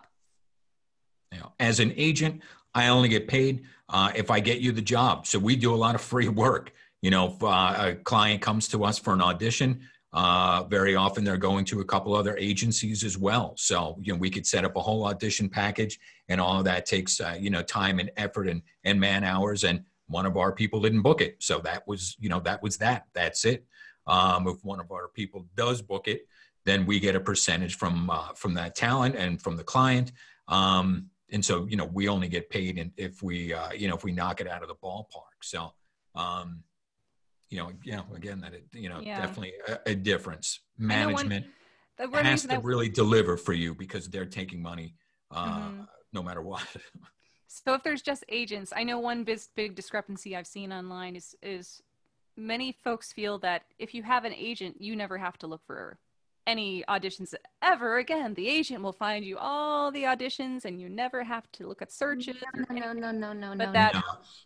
As an agent, I only get paid if I get you the job. So we do a lot of free work. If a client comes to us for an audition, very often they're going to a couple other agencies as well. So, we could set up a whole audition package, and all of that takes, time and effort and man hours. And one of our people didn't book it. So that was, that's it. If one of our people does book it, then we get a percentage from that talent and from the client. And so, we only get paid if we knock it out of the ballpark. So, again, that Yeah. definitely a difference. I know Management the one has reason to really deliver for you because they're taking money Mhm. no matter what. So if there's just agents, I know one big discrepancy I've seen online is many folks feel that if you have an agent, you never have to look for any auditions ever again. The agent will find you all the auditions and you never have to look at searches.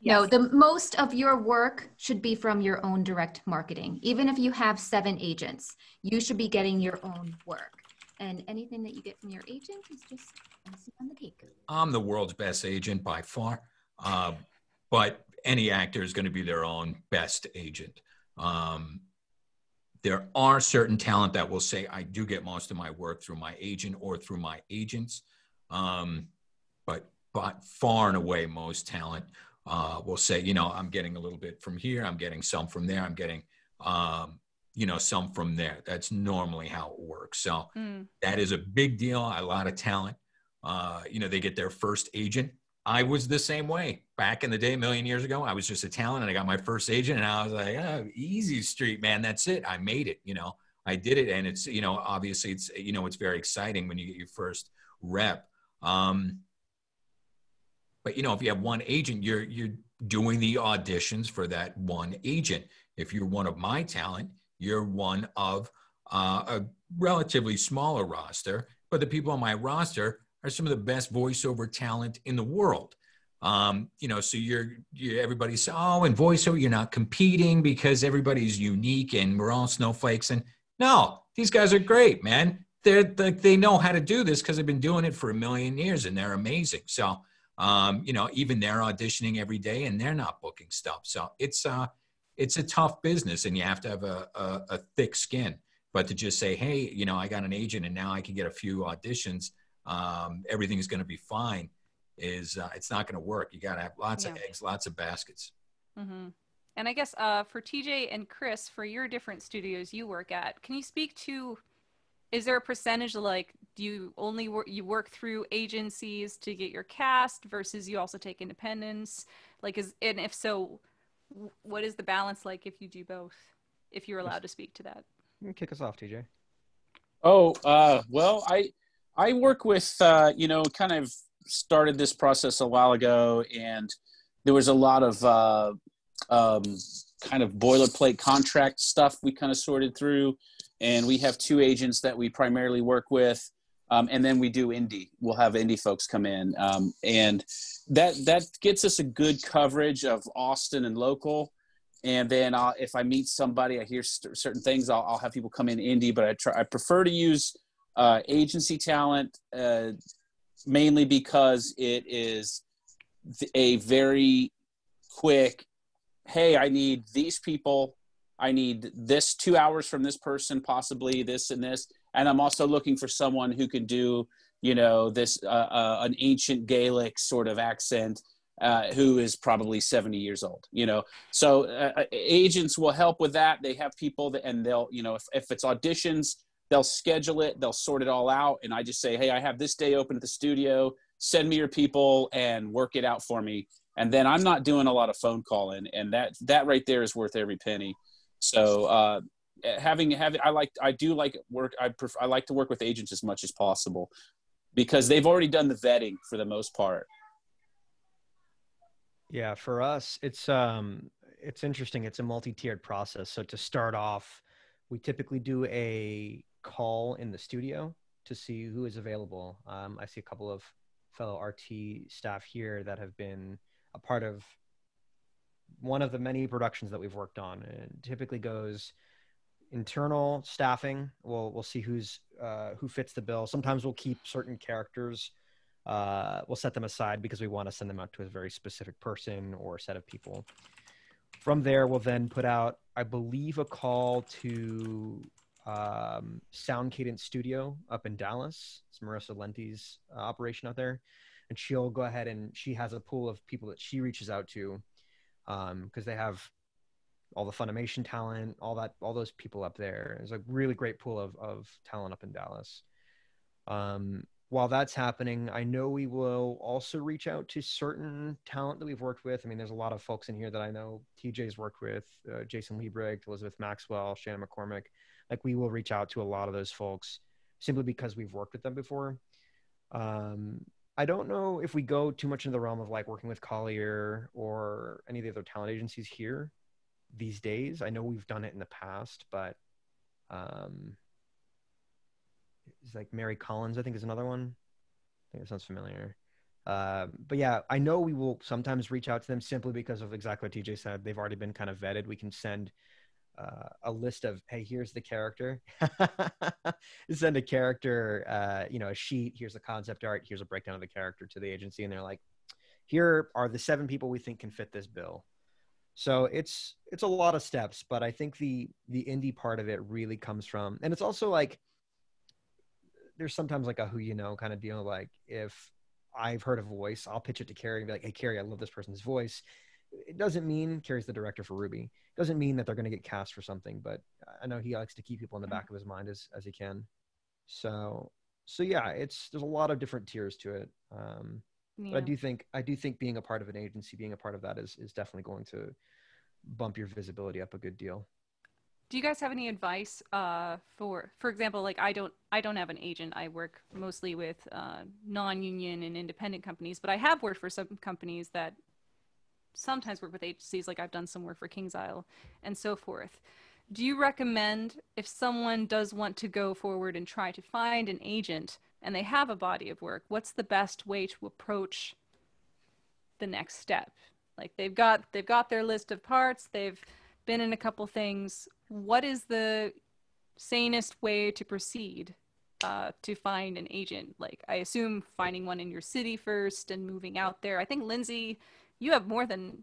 No, the most of your work should be from your own direct marketing. Even if you have 7 agents, you should be getting your own work. And anything that you get from your agent is just icing on the cake. I'm the world's best agent by far, but any actor is going to be their own best agent. There are certain talent that will say, I do get most of my work through my agent or through my agents. But far and away, most talent will say, I'm getting a little bit from here. I'm getting some from there. I'm getting, some from there. That's normally how it works. So that is a big deal. A lot of talent, they get their first agent. I was the same way back in the day, a million years ago. I was just a talent and I got my first agent and I was like, oh, easy street, man. That's it. I made it, I did it. And it's, obviously it's, it's very exciting when you get your first rep. But if you have one agent, you're doing the auditions for that one agent. If you're one of my talent, you're one of a relatively smaller roster, but the people on my roster are some of the best voiceover talent in the world. So everybody says, oh, in voiceover, you're not competing because everybody's unique and we're all snowflakes. And no, these guys are great, man. They know how to do this because they've been doing it for a million years and they're amazing. So, even they're auditioning every day and they're not booking stuff. So it's a tough business and you have to have a thick skin. But to just say, hey, I got an agent and now I can get a few auditions, everything's going to be fine, it's not going to work. You got to have lots of eggs, lots of baskets. Mm-hmm. And I guess for TJ and Chris, for your different studios you work at, can you speak to, is there a percentage like, do you only work through agencies to get your cast versus you also take independents? And if so, what is the balance like if you do both, if you're allowed to speak to that? You can kick us off, TJ. Oh, well, I work with, kind of started this process a while ago, and there was a lot of kind of boilerplate contract stuff we kind of sorted through. And we have 2 agents that we primarily work with. And then we do indie. We'll have indie folks come in. And that gets us a good coverage of Austin and local. And then if I meet somebody, I hear certain things, I'll have people come in indie, but I prefer to use agency talent mainly because it is a very quick, hey, I need these people. I need this 2 hours from this person, possibly this and this. And I'm also looking for someone who can do, this, an ancient Gaelic sort of accent, who is probably 70 years old, So agents will help with that. They have people and they'll, if it's auditions, they'll schedule it, they'll sort it all out. And I just say, hey, I have this day open at the studio, send me your people and work it out for me. And then I'm not doing a lot of phone calling, and that right there is worth every penny. So I like to work with agents as much as possible because they've already done the vetting for the most part. Yeah, for us, it's interesting. It's a multi-tiered process. So to start off, we typically do a call in the studio to see who is available. I see a couple of fellow RT staff here that have been a part of one of the many productions that we've worked on. It typically goes internal staffing. We'll see who fits the bill. Sometimes we'll keep certain characters. We'll set them aside because we want to send them out to a very specific person or set of people. From there, we'll then put out, I believe, a call to Sound Cadence Studio up in Dallas. It's Marissa Lenti's operation out there. And she'll go ahead and she has a pool of people that she reaches out to because they have all the Funimation talent, all those people up there. There's a really great pool of talent up in Dallas. while that's happening, I know we will also reach out to certain talent that we've worked with. I mean, there's a lot of folks in here that I know TJ's worked with, Jason Liebrecht, Elizabeth Maxwell, Shannon McCormick. Like, we will reach out to a lot of those folks simply because we've worked with them before. I don't know if we go too much into the realm of like working with Collier or any of the other talent agencies here these days. I know we've done it in the past, but it's like Mary Collins, I think, is another one. I think that sounds familiar. But yeah, I know we will sometimes reach out to them simply because of exactly what TJ said. They've already been kind of vetted. We can send a list of, hey, here's the character. Send a character, a sheet. Here's the concept art. Here's a breakdown of the character to the agency. And they're like, here are the 7 people we think can fit this bill. So it's a lot of steps, but I think the indie part of it really comes from, and it's also like, there's sometimes like a who you know kind of deal. Like, if I've heard a voice, I'll pitch it to Carrie and be like, hey, Carrie, I love this person's voice. It doesn't mean Carrie's the director for Ruby. It doesn't mean that they're going to get cast for something, but I know he likes to keep people in the back of his mind as he can. So yeah, there's a lot of different tiers to it. But I do think being a part of an agency, being a part of that is definitely going to bump your visibility up a good deal. Do you guys have any advice for example, like I don't have an agent. I work mostly with non-union and independent companies, but I have worked for some companies that sometimes work with agencies, like I've done some work for Kings Isle and so forth. Do you recommend, if someone does want to go forward and try to find an agent and they have a body of work, what's the best way to approach the next step? Like, they've got their list of parts, they've been in a couple things. What is the sanest way to proceed to find an agent? Like, I assume finding one in your city first and moving out there. I think, Lindsay, do you have more than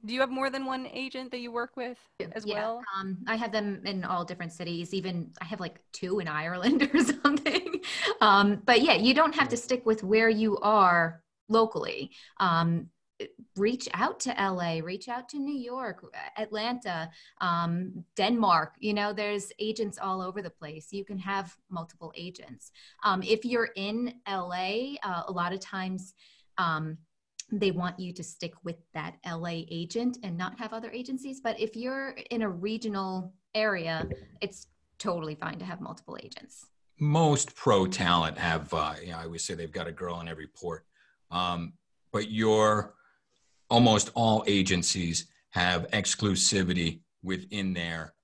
one agent that you work with as well? I have them in all different cities. Even I have like 2 in Ireland or something. But yeah, you don't have to stick with where you are locally. Reach out to LA, reach out to New York, Atlanta, Denmark. There's agents all over the place. You can have multiple agents. If you're in LA, a lot of times they want you to stick with that LA agent and not have other agencies. But if you're in a regional area, it's totally fine to have multiple agents. Most pro talent have, I always say they've got a girl in every port. But almost all agencies have exclusivity within their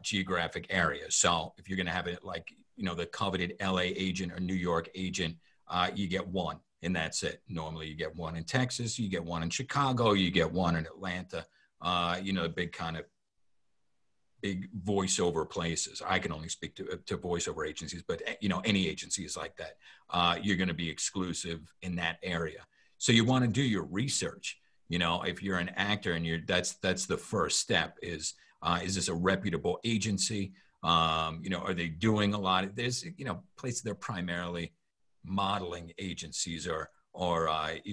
geographic area. So if you're going to have it like, the coveted LA agent or New York agent, you get one. And that's it. Normally you get one in Texas, you get one in Chicago, you get one in Atlanta, big voiceover places. I can only speak to voiceover agencies, but any agency is like that. You're going to be exclusive in that area. So you want to do your research. If you're an actor and that's the first step is this a reputable agency? Are they doing a lot of, there's, places they're primarily modeling agencies or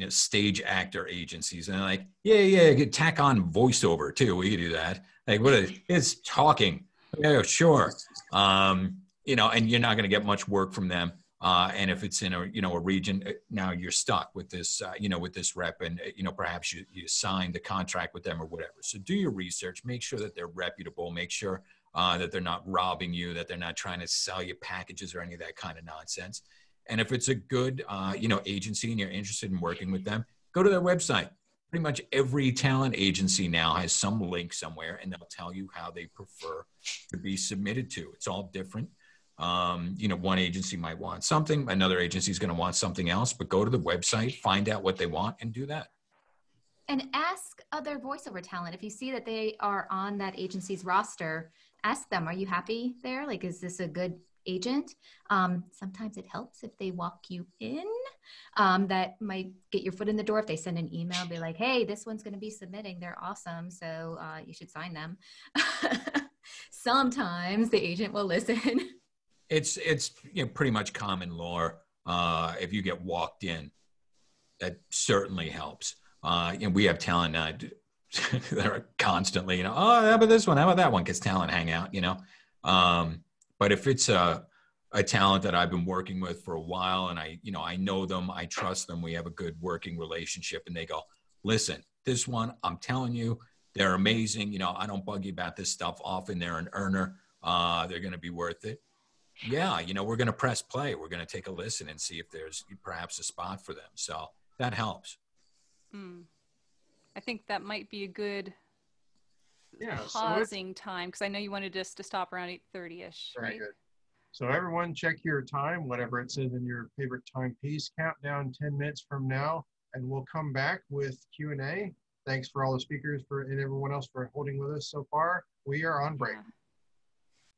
stage actor agencies, and they're like, yeah, tack on voiceover too. We could do that. Like, it's talking. Yeah, sure. And you're not going to get much work from them. And if it's in a region, now you're stuck with this, with this rep, and perhaps you signed a contract with them or whatever. So do your research. Make sure that they're reputable. Make sure that they're not robbing you, that they're not trying to sell you packages or any of that kind of nonsense. And if it's a good, agency and you're interested in working with them, go to their website. Pretty much every talent agency now has some link somewhere, and they'll tell you how they prefer to be submitted to. It's all different. One agency might want something, another agency is going to want something else, but go to the website, find out what they want, and do that. And ask other voiceover talent. If you see that they are on that agency's roster, ask them, are you happy there? Like, is this a good agent? Sometimes it helps if they walk you in. That might get your foot in the door. If they send an email, be like, hey, this one's going to be submitting. They're awesome. So you should sign them. Sometimes the agent will listen. It's pretty much common lore. If you get walked in, that certainly helps. And we have talent that are constantly, how about this one? How about that one? Because talent hang out, But if it's a a talent that I've been working with for a while, and I know them, I trust them, we have a good working relationship, and they go, listen, this one, I'm telling you, they're amazing. I don't bug you about this stuff often. They're an earner. They're going to be worth it. Yeah, we're going to press play. We're going to take a listen and see if there's perhaps a spot for them. So that helps. I think that might be a good Yeah, pausing time, because I know you wanted us to stop around 8:30ish. Very good. So everyone check your time, whatever it says in your favorite timepiece, countdown 10 minutes from now, and we'll come back with Q&A. Thanks for all the speakers and everyone else for holding with us so far. We are on break.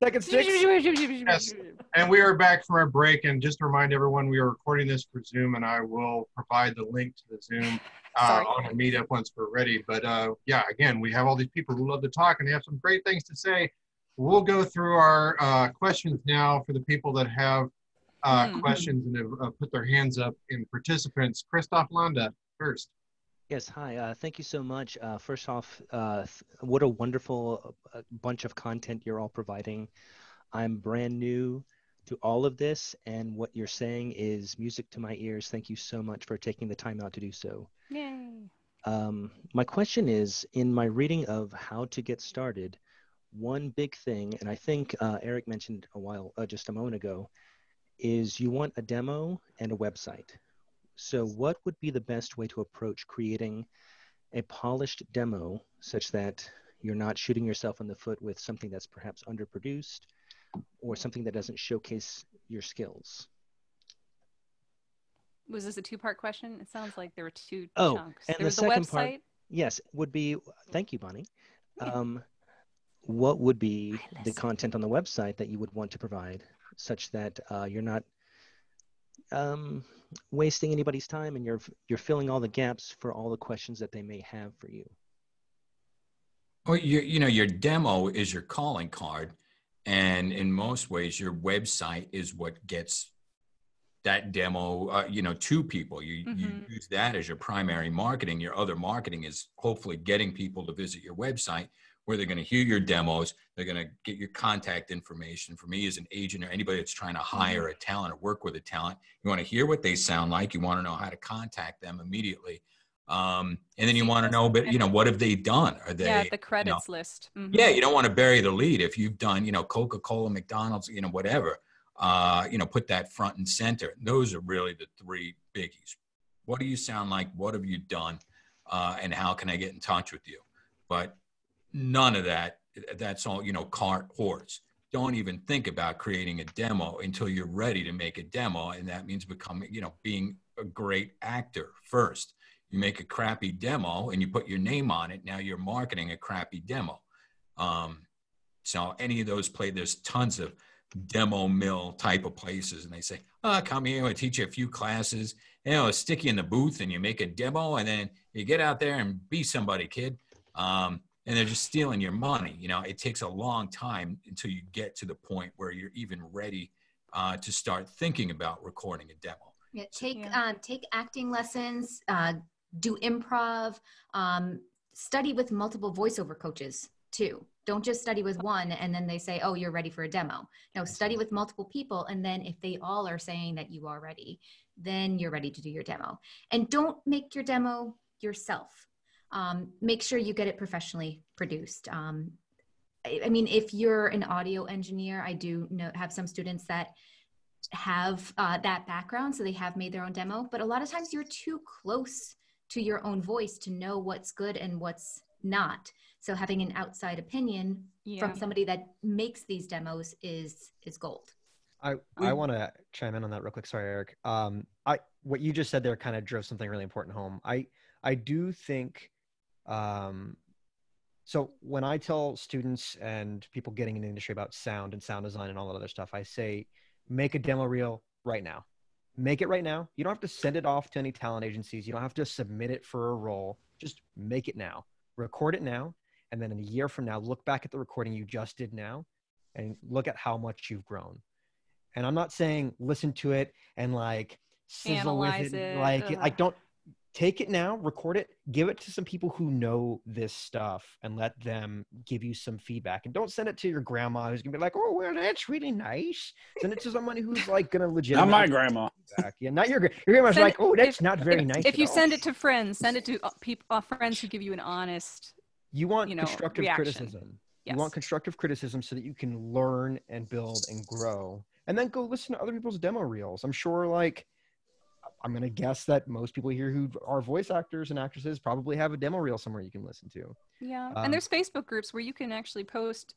Second sticks. Yes, and we are back from our break. And just to remind everyone, we are recording this for Zoom, and I will provide the link to the Zoom on a meetup once we're ready. But yeah, again, we have all these people who love to talk and have some great things to say. We'll go through our questions now for the people that have questions and have put their hands up in participants. Christoph Landa first. Yes, hi. Thank you so much. First off, what a wonderful bunch of content you're all providing. I'm brand new to all of this, and what you're saying is music to my ears. Thank you so much for taking the time out to do so. Yay. My question is, in my reading of how to get started, one big thing, and I think Erik mentioned just a moment ago, is you want a demo and a website. So what would be the best way to approach creating a polished demo such that you're not shooting yourself in the foot with something that's perhaps underproduced or something that doesn't showcase your skills? Was this a two-part question? It sounds like there were two Oh, chunks. and There the was a second website. part, yes, would be, thank you, Bonnie. What would be the content on the website that you would want to provide such that you're not wasting anybody's time and you're filling all the gaps for all the questions that they may have for you? Well, your demo is your calling card, and in most ways, your website is what gets that demo, to people. You use that as your primary marketing. Your other marketing is hopefully getting people to visit your website, where they're going to hear your demos. They're going to get your contact information. For me as an agent or anybody that's trying to hire a talent or work with a talent, you want to hear what they sound like. You want to know how to contact them immediately. And then you want to know, but what have they done? Are they the credits list? Yeah, you don't want to bury the lead. If you've done, Coca-Cola, McDonald's, whatever, put that front and center. Those are really the three biggies. What do you sound like? What have you done? And how can I get in touch with you? But none of that. That's all, cart horse. Don't even think about creating a demo until you're ready to make a demo. And that means becoming, being a great actor first. You make a crappy demo and you put your name on it. Now you're marketing a crappy demo. So any of those there's tons of demo mill type of places. And they say, come here, I'll teach you a few classes. Stick you in the booth and you make a demo and then you get out there and be somebody, kid. And they're just stealing your money. It takes a long time until you get to the point where you're even ready to start thinking about recording a demo. Yeah, take acting lessons, do improv, study with multiple voiceover coaches too. Don't just study with one and then they say, oh, you're ready for a demo. No, study with multiple people. And then if they all are saying that you are ready, then you're ready to do your demo. And don't make your demo yourself. Make sure you get it professionally produced. I mean, if you're an audio engineer, I do have some students that have that background, so they have made their own demo, but a lot of times you're too close to your own voice to know what's good and what's not. So having an outside opinion from somebody that makes these demos is gold. I want to chime in on that real quick. Sorry, Erik. What you just said there kind of drove something really important home. I do think, so when I tell students and people getting in the industry about sound and sound design and all that other stuff, I say, make a demo reel right now. Make it right now. You don't have to send it off to any talent agencies. You don't have to submit it for a role. Just make it now. Record it now. And then in a year from now, look back at the recording you just did now and look at how much you've grown. And I'm not saying listen to it and like sizzle analyze with it. it. Like don't take it now, record it, give it to some people who know this stuff, and let them give you some feedback. And don't send it to your grandma who's gonna be like, "Oh, well, that's really nice." Send it to someone who's like gonna legitimately. Not my grandma. Yeah, not your grandma's Send like, "Oh, that's not very if, nice." If you at all." send it to friends, send it to people, friends who give you an honest, you want know, constructive reaction. criticism. Yes. You want constructive criticism so that you can learn and build and grow, and then go listen to other people's demo reels. I'm sure, like, I'm going to guess that most people here who are voice actors and actresses probably have a demo reel somewhere you can listen to. Yeah. And there's Facebook groups where you can actually post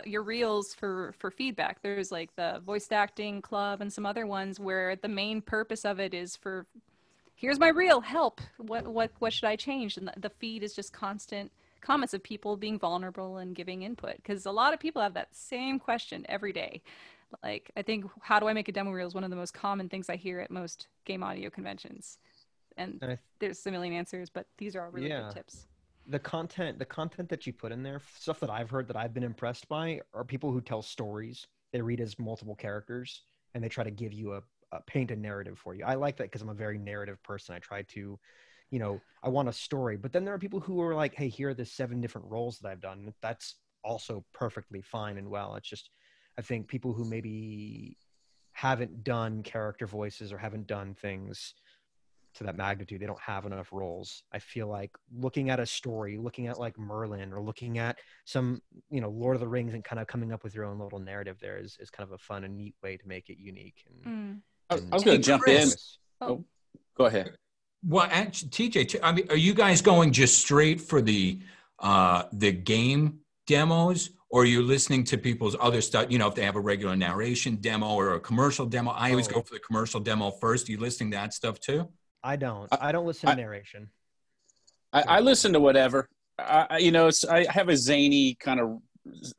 your reels for feedback. There's like the voice acting club and some other ones where the main purpose of it is for, here's my reel, help. What should I change? And the feed is just constant comments of people being vulnerable and giving input. Because a lot of people have that same question every day. Like, I think, how do I make a demo reel is one of the most common things I hear at most game audio conventions. And there's a million answers, but these are all really good tips. The content that you put in there, stuff that I've heard that I've been impressed by, are people who tell stories. They read as multiple characters, and they try to give you a paint a narrative for you. I like that because I'm a very narrative person. I try to, I want a story. But then there are people who are like, hey, here are the 7 different roles that I've done. That's also perfectly fine and well. It's just, I think people who maybe haven't done character voices or haven't done things to that magnitude, they don't have enough roles. I feel like looking at a story, looking at like Merlin, or looking at some, Lord of the Rings, and kind of coming up with your own little narrative there is kind of a fun and neat way to make it unique. I was going to jump in. Oh, go ahead. Well, actually, TJ, I mean, are you guys going just straight for the game demos, or are you listening to people's other stuff? If they have a regular narration demo or a commercial demo, I always go for the commercial demo first. Are you listening to that stuff too? I don't listen to narration. I listen to whatever. I have a zany kind of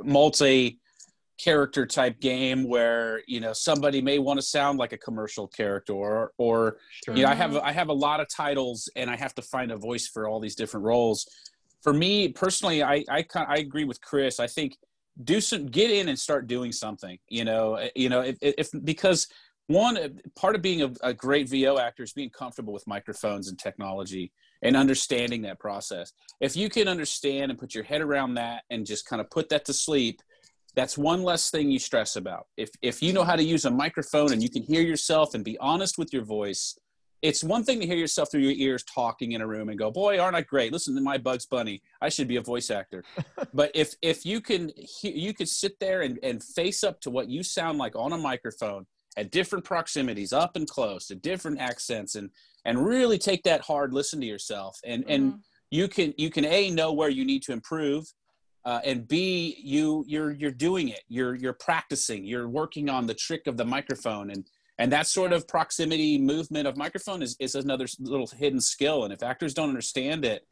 multi-character type game where somebody may want to sound like a commercial character, or Sure. I have a lot of titles and I have to find a voice for all these different roles. For me personally, I agree with Chris. I think get in and start doing something. Because one part of being a great VO actor is being comfortable with microphones and technology and understanding that process. If you can understand and put your head around that and just kind of put that to sleep, that's one less thing you stress about. If you know how to use a microphone and you can hear yourself and be honest with your voice, it's one thing to hear yourself through your ears talking in a room and go, boy, aren't I great? Listen to my Bugs Bunny. I should be a voice actor. But if you could sit there and face up to what you sound like on a microphone at different proximities, up and close, at different accents, and really take that hard listen to yourself. And you can A, know where you need to improve, and B, you're doing it. You're practicing. You're working on the trick of the microphone, and that sort of proximity movement of microphone is another little hidden skill. And if actors don't understand it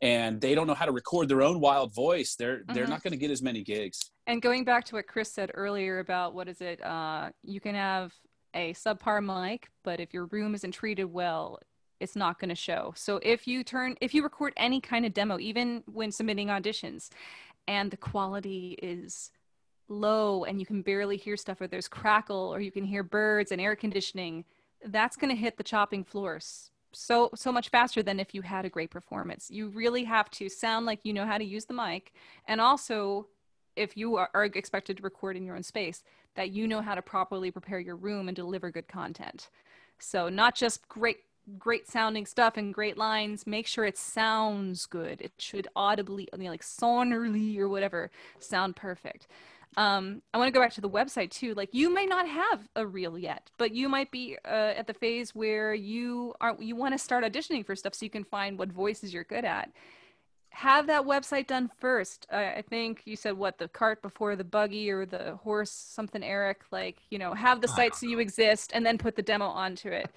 and they don't know how to record their own wild voice, they're not going to get as many gigs. And going back to what Chris said earlier about you can have a subpar mic, but if your room isn't treated well, it's not going to show. So if you record any kind of demo, even when submitting auditions, and the quality is low and you can barely hear stuff, or there's crackle, or you can hear birds and air conditioning, that's going to hit the chopping floors so much faster than if you had a great performance. You really have to sound like you know how to use the mic, and also if you are expected to record in your own space, that you know how to properly prepare your room and deliver good content. So not just great sounding stuff and great lines, make sure it sounds good. It should audibly, like sonorly or whatever, sound perfect. I want to go back to the website too. Like, you may not have a reel yet, but you might be at the phase where you want to start auditioning for stuff so you can find what voices you're good at. Have that website done first. I think you said the cart before the buggy, or the horse something, Erik. Have the site so you exist, and then put the demo onto it.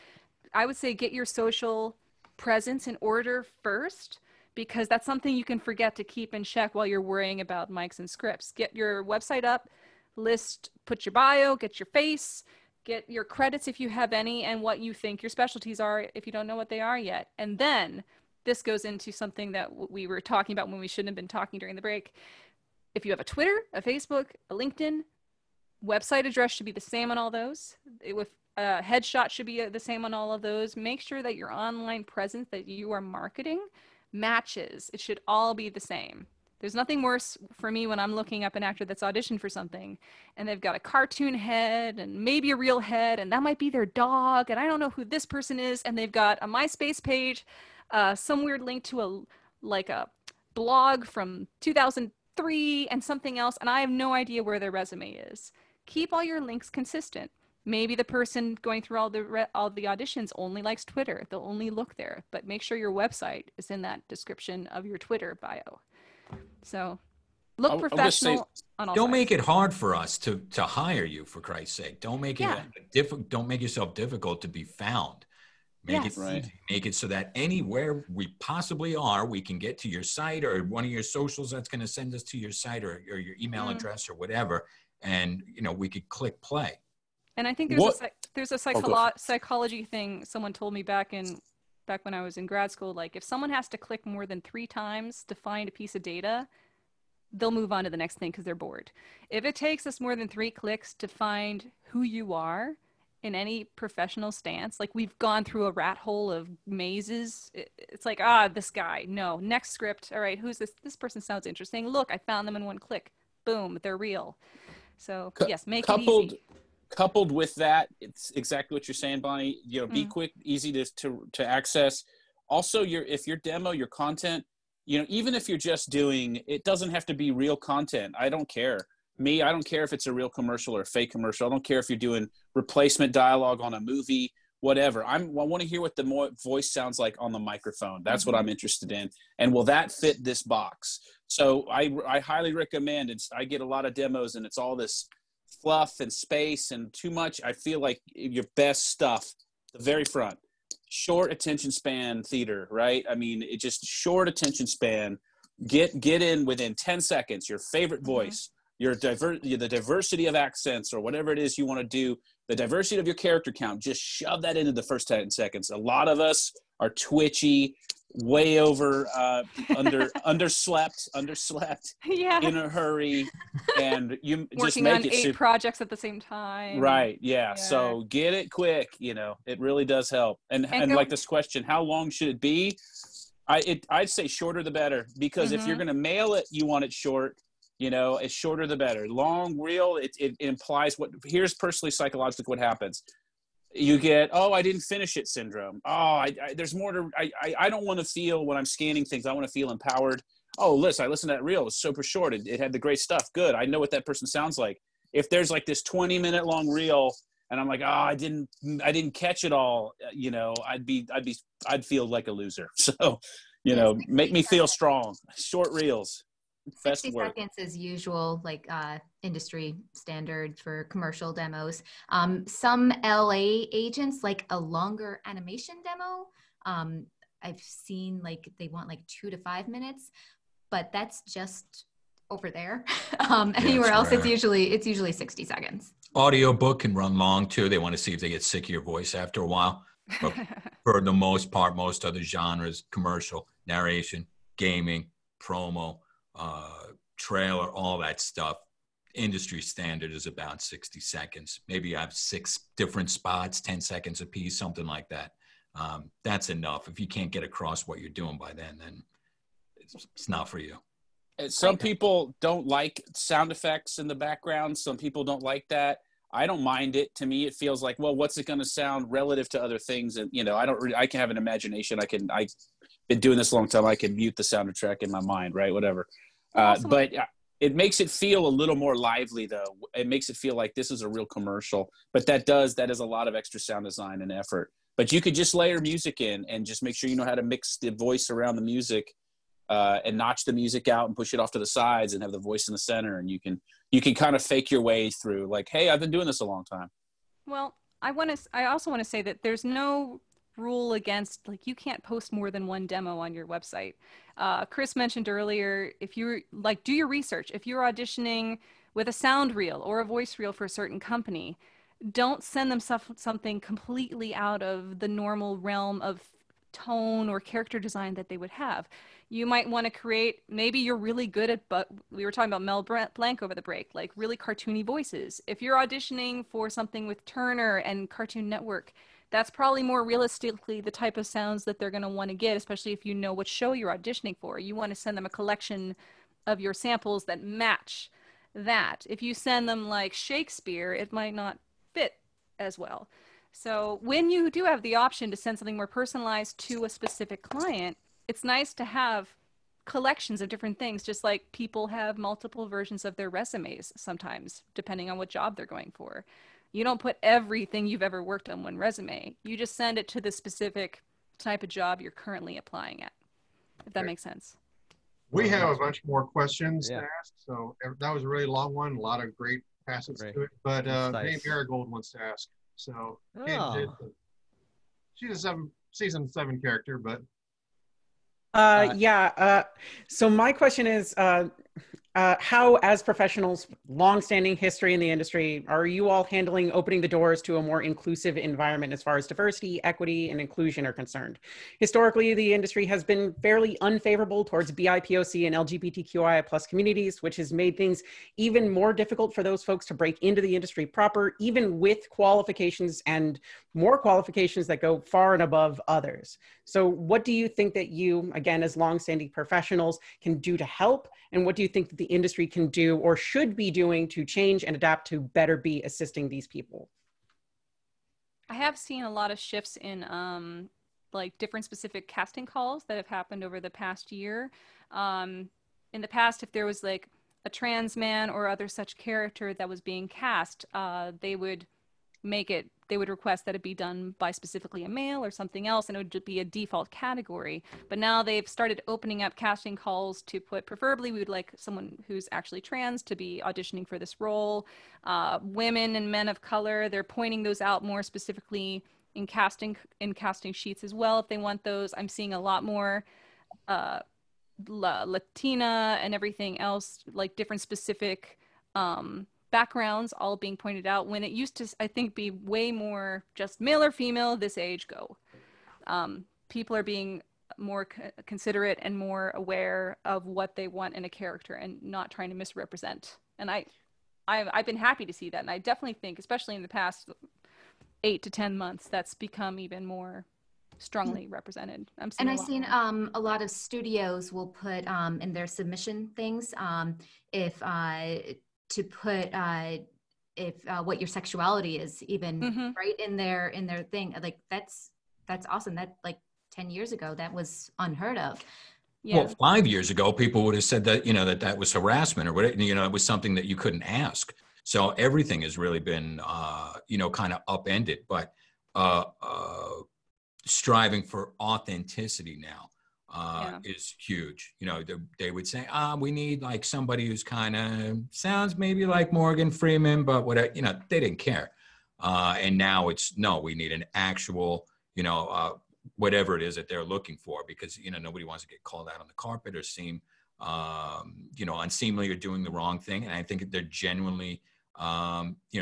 I would say get your social presence in order first, because that's something you can forget to keep in check while you're worrying about mics and scripts. Get your website up, put your bio, get your face, get your credits if you have any, and what you think your specialties are if you don't know what they are yet. And then this goes into something that we were talking about when we shouldn't have been talking during the break. If you have a Twitter, a Facebook, a LinkedIn, website address should be the same on all those. Headshot should be the same on all of those. Make sure that your online presence that you are marketing matches. It should all be the same. There's nothing worse for me when I'm looking up an actor that's auditioned for something and they've got a cartoon head and maybe a real head, and that might be their dog, and I don't know who this person is, and they've got a MySpace page, some weird link to a blog from 2003 and something else, and I have no idea where their resume is. Keep all your links consistent. Maybe the person going through all the auditions only likes Twitter. They'll only look there, but make sure your website is in that description of your Twitter bio. So look professional on all Don't sides. make it hard for us to hire you, for Christ's sake. Don't make it don't make yourself difficult to be found. Make it easy. Make it so that anywhere we possibly are, we can get to your site or one of your socials that's going to send us to your site or your email address or whatever, and we could click play. And I think there's a psychology thing someone told me back when I was in grad school. Like, if someone has to click more than 3 times to find a piece of data, they'll move on to the next thing because they're bored. If it takes us more than 3 clicks to find who you are in any professional stance, like we've gone through a rat hole of mazes, it's like, this guy, no, next script. All right, who's this? This person sounds interesting. Look, I found them in 1 click. Boom, they're real. So yes, make it easy. Coupled with that, it's exactly what you're saying, Bonnie. Be quick, easy to access. Also, if your demo, your content, even if you're just doing, it doesn't have to be real content. I don't care. I don't care if it's a real commercial or a fake commercial. I don't care if you're doing replacement dialogue on a movie, whatever. I want to hear what the voice sounds like on the microphone. That's what I'm interested in. And will that fit this box? So I highly recommend it. I get a lot of demos and it's all this fluff and space and too much. I feel like your best stuff, the very front, short attention span theater, right? I mean, it just short attention span. Get in within 10 seconds, your favorite voice, the diversity of accents or whatever it is you want to do, the diversity of your character count, just shove that into the first 10 seconds. A lot of us are twitchy, way over, underslept in a hurry, and you just make working on 8 projects at the same time. Right. Yeah. So get it quick. It really does help. And like this question, how long should it be? I'd say shorter the better, because if you're going to mail it, you want it short. It's shorter the better. Long reel, it implies here's personally psychologically what happens. You get, I didn't finish it syndrome. There's more to, I don't want to feel when I'm scanning things, I want to feel empowered. Listen, I listened to that reel. It was super short. It had the great stuff. Good. I know what that person sounds like. If there's like this 20-minute long reel and I'm like, I didn't catch it all, I'd feel like a loser. So, make me feel strong. Short reels. 60 seconds is usual, like industry standard for commercial demos. Some LA agents like a longer animation demo. I've seen they want 2 to 5 minutes, but that's just over there. Anywhere else, it's usually 60 seconds. Audiobook can run long too. They want to see if they get sick of your voice after a while. But for the most part, most other genres, commercial, narration, gaming, promo, trailer, all that stuff, industry standard is about 60 seconds. Maybe you have 6 different spots, 10 seconds a piece, something like that. That's enough. If you can't get across what you're doing by then it's not for you. Some people don't like sound effects in the background. Some people don't like that. I don't mind it. To me, it feels like, well, what's it going to sound relative to other things? And, I can have an imagination. I've been doing this a long time. I can mute the soundtrack in my mind, right? Whatever. But it makes it feel a little more lively, though. It makes it feel like this is a real commercial. But that is a lot of extra sound design and effort. But you could just layer music in and just make sure you know how to mix the voice around the music and notch the music out and push it off to the sides and have the voice in the center. And you can kind of fake your way through, like, hey, I've been doing this a long time. Well, I also want to say that there's no rule against, you can't post more than 1 demo on your website. Chris mentioned earlier, if you're do your research. If you're auditioning with a sound reel or a voice reel for a certain company, don't send them something completely out of the normal realm of tone or character design that they would have. You might want to create, maybe you're really good at, but we were talking about Mel Blanc over the break, like really cartoony voices. If you're auditioning for something with Turner and Cartoon Network, that's probably more realistically the type of sounds that they're going to want to get, especially if you know what show you're auditioning for. You want to send them a collection of your samples that match that. If you send them like Shakespeare, it might not fit as well. So when you do have the option to send something more personalized to a specific client, it's nice to have collections of different things, just like people have multiple versions of their resumes sometimes, depending on what job they're going for. You don't put everything you've ever worked on one resume. You just send it to the specific type of job you're currently applying at, if that makes sense. We have a bunch more questions to ask, so that was a really long one, a lot of great facets to it, but Dame Marigold wants to ask. So she's a season 7 character, but so my question is, how, as professionals, long-standing history in the industry, are you all handling opening the doors to a more inclusive environment as far as diversity, equity, and inclusion are concerned? Historically, the industry has been fairly unfavorable towards BIPOC and LGBTQIA plus communities, which has made things even more difficult for those folks to break into the industry proper, even with qualifications and more qualifications that go far and above others. So what do you think that you, again, as long-standing professionals, can do to help? And what do you think that the industry can do or should be doing to change and adapt to better be assisting these people? I have seen a lot of shifts in like different specific casting calls that have happened over the past year. In the past, if there was like a trans man or other such character that was being cast, they would request that it be done by specifically a male or something else, and it would just be a default category. But now they've started opening up casting calls to put, preferably we would like someone who's actually trans to be auditioning for this role. Women and men of color, they're pointing those out more specifically in casting sheets as well if they want those. I'm seeing a lot more Latina and everything else, like different specific backgrounds all being pointed out, when it used to, I think, be way more just male or female, this age, go. People are being more considerate and more aware of what they want in a character and not trying to misrepresent. And I've been happy to see that. And I definitely think, especially in the past 8 to 10 months, that's become even more strongly represented. I've seen a lot of studios will put in their submission things, to put what your sexuality is, even right in their thing. Like that's awesome. That, like 10 years ago, that was unheard of. Yeah. Well, 5 years ago, people would have said that, that was harassment or whatever, it was something that you couldn't ask. So everything has really been, kind of upended, but striving for authenticity now is huge. They would say, we need like somebody who's kind of sounds maybe like Morgan Freeman, but whatever, they didn't care. And now it's, no, we need an actual, whatever it is that they're looking for, because, nobody wants to get called out on the carpet or seem, unseemly or doing the wrong thing. And I think they're genuinely,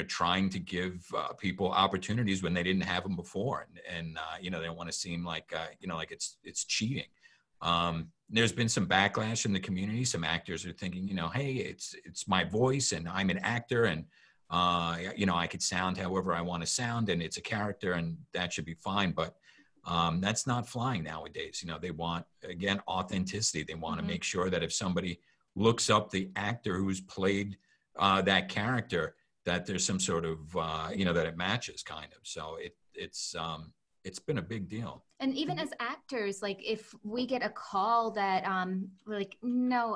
trying to give people opportunities when they didn't have them before. And they don't want to seem like, like it's cheating. There's been some backlash in the community. Some actors are thinking, hey, it's my voice and I'm an actor and, I could sound however I want to sound and it's a character and that should be fine. But that's not flying nowadays. They want, again, authenticity. They want to make sure that if somebody looks up the actor who's played that character, that there's some sort of, that it matches kind of. So it's been a big deal. And even as actors, like if we get a call that we're like, no,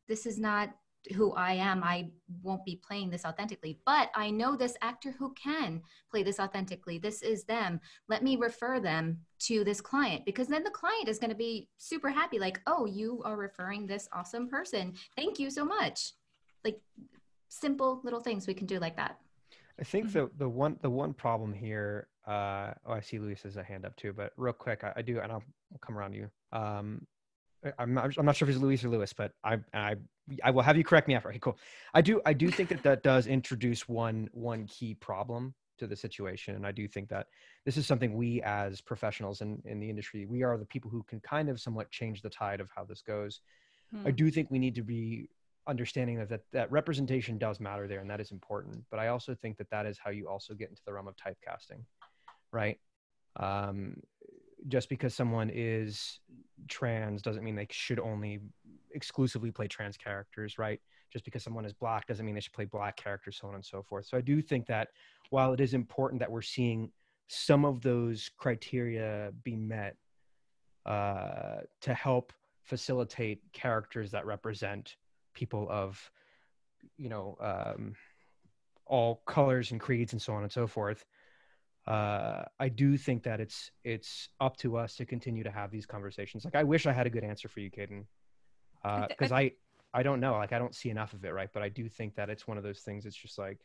this is not who I am. I won't be playing this authentically, but I know this actor who can play this authentically. This is them. Let me refer them to this client, because then the client is going to be super happy. Like, oh, you are referring this awesome person. Thank you so much. Like simple little things we can do like that. I think the one problem here, I see Luis has a hand up too, but real quick, I do, and I'll come around to you. I'm not sure if it's Luis or Lewis, but I will have you correct me after. Okay, cool. I do think that does introduce one key problem to the situation. And I do think that this is something we as professionals in the industry, we are the people who can kind of somewhat change the tide of how this goes. I do think we need to be understanding that representation does matter there, and that is important. But I also think that is how you also get into the realm of typecasting, right? Just because someone is trans doesn't mean they should only exclusively play trans characters, right? Just because someone is Black doesn't mean they should play Black characters, so on and so forth. So I do think that while it is important that we're seeing some of those criteria be met to help facilitate characters that represent people of, all colors and creeds and so on and so forth, I do think that it's up to us to continue to have these conversations. Like, I wish I had a good answer for you, Caden, because I don't know. Like, I don't see enough of it, right? But I do think that it's one of those things. It's just like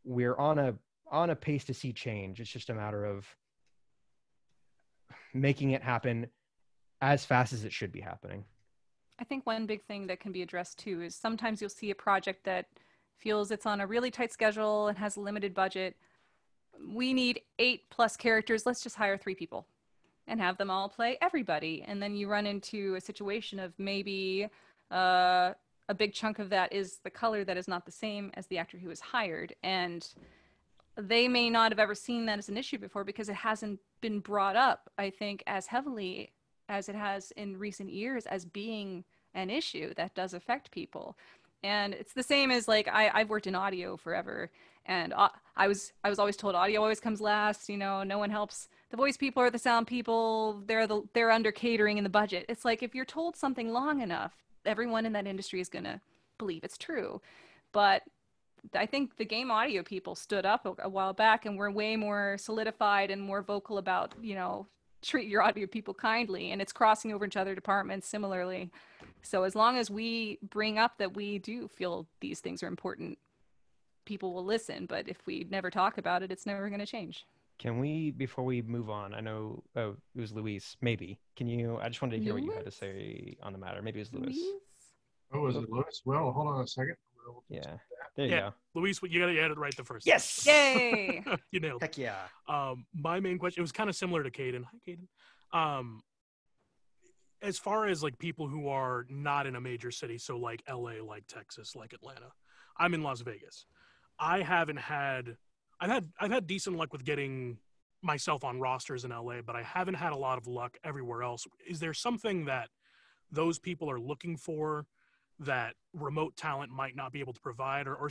we're on a pace to see change. It's just a matter of making it happen as fast as it should be happening. I think one big thing that can be addressed too is sometimes you'll see a project that feels it's on a really tight schedule and has a limited budget. We need 8+ characters. Let's just hire 3 people and have them all play everybody. And then you run into a situation of maybe a big chunk of that is the color that is not the same as the actor who was hired. And they may not have ever seen that as an issue before because it hasn't been brought up, I think, as heavily as it has in recent years as being an issue that does affect people. And it's the same as, like, I've worked in audio forever, and I was always told audio always comes last. No one helps the voice people or the sound people. They're under catering in the budget. It's like, if you're told something long enough, everyone in that industry is going to believe it's true. But I think the game audio people stood up a while back and were way more solidified and more vocal about, treat your audio people kindly, and it's crossing over into other departments similarly. So as long as we bring up that we do feel these things are important, people will listen. But if we never talk about it, it's never going to change. Can we, before we move on, I know it was Luis, maybe. I just wanted to hear what you had to say on the matter. Maybe it was Luis. Oh, was it Luis? Well, hold on a second. Yeah. There you go. Luis, you got to edit right the first time. Yes. Yay. You nailed it. Heck yeah. My main question, it was kind of similar to Caden. Hi, Caden. As far as like people who are not in a major city, so like LA, like Texas, like Atlanta, I'm in Las Vegas. I've had decent luck with getting myself on rosters in LA, but I haven't had a lot of luck everywhere else. Is there something that those people are looking for that remote talent might not be able to provide, or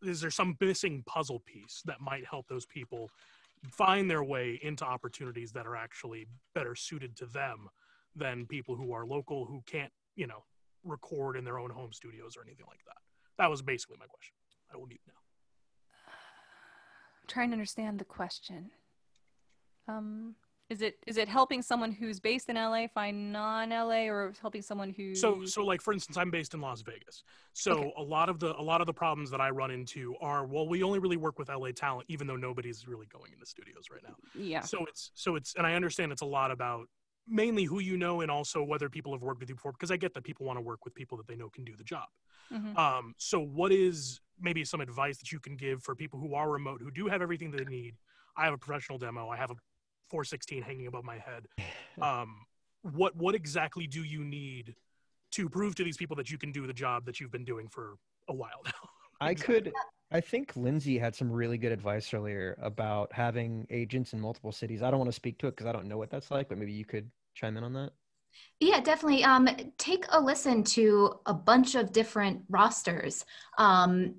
is there some missing puzzle piece that might help those people find their way into opportunities that are actually better suited to them than people who are local, who can't, record in their own home studios or anything like that? That was basically my question. I will mute now. I'm trying to understand the question. Is it helping someone who's based in LA find non-LA, or helping someone who? So like, for instance, I'm based in Las Vegas. So okay. a lot of the problems that I run into are, well, we only really work with LA talent, even though nobody's really going into studios right now. Yeah. So it's, and I understand it's a lot about mainly who you know, and also whether people have worked with you before, because I get that people want to work with people that they know can do the job. Mm-hmm. So what is maybe some advice that you can give for people who are remote, who do have everything they need? I have a professional demo. I have a 416 hanging above my head. What exactly do you need to prove to these people that you can do the job that you've been doing for a while now? I think Lindsay had some really good advice earlier about having agents in multiple cities. I don't want to speak to it because I don't know what that's like, but maybe you could chime in on that. Yeah, definitely. Take a listen to a bunch of different rosters and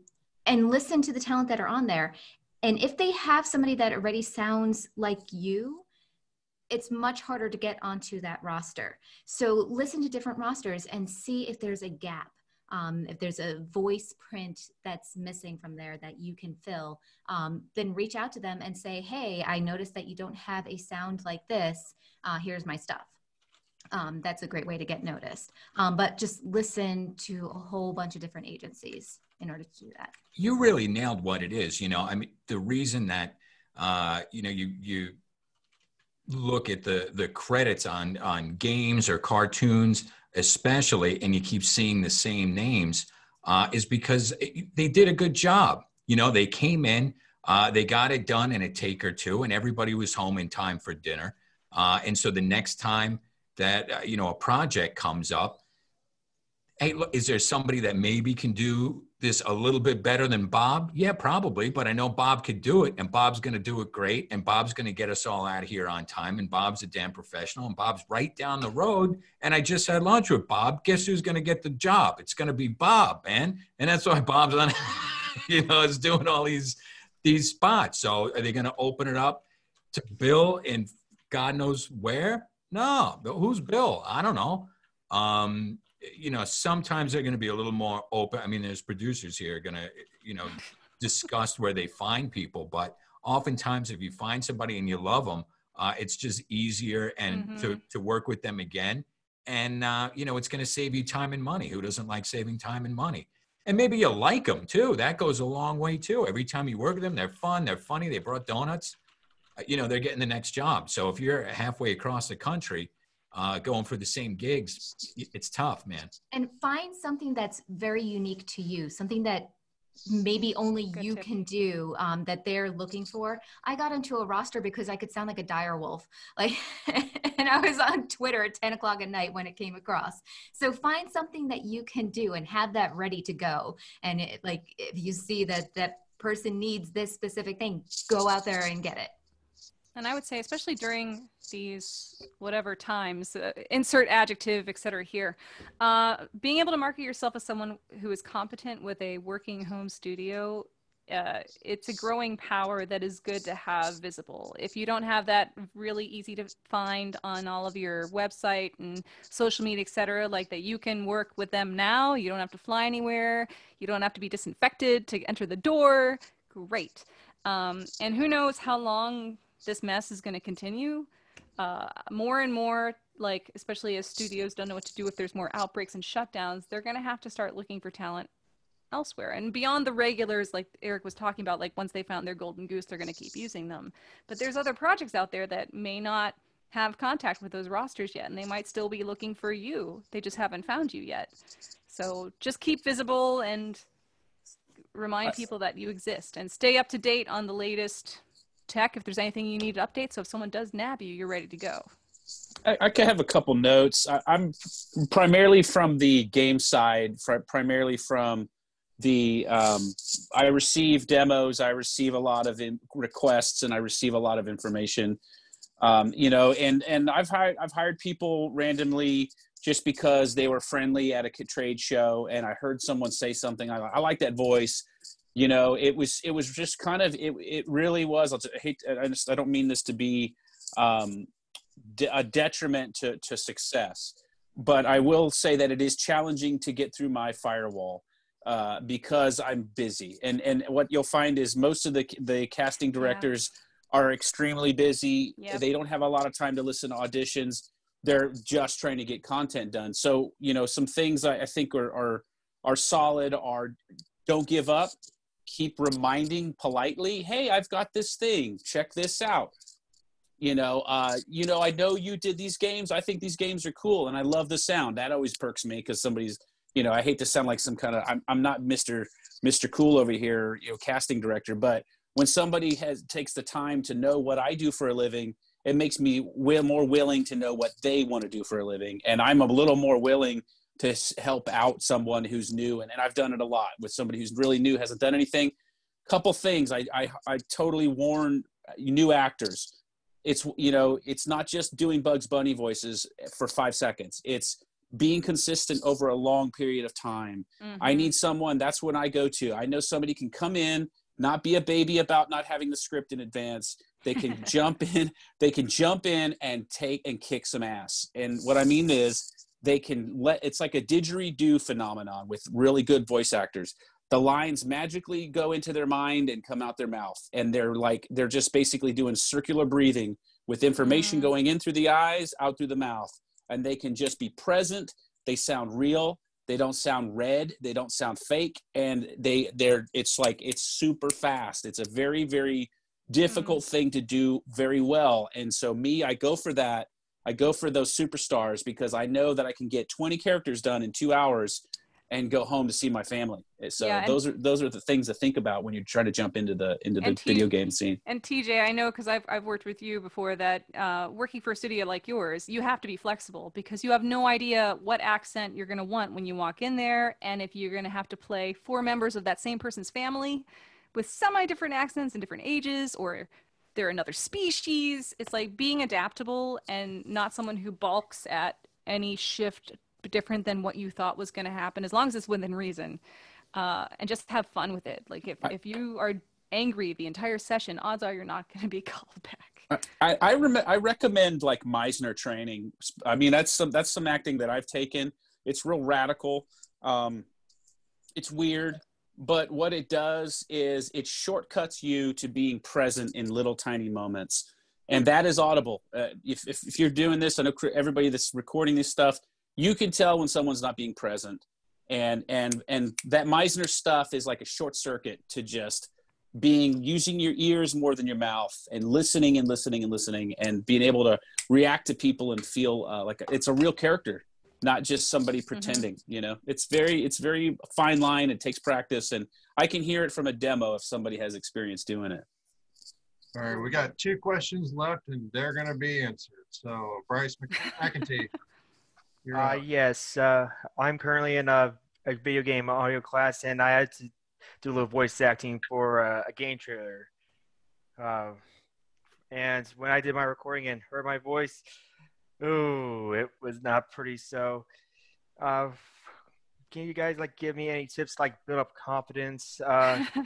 listen to the talent that are on there. And if they have somebody that already sounds like you, it's much harder to get onto that roster. So listen to different rosters and see if there's a gap. If there's a voice print that's missing from there that you can fill, then reach out to them and say, hey, I noticed that you don't have a sound like this. Here's my stuff. That's a great way to get noticed. But just listen to a whole bunch of different agencies in order to do that. You really nailed what it is. I mean, the reason that, you look at the credits on games or cartoons, especially, and you keep seeing the same names, is because they did a good job. They came in, They got it done in a take or two, and everybody was home in time for dinner. And so the next time that, a project comes up, hey, look, is there somebody that maybe can do this a little bit better than Bob? Yeah, probably, but I know Bob could do it, and Bob's going to do it great, and Bob's going to get us all out of here on time, and Bob's a damn professional, and Bob's right down the road, and I just had lunch with Bob. Guess who's going to get the job? It's going to be Bob, man. And that's why Bob's on, is doing all these spots. So are they going to open it up to Bill and God knows where? No. Who's Bill? I don't know. Sometimes they're going to be a little more open. I mean, there's producers here going to, discuss where they find people. But oftentimes, if you find somebody and you love them, it's just easier and to work with them again. And, it's going to save you time and money. Who doesn't like saving time and money? And maybe you like them, too. That goes a long way, too. Every time you work with them, they're fun. They're funny. They brought donuts. They're getting the next job. So if you're halfway across the country, going for the same gigs, it's tough, man. And find something that's very unique to you, something that maybe only you can do, that they're looking for. I got into a roster because I could sound like a dire wolf, and I was on Twitter at 10 o'clock at night when it came across. So find something that you can do and have that ready to go. And if you see that person needs this specific thing, go out there and get it. And I would say, especially during these whatever times, insert adjective, et cetera here, being able to market yourself as someone who is competent with a working home studio, it's a growing power that is good to have visible. If you don't have that really easy to find on all of your website and social media, et cetera, like that you can work with them now, you don't have to fly anywhere, you don't have to be disinfected to enter the door, great. And who knows how long this mess is going to continue. More and more, especially as studios don't know what to do if there's more outbreaks and shutdowns, they're going to have to start looking for talent elsewhere. And beyond the regulars, like Erik was talking about, once they found their golden goose, they're going to keep using them. But there's other projects out there that may not have contact with those rosters yet, and they might still be looking for you. They just haven't found you yet. So just keep visible and remind people that you exist, and stay up to date on the latest tech if there's anything you need to update. So if someone does nab you, you're ready to go. I can have a couple notes. I'm primarily from the game side, primarily from the I receive demos, I receive a lot of requests, and I receive a lot of information. And I've hired people randomly just because they were friendly at a trade show, and I heard someone say something. I like that voice. It was just kind of, it really was, I don't mean this to be a detriment to success, but I will say that it is challenging to get through my firewall because I'm busy. And what you'll find is most of the casting directors are extremely busy. Yep. They don't have a lot of time to listen to auditions. They're just trying to get content done. So, some things I think are solid are don't give up. Keep reminding politely, hey, I've got this thing, check this out. I know you did these games. I think these games are cool, and I love the sound. That always perks me because somebody's, I hate to sound like some kind of, I'm not Mr. Cool over here, casting director, but when somebody takes the time to know what I do for a living, it makes me more willing to know what they want to do for a living. And I'm a little more willing to help out someone who's new. And I've done it a lot with somebody who's really new, hasn't done anything. Couple things I totally warn new actors. It's not just doing Bugs Bunny voices for 5 seconds. It's being consistent over a long period of time. Mm-hmm. I need someone, that's what I go to. I know somebody can come in, not be a baby about not having the script in advance. They can jump in and kick some ass. And what I mean is, it's like a didgeridoo phenomenon with really good voice actors. The lines magically go into their mind and come out their mouth. And they're just basically doing circular breathing with information going in through the eyes, out through the mouth. And they can just be present. They sound real. They don't sound red. They don't sound fake. And it's super fast. It's a very, very difficult thing to do very well. And so I go for that. I go for those superstars because I know that I can get 20 characters done in 2 hours and go home to see my family. So Yeah, and- those are the things to think about when you're trying to jump into the video game scene. And TJ, I know because I've worked with you before that working for a studio like yours, you have to be flexible because you have no idea what accent you're going to want when you walk in there, and if you're going to have to play 4 members of that same person's family with semi-different accents and different ages, or they're another species. It's like being adaptable and not someone who balks at any shift different than what you thought was going to happen, as long as it's within reason, and just have fun with it. Like if you are angry the entire session, odds are you're not going to be called back. I recommend like Meisner training. I mean, that's some acting that I've taken. It's real radical. It's weird, but what it does is it shortcuts you to being present in little tiny moments, and that is audible. If you're doing this, I know everybody that's recording this stuff, you can tell when someone's not being present, and that Meisner stuff is like a short circuit to just using your ears more than your mouth, and listening and listening and listening, and being able to react to people and feel like it's a real character, not just somebody pretending. You know, it's very fine line. It takes practice, and I can hear it from a demo if somebody has experience doing it. All right, we got 2 questions left, and they're going to be answered. So Bryce McEntee. Yes, I'm currently in a video game audio class, and I had to do a little voice acting for a game trailer. And when I did my recording and heard my voice, ooh, it was not pretty. So, can you guys like give me any tips, like build up confidence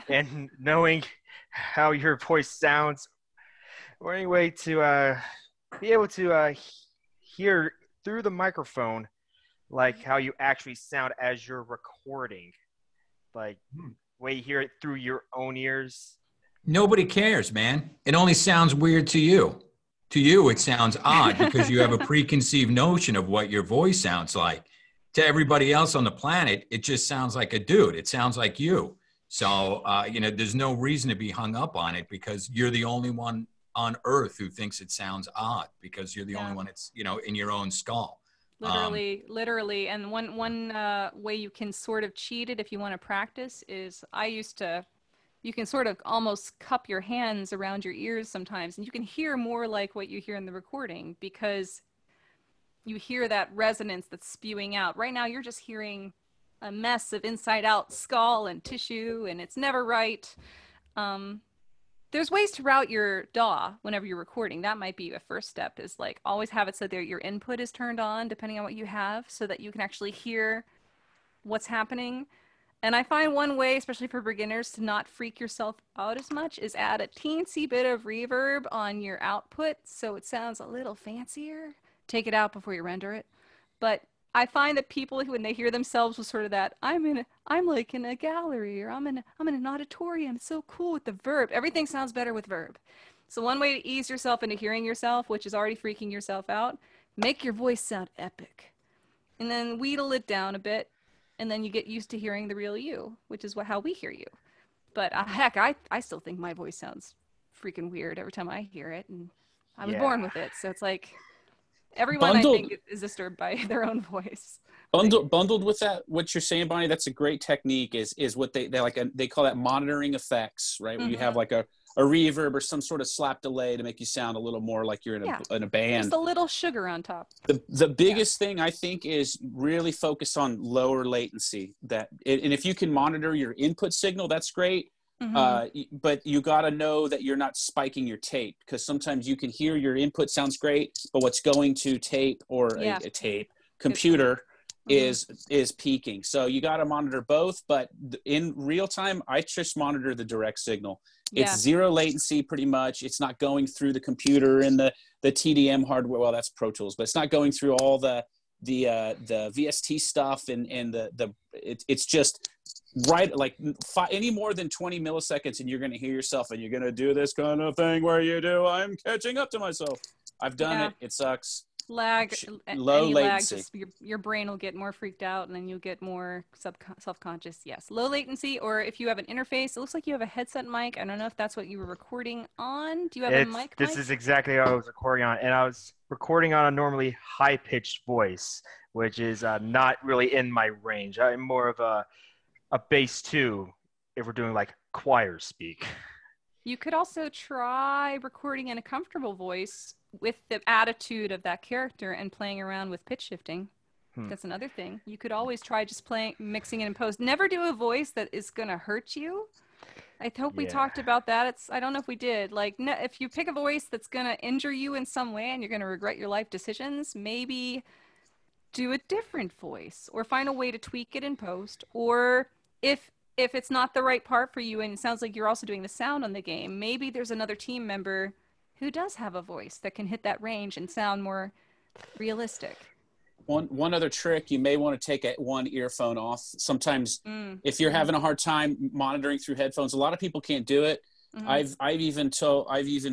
and knowing how your voice sounds, or any way to be able to hear through the microphone, like how you actually sound as you're recording, like way you hear it through your own ears? Nobody cares, man. It only sounds weird to you. To you, it sounds odd because you have a preconceived notion of what your voice sounds like. To everybody else on the planet, it just sounds like a dude. It sounds like you. So, there's no reason to be hung up on it because you're the only one on earth who thinks it sounds odd because you're the only one that's, in your own skull. Literally. And one way you can sort of cheat it if you want to practice is you can sort of almost cup your hands around your ears sometimes, and you can hear more like what you hear in the recording because you hear that resonance that's spewing out. Right now, you're just hearing a mess of inside out skull and tissue, and it's never right. There's ways to route your DAW whenever you're recording. That might be a first step, is like always have it so that your input is turned on depending on what you have so that you can actually hear what's happening. And I find one way, especially for beginners, to not freak yourself out as much is add a teensy bit of reverb on your output so it sounds a little fancier. Take it out before you render it. But I find that people who, when they hear themselves with sort of that, I'm like in a gallery, or I'm in an auditorium, it's so cool with the verb. Everything sounds better with verb. So one way to ease yourself into hearing yourself, which is already freaking yourself out, make your voice sound epic. And then wheedle it down a bit, and then you get used to hearing the real you, which is how we hear you. But heck, I still think my voice sounds freaking weird every time I hear it, and I was born with it. So it's like everyone, I think, is disturbed by their own voice. Bundled with that, what you're saying, Bonnie, that's a great technique. Is what they call that monitoring effects, right? Where you have like a reverb or some sort of slap delay to make you sound a little more like you're in a band. Just a little sugar on top. The biggest thing I think is really focus on lower latency. And if you can monitor your input signal, that's great. But you got to know that you're not spiking your tape, because sometimes you can hear your input sounds great, but what's going to tape or a tape computer is peaking. So you got to monitor both, but in real time, I just monitor the direct signal. It's zero latency pretty much. It's not going through the computer and the TDM hardware. Well, that's Pro Tools, but it's not going through all the VST stuff and it's just right, like any more than 20 milliseconds and you're going to hear yourself and you're going to do this kind of thing where you do, I'm catching up to myself. I've done it. It sucks. Low latency. Just your brain will get more freaked out, and then you'll get more self-conscious. Yes, low latency, or if you have an interface, it looks like you have a headset mic. I don't know if that's what you were recording on. Do you have a mic? This is exactly what I was recording on, and I was recording on a normally high-pitched voice which is not really in my range. I'm more of a bass 2 if we're doing like choir speak. You could also try recording in a comfortable voice with the attitude of that character and playing around with pitch shifting. That's another thing. You could always try just mixing it in post. Never do a voice that is going to hurt you. I hope we talked about that. I don't know if we did. Like, if you pick a voice that's going to injure you in some way and you're going to regret your life decisions, maybe do a different voice or find a way to tweak it in post. Or if it's not the right part for you and it sounds like you're also doing the sound on the game, maybe there's another team member who does have a voice that can hit that range and sound more realistic. One other trick, you may want to take one earphone off. Sometimes if you're having a hard time monitoring through headphones, a lot of people can't do it. I've even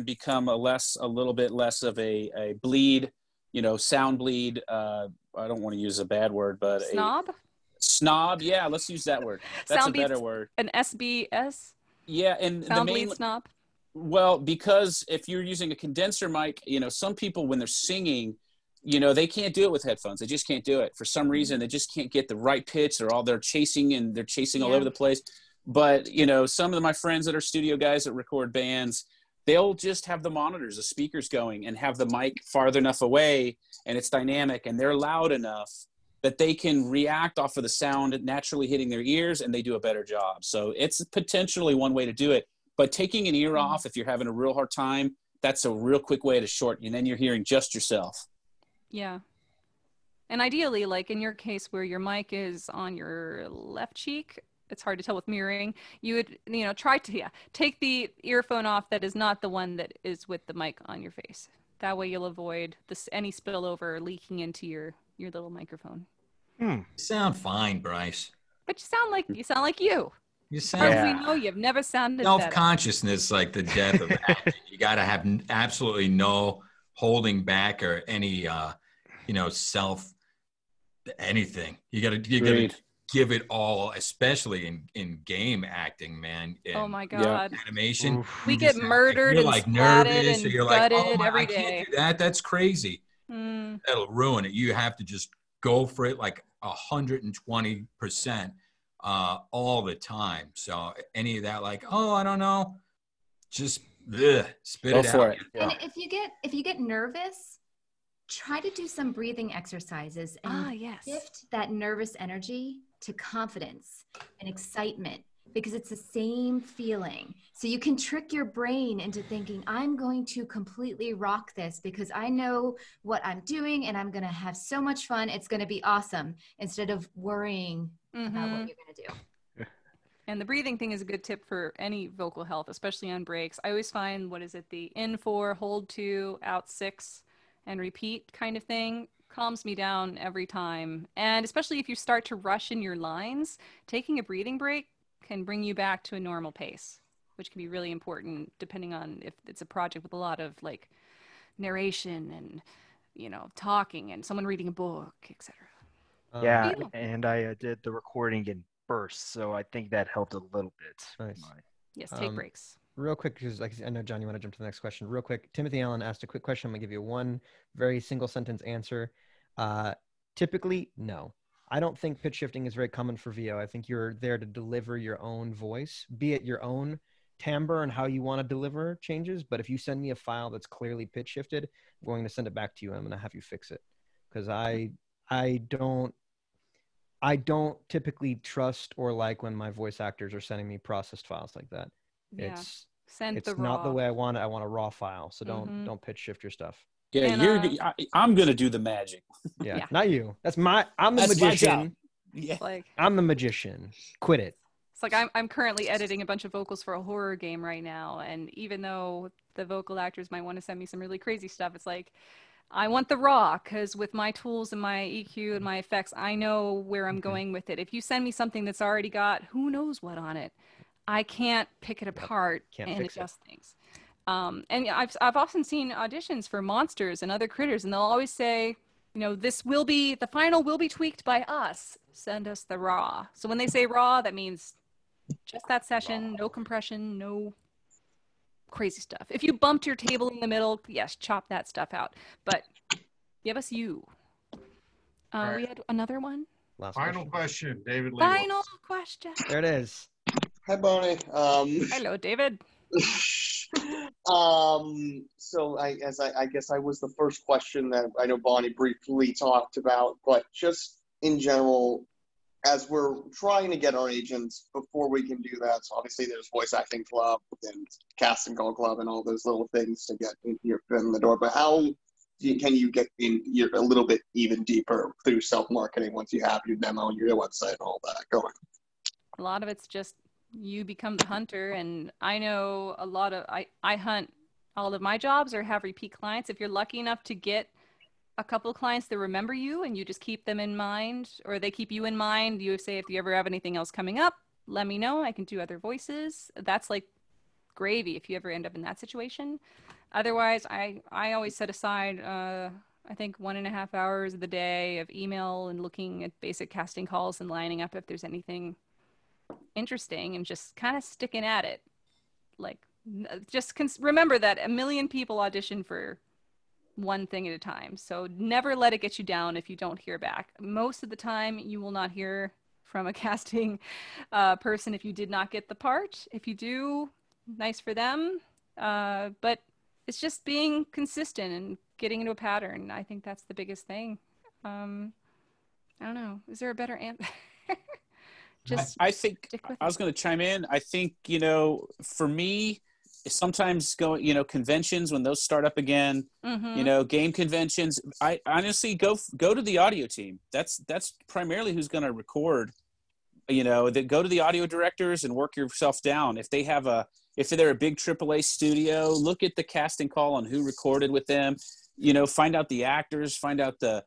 become a little bit less of a bleed, sound bleed. I don't want to use a bad word, but snob. Yeah, let's use that word. That's a better word. An SBS. Yeah, and sound bleed snob. Well, because if you're using a condenser mic, some people when they're singing, they can't do it with headphones. They just can't do it. For some reason, they just can't get the right pitch. They're chasing all over the place. But, some of my friends that are studio guys that record bands, they'll just have the monitors, the speakers going and have the mic farther enough away and it's dynamic and they're loud enough that they can react off of the sound naturally hitting their ears and they do a better job. So it's potentially one way to do it. But taking an ear off, if you're having a real hard time, that's a real quick way to shorten and then you're hearing just yourself. Yeah. And ideally, like in your case where your mic is on your left cheek, it's hard to tell with mirroring, you would, try to take the earphone off that is not the one that is with the mic on your face. That way you'll avoid any spillover leaking into your little microphone. You sound fine, Bryce. But you sound like you. You sound. We know you've never sounded better. Self-consciousness, like the death of acting. You got to have absolutely no holding back or any self anything. You gotta give it all, especially in game acting, man. Oh my god. Animation. We get murdered you're and like nervous and or you're like, gutted I every can't day. do that. That's crazy. That'll ruin it. You have to just go for it like 120% all the time. So any of that, like, I don't know, just spit Go it for out. it. And if you get nervous, try to do some breathing exercises and shift that nervous energy to confidence and excitement, because it's the same feeling. So you can trick your brain into thinking, I'm going to completely rock this because I know what I'm doing and I'm going to have so much fun. It's going to be awesome, instead of worrying about what you're going to do. And the breathing thing is a good tip for any vocal health, especially on breaks. I always find, the in 4, hold 2, out 6, and repeat kind of thing calms me down every time. And especially if you start to rush in your lines, taking a breathing break can bring you back to a normal pace, which can be really important depending on if it's a project with a lot of like narration and, talking and someone reading a book, etc. Yeah, and I did the recording in bursts, so I think that helped a little bit. Nice. Yes, take breaks. Real quick, because I know, John, you want to jump to the next question. Real quick, Timothy Allen asked a quick question. I'm going to give you one very single sentence answer. Typically, no. I don't think pitch shifting is very common for VO. I think you're there to deliver your own voice, be it your own timbre and how you want to deliver changes. But if you send me a file that's clearly pitch shifted, I'm going to send it back to you and I'm going to have you fix it. Because I don't typically trust or like when my voice actors are sending me processed files like that. Yeah. It's not the way I want it. I want a raw file. So don't pitch shift your stuff. Yeah, And, I'm gonna do the magic. Yeah, not you. I'm the That's my magician. job. Yeah. I'm the magician. Quit it. It's like I'm currently editing a bunch of vocals for a horror game right now, and even though the vocal actors might want to send me some really crazy stuff, it's like I want the raw, because with my tools and my EQ and my effects, I know where I'm going with it. If you send me something that's already got who knows what on it, I can't pick it apart and adjust things. And I've often seen auditions for monsters and other critters, and they'll always say, the final will be tweaked by us. Send us the raw. So when they say raw, that means just that session, no compression, no crazy stuff. If you bumped your table in the middle, yes, chop that stuff out. But give us you. right. We had another one. Final question, David Lee. Final question. There it is. Hi, Bonnie. Hello, David. So I guess I was the first question that I know Bonnie briefly talked about, but just in general, as we're trying to get our agents, before we can do that, so obviously there's Voice Acting Club and Casting Call Club and all those little things to get your foot in the door. But how can you get in a little bit even deeper through self-marketing once you have your demo and your website and all that going? A lot of it's just you become the hunter, and I know a lot of I hunt all of my jobs or have repeat clients. If you're lucky enough to get a couple of clients that remember you and you just keep them in mind, or they keep you in mind, you say, if you ever have anything else coming up, let me know. I can do other voices. That's like gravy if you ever end up in that situation. Otherwise, I always set aside, I think 1.5 hours of the day of email and looking at basic casting calls and lining up if there's anything interesting and just kind of sticking at it. Like, just remember that 1 million people audition for one thing at a time. So never let it get you down if you don't hear back. Most of the time, you will not hear from a casting person if you did not get the part. If you do, nice for them. But it's just being consistent and getting into a pattern. I think that's the biggest thing. I don't know. Is there a better answer? I think I was going to chime in. I think, you know, for me, sometimes conventions, when those start up again, you know, game conventions, I honestly go to the audio team. That's primarily who's going to record, you know, go to the audio directors and work yourself down. If they're a big AAA studio, look at the casting call on who recorded with them, you know, find out the actors, find out who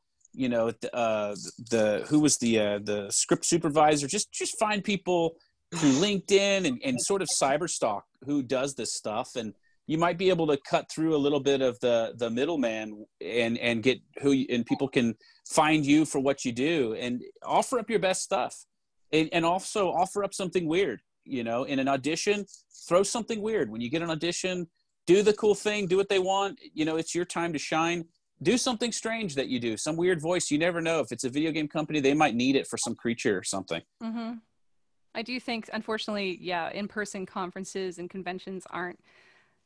was the script supervisor, just find people through LinkedIn and sort of cyberstalk who does this stuff. And you might be able to cut through a little bit of the middleman and get and people can find you for what you do and offer up your best stuff. And also offer up something weird, you know, in an audition, throw something weird. When you get an audition, do the cool thing, do what they want. You know, it's your time to shine. Do something strange that you do, some weird voice. You never know. If it's a video game company, they might need it for some creature or something. Mm-hmm. I do think, unfortunately, yeah, in-person conferences and conventions aren't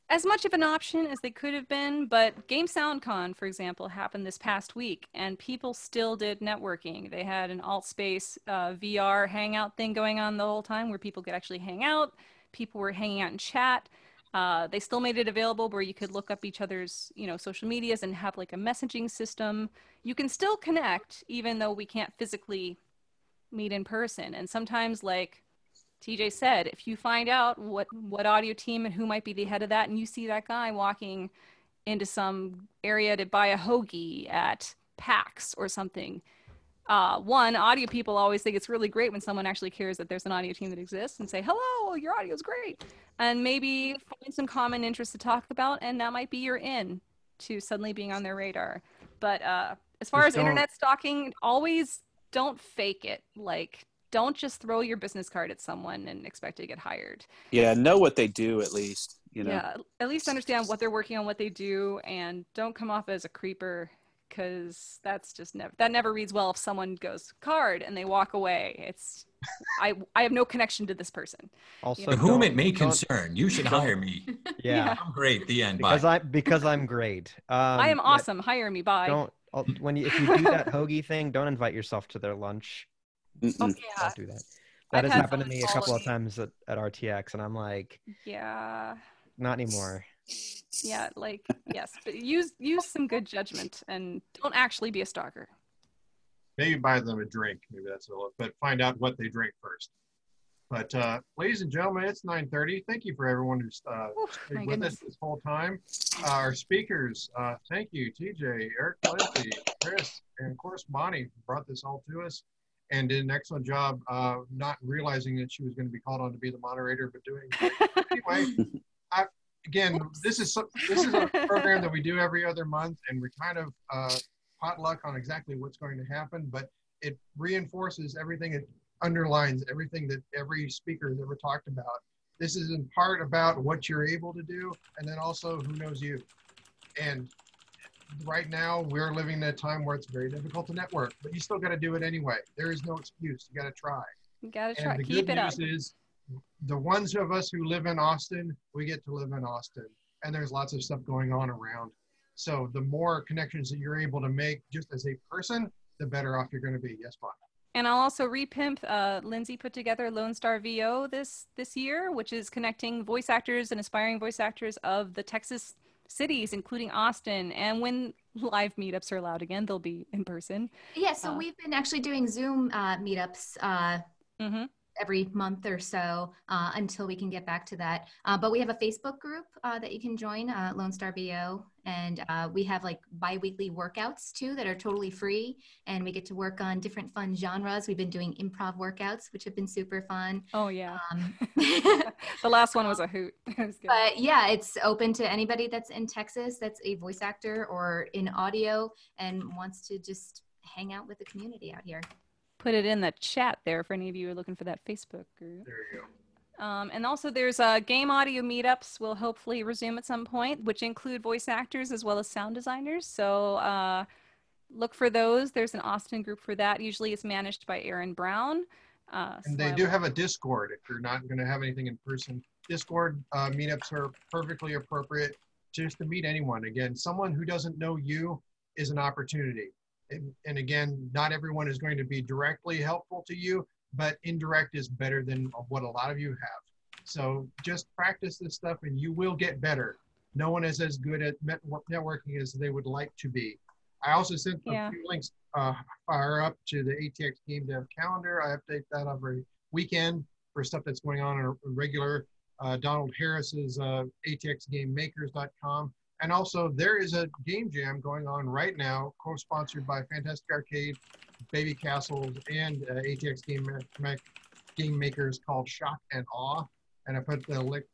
as much of an option as they could have been, but Game SoundCon, for example, happened this past week, and people still did networking. They had an AltSpace VR hangout thing going on the whole time where people could actually hang out. People were hanging out and chat. They still made it available where you could look up each other's, you know, social medias and have like a messaging system. You can still connect even though we can't physically meet in person. And sometimes, like TJ said, if you find out what audio team and who might be the head of that, and you see that guy walking into some area to buy a hoagie at PAX or something, audio people always think it's really great when someone actually cares that there's an audio team that exists and say, hello, your audio is great. And maybe find some common interests to talk about, and that might be your in to suddenly being on their radar. But as far as internet stalking, always don't fake it. Like, don't just throw your business card at someone and expect to get hired. Yeah, know what they do at least, you know. Yeah, at least understand what they're working on, what they do, and don't come off as a creeper, because that's just never reads well if someone goes card and they walk away. It's I have no connection to this person. Also, to whom it may concern, you should hire me. Yeah, I'm great. The end. Because I'm great. I am awesome. Hire me. Bye. If you do that hoagie thing, don't invite yourself to their lunch. Oh, yeah. Don't do that. That has happened to me a couple of times at RTX, and I'm like, yeah, not anymore. Yeah, like, yes, but use some good judgment and don't actually be a stalker. Maybe buy them a drink. Maybe that's a little, but find out what they drink first. But ladies and gentlemen, it's 9:30. Thank you for everyone who's stayed with us this whole time. Our speakers, thank you, TJ, Erik, Lindsay, Chris, and of course, Bonnie brought this all to us and did an excellent job not realizing that she was going to be called on to be the moderator, but doing it. Anyway, again, this is a program that we do every other month, and we're kind of potluck on exactly what's going to happen, but it reinforces everything. It underlines everything that every speaker has ever talked about. This is in part about what you're able to do, and then also who knows you. And right now we're living in a time where it's very difficult to network, but you still got to do it anyway. There is no excuse. You got to try. You gotta try. And the Keep good it up. news is the ones of us who live in Austin, we get to live in Austin, and there's lots of stuff going on around. So the more connections that you're able to make just as a person, the better off you're going to be. Yes, Bob. And I'll also repimp. Lindsay put together Lone Star VO this year, which is connecting voice actors and aspiring voice actors of the Texas cities, including Austin. And when live meetups are allowed again, they'll be in person. Yeah, so we've been actually doing Zoom meetups every month or so until we can get back to that. But we have a Facebook group that you can join, Lone Star BO. And we have like bi-weekly workouts too that are totally free. And we get to work on different fun genres. We've been doing improv workouts, which have been super fun. Oh, yeah. The last one was a hoot. It was good. But yeah, it's open to anybody that's in Texas, that's a voice actor or in audio and wants to just hang out with the community out here. Put it in the chat there for any of you who are looking for that Facebook group. There you go. And also there's game audio meetups will hopefully resume at some point, which include voice actors as well as sound designers. So look for those. There's an Austin group for that. Usually it's managed by Aaron Brown. And they do have a Discord if you're not going to have anything in person. Discord meetups are perfectly appropriate just to meet anyone. Again, someone who doesn't know you is an opportunity. And again, not everyone is going to be directly helpful to you, but indirect is better than what a lot of you have. So just practice this stuff and you will get better. No one is as good at networking as they would like to be. I also sent a few links fire up to the ATX Game Dev calendar. I update that every weekend for stuff that's going on in a regular. Donald Harris's atxgamemakers.com. And also there is a game jam going on right now, co-sponsored by Fantastic Arcade, Baby Castles, and ATX Game Makers called Shock and Awe. And I put the link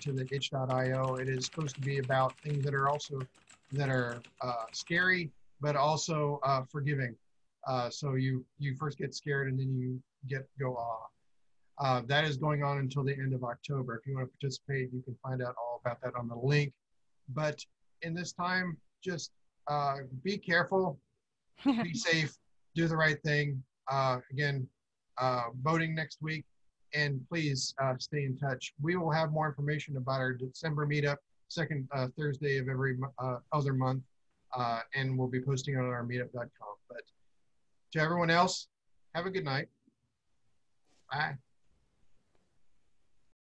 to the itch.io. It is supposed to be about things that are also scary, but also forgiving. So you first get scared and then you go awe. That is going on until the end of October. If you want to participate, you can find out all about that on the link. But in this time, just be careful, be safe, do the right thing. Again, voting next week, and please stay in touch. We will have more information about our December meetup, second Thursday of every other month, and we'll be posting on our meetup.com. But to everyone else, have a good night. Bye.